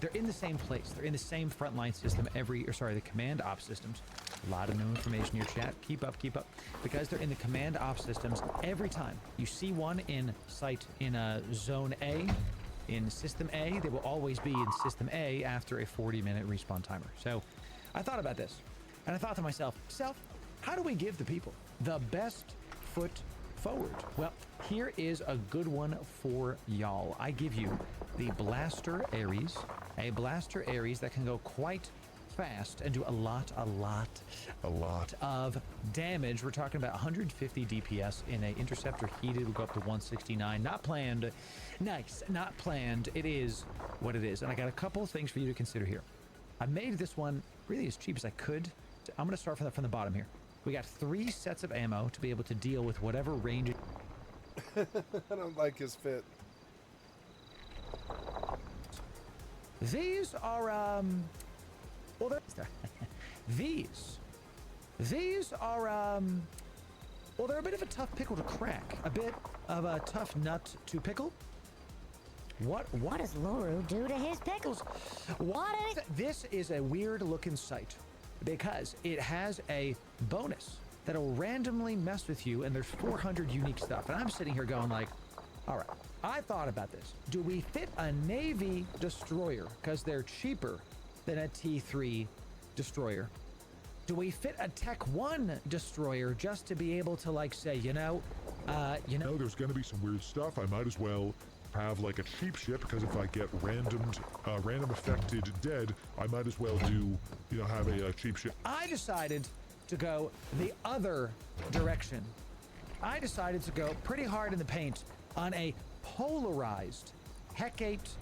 they're in the same place. They're in the same frontline system the command op systems. A lot of new information in your chat. Keep up, keep up. Because they're in the command op systems, every time you see one in site in zone A, in system A, they will always be in system A after a 40-minute respawn timer. So I thought about this and I thought to myself, how do we give the people the best foot forward? Well, here is a good one for y'all. I give you the Blaster Ares, a Blaster Ares that can go quite fast and do a lot of damage. We're talking about 150 DPS in a interceptor heated will go up to 169. Not planned. Nice, not planned. It is what it is. And I got a couple of things for you to consider here. I made this one really as cheap as I could. I'm going to start from the bottom here. We got 3 sets of ammo to be able to deal with whatever range. I don't like his fit. These are well, these are well, they're a bit of a tough pickle to crack, a bit of a tough nut to pickle. What does Loru do to his pickles? This is a weird looking site because it has a bonus that'll randomly mess with you, and there's 400 unique stuff. And I'm sitting here going like, all right, I thought about this. Do we fit a Navy destroyer because they're cheaper than a T3 destroyer? Do we fit a Tech 1 destroyer just to be able to like say, there's going to be some weird stuff. I might as well have like a cheap ship, because if I get random affected dead, I might as well have a cheap ship. I decided to go the other direction. I decided to go pretty hard in the paint on a polarized Hecate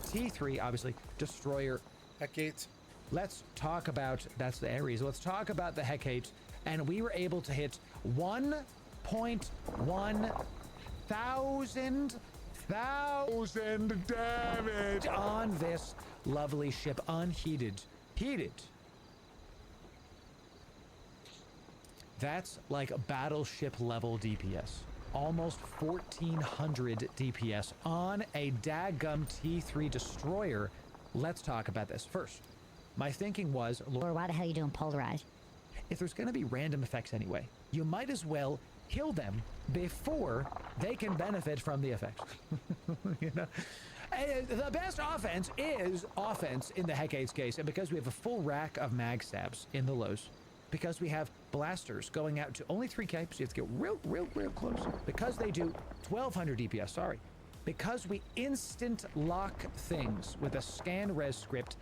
T3, obviously, destroyer. Hecate. Let's talk about, that's the Ares. Let's talk about the Hecate, and we were able to hit 1.1 thousand damage on this lovely ship, unheated. Heated. That's like battleship level DPS. Almost 1400 DPS on a daggum T3 destroyer. Let's talk about this first. My thinking was, Or why the hell are you doing polarized? if there's going to be random effects anyway, you might as well kill them before they can benefit from the effects. The best offense is offense in the Hecate's case, and because we have a full rack of mag stabs in the lows, because we have blasters going out to only 3k, so you have to get real close, because they do 1200 DPS, because we instant lock things with a scan res script.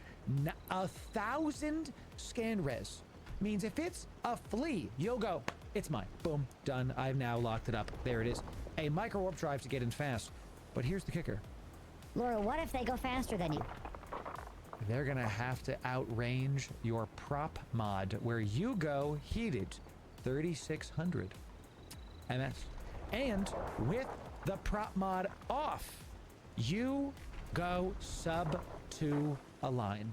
1,000 scan res means if it's a flea, you'll go, it's mine, boom, done, I've now locked it up, there it is. A micro warp drive to get in fast, but here's the kicker. Laura, what if they go faster than you? They're gonna have to outrange your prop mod, where you go heated 3600 MS. And with the prop mod off, you go sub 2 a line.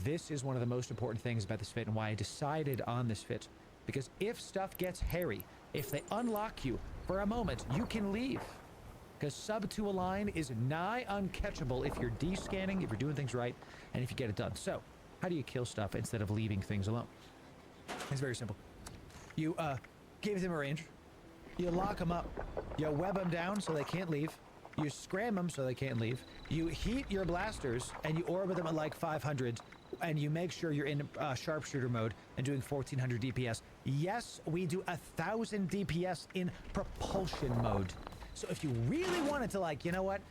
This is one of the most important things about this fit and why I decided on this fit. Because if stuff gets hairy, if they unlock you for a moment, you can leave. Because sub 2 a line is nigh uncatchable if you're descanning, if you're doing things right, and if you get it done. So, how do you kill stuff instead of leaving things alone? It's very simple. You give them a range, you lock them up, you web them down so they can't leave, you scram them so they can't leave, you heat your blasters, and you orbit them at like 500, and you make sure you're in sharpshooter mode and doing 1400 DPS. Yes, we do 1000 DPS in propulsion mode. So if you really wanted to, like, you know what,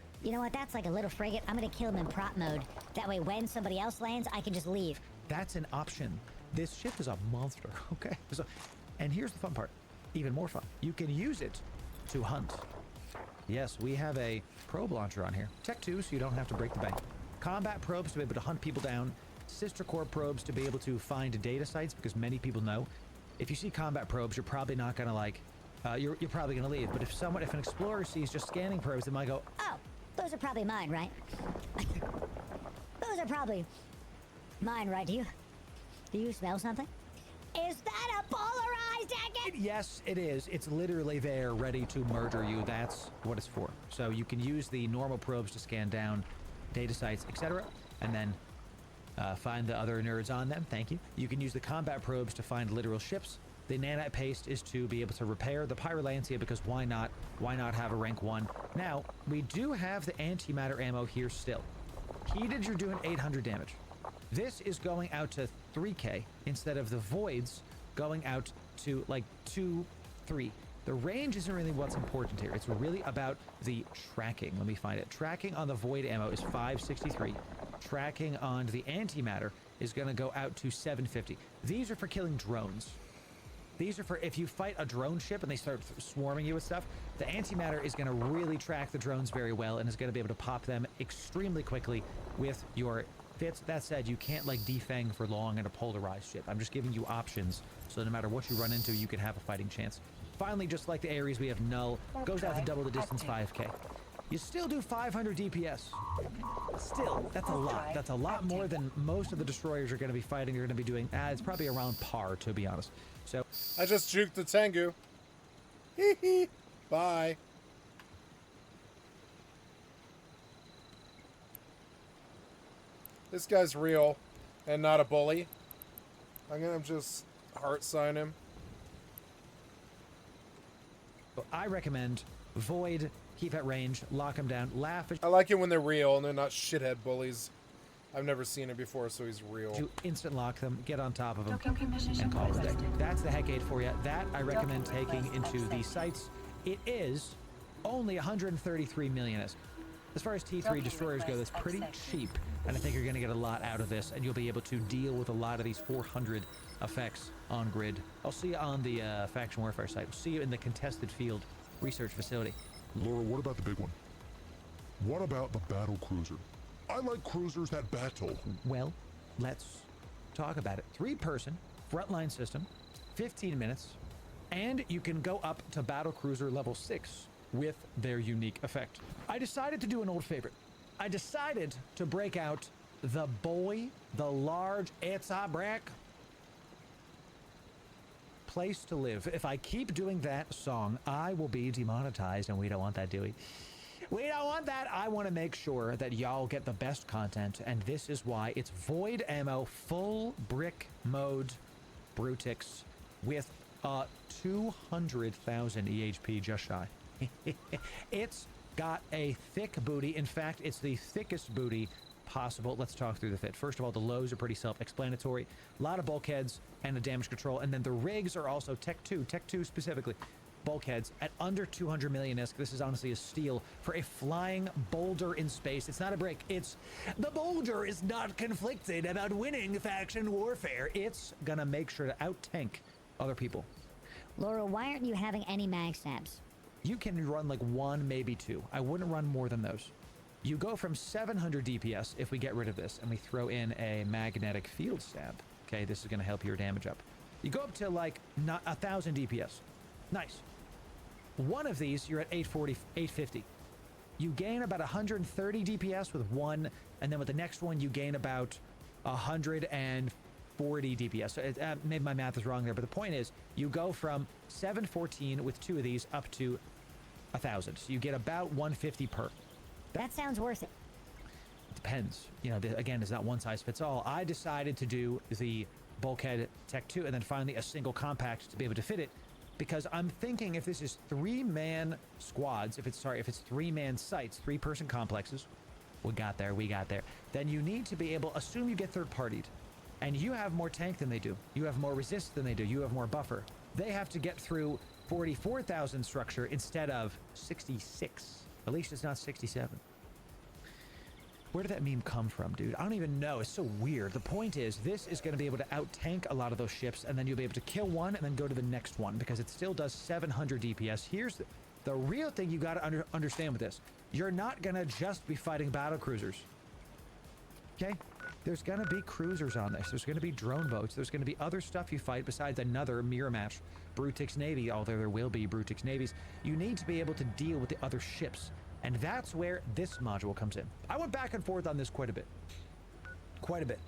that's like a little frigate. I'm gonna kill him in prop mode. That way when somebody else lands, I can just leave. that's an option. This ship is a monster, okay? So, and here's the fun part, even more fun. You can use it to hunt. Yes, we have a probe launcher on here. Tech 2, so you don't have to break the bank. combat probes to be able to hunt people down, sister core probes to be able to find data sites, because many people know if you see combat probes, you're probably not going to like, you're probably going to leave. But if an explorer sees just scanning probes, they might go, Oh, those are probably mine, right? Those are probably mine, right? Do you smell something? Is that a polarized agate? yes, it is. It's literally there ready to murder you. That's what it's for. So you can use the normal probes to scan down data sites, etc. And then find the other nerds on them. Thank you. You can use the combat probes to find literal ships. The nanite paste is to be able to repair the Pyrolancia, because why not? Why not have a rank 1? Now, we do have the antimatter ammo here still. Heated, you're doing 800 damage. This is going out to 3k instead of the voids going out to like 2, 3. The range isn't really what's important here. It's really about the tracking. Let me find it. Tracking on the void ammo is 563. Tracking on the antimatter is going to go out to 750. These are for killing drones. These are for if you fight a drone ship and they start swarming you with stuff, the antimatter is going to really track the drones very well and is going to be able to pop them extremely quickly with your fits. That said, you can't like defang for long in a polarized ship. I'm just giving you options, so no matter what you run into, you can have a fighting chance. Finally, just like the Ares, we have null. Goes out to double the distance, 5k. You still do 500 DPS. Still, that's a lot. That's a lot more than most of the destroyers are going to be fighting. You're going to be doing. It's probably around par, to be honest. So I just juked the Tengu. Hee hee. Bye. This guy's real and not a bully. I'm gonna just heart sign him. I recommend Void, keep at range, lock him down, laugh I like it when they're real and they're not shithead bullies. I've never seen it before, so he's real. to instant lock them, get on top of them, Docking permission and call it a day. requested. That's the Heck 8 for you. That I recommend Docking taking request into the accepted. sites. It is only 133 million. As far as T3 Docking destroyers go, that's request pretty accepted. cheap, and I think you're going to get a lot out of this, and you'll be able to deal with a lot of these 400 effects on grid. I'll see you on the Faction Warfare site. I'll see you in the contested field research facility. Laura, what about the big one? What about the battle cruiser? I like cruisers that battle. Well, let's talk about it. 3-person, frontline system, 15 minutes, and you can go up to battle cruiser level 6 with their unique effect. I decided to do an old favorite. I decided to break out the boy, the large, it's a brick place to live. If I keep doing that song, I will be demonetized, and we don't want that, do we? We don't want that. I want to make sure that y'all get the best content, and this is why it's void ammo, full brick mode, Brutix, with 200,000 EHP, just shy. It's got a thick booty. In fact, it's the thickest booty possible. Let's talk through the fit. First of all, the lows are pretty self-explanatory. A lot of bulkheads and the damage control, and then the rigs are also Tech 2 specifically. Bulkheads at under 200 million ISK. This is honestly a steal for a flying boulder in space. It's not a brick. It's the boulder is not conflicted about winning faction warfare. It's gonna make sure to out-tank other people. Laura, why aren't you having any mag snaps? You can run like 1, maybe 2. I wouldn't run more than those. You go from 700 DPS if we get rid of this and we throw in a magnetic field stab. Okay, this is gonna help your damage up. You go up to like not 1,000 DPS. Nice. One of these, you're at 840, 850. You gain about 130 DPS with one, and then with the next one, you gain about 140 DPS. So maybe my math is wrong there, but the point is, you go from 714 with 2 of these up to 1,000. So you get about 150 per. That sounds worth it. It depends. You know, again, it's not one size fits all. I decided to do the bulkhead Tech 2 and then finally a single compact to be able to fit it. Because I'm thinking if this is 3-man squads, if it's 3-man sites, 3-person complexes, we got there, then you need to be able, assume you get third-partied, and you have more tank than they do, you have more resist than they do, you have more buffer. They have to get through 44,000 structure instead of 66. At least it's not 67. Where did that meme come from, dude? I don't even know. It's so weird. The point is, this is going to be able to out-tank a lot of those ships, and then you'll be able to kill one and then go to the next one, because it still does 700 DPS. Here's the real thing you got to understand with this. You're not going to just be fighting battle cruisers. Okay? There's gonna be cruisers on this. There's gonna be drone boats. There's gonna be other stuff you fight besides another mirror match Brutix Navy, although there will be Brutix Navies. You need to be able to deal with the other ships. And that's where this module comes in. I went back and forth on this quite a bit. Quite a bit.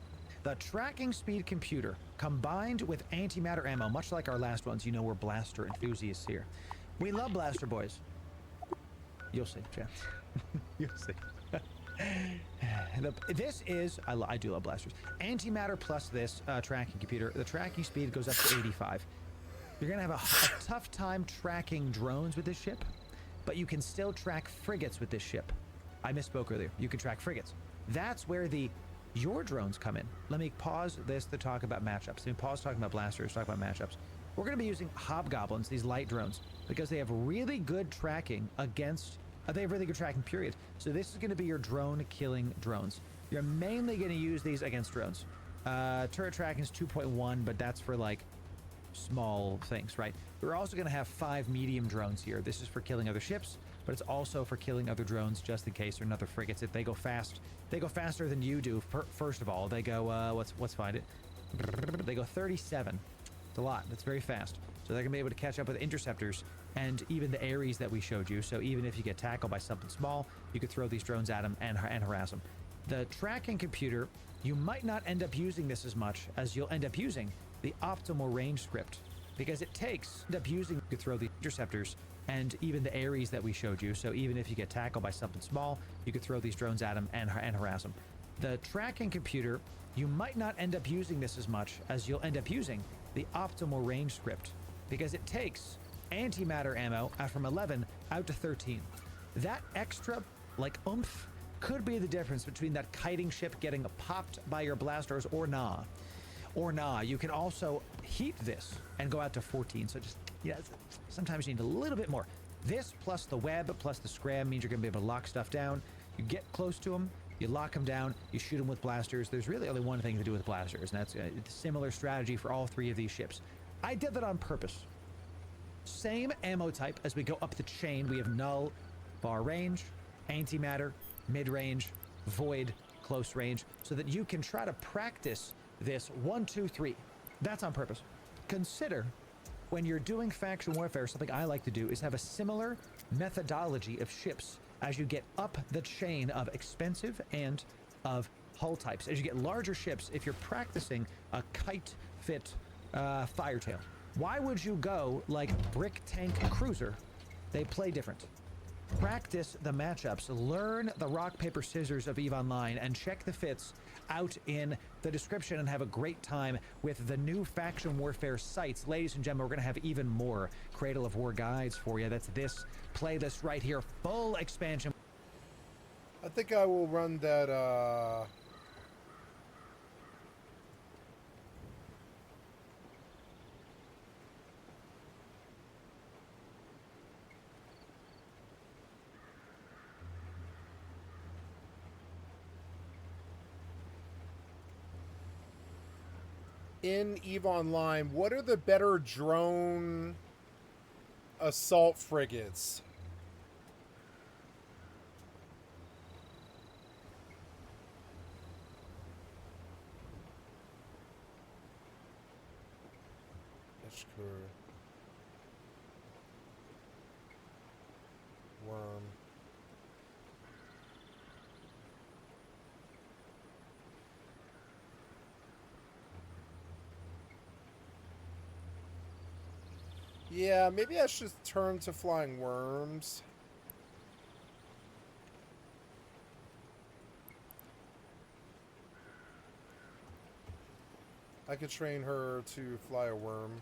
The tracking speed computer combined with antimatter ammo, much like our last ones, you know we're blaster enthusiasts here. We love blaster boys. You'll see, Jeff. You'll see. This is, I do love blasters. Antimatter plus this tracking computer, the tracking speed goes up to 85. You're gonna have a tough time tracking drones with this ship, but you can still track frigates with this ship. I misspoke earlier. You can track frigates. That's where your drones come in. Let me pause this to talk about matchups. Let me pause talking about blasters, talk about matchups. We're gonna be using hobgoblins, these light drones, because they have really good tracking against they have really good tracking, period. So this is going to be your drone killing drones. You're mainly going to use these against drones. Turret tracking is 2.1, but that's for like small things, right? We're also going to have 5 medium drones here. This is for killing other ships, but it's also for killing other drones just in case, or another frigates. If they go fast, they go faster than you do. First of all, they go, let's find it. They go 37. It's a lot. That's very fast. So they're going to be able to catch up with interceptors and even the Ares that we showed you. So even if you get tackled by something small, you could throw these drones at them and harass them. The tracking computer, you might not end up using this as much as you'll end up using the optimal range script, because it takes, you could throw the interceptors and even the Ares that we showed you. So even if you get tackled by something small, you could throw these drones at them and harass them. The tracking computer, you might not end up using this as much as you'll end up using the optimal range script, because it takes antimatter ammo from 11 out to 13. That extra, like, oomph could be the difference between that kiting ship getting popped by your blasters or nah. Or nah. You can also heat this and go out to 14. So just, yeah, sometimes you need a little bit more. This plus the web plus the scram means you're going to be able to lock stuff down. You get close to them, you lock them down, you shoot them with blasters. There's really only one thing to do with blasters, and that's a similar strategy for all 3 of these ships. I did that on purpose. Same ammo type as we go up the chain. We have null, far range, antimatter, mid-range, void, close range, so that you can try to practice this 1, 2, 3. That's on purpose. Consider when you're doing faction warfare, something I like to do is have a similar methodology of ships as you get up the chain of expensive and of hull types. As you get larger ships, if you're practicing a kite fit firetail, why would you go like brick tank cruiser? They play different. Practice the matchups, learn the rock, paper, scissors of EVE Online, and check the fits out in the description and have a great time with the new faction warfare sites. Ladies and gentlemen, we're going to have even more Cradle of War guides for you. That's this playlist right here, full expansion. I think I will run that, in EVE Online, what are the better drone assault frigates? Worm. Yeah, maybe I should turn to flying worms. I could train her to fly a worm.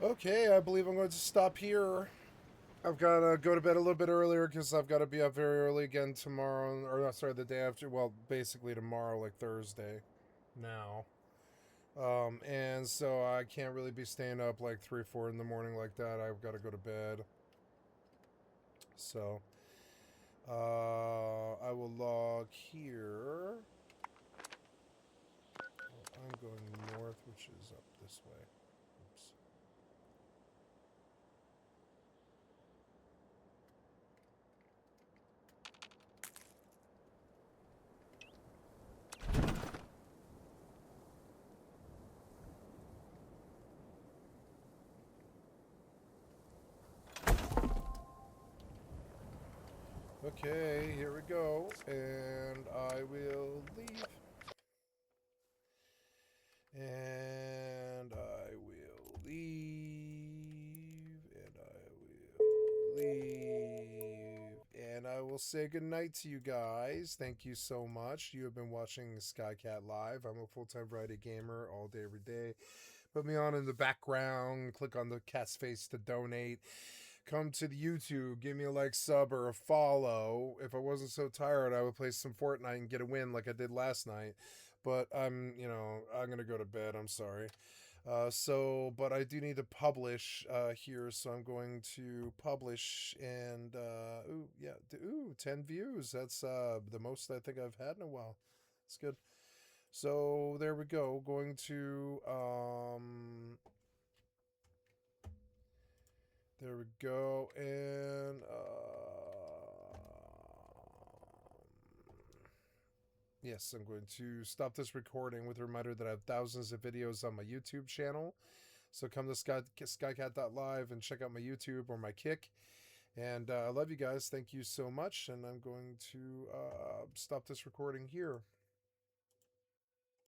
Okay, I believe I'm going to stop here. I've got to go to bed a little bit earlier because I've got to be up very early again tomorrow, or not, sorry, the day after. Well, basically tomorrow, like Thursday, now. And so I can't really be staying up like 3, 4 in the morning like that. I've got to go to bed. So, I will log here. I'm going north, which is up this way. Oops. Okay, here we go, and I will leave. And I will leave. And I will leave. And I will say goodnight to you guys. Thank you so much. You have been watching Skycatlive. I'm a full-time variety gamer all day, every day. Put me on in the background. Click on the cat's face to donate. Come to the YouTube, give me a like, sub, or a follow. If I wasn't so tired, I would play some Fortnite and get a win like I did last night. But I'm going to go to bed. I'm sorry. But I do need to publish here, so I'm going to publish, and, 10 views. That's the most I think I've had in a while. It's good. So, there we go. Going to, there we go, and yes, I'm going to stop this recording with a reminder that I have thousands of videos on my YouTube channel. So come to skycat.live and check out my YouTube or my Kick. And I love you guys. Thank you so much. And I'm going to stop this recording here.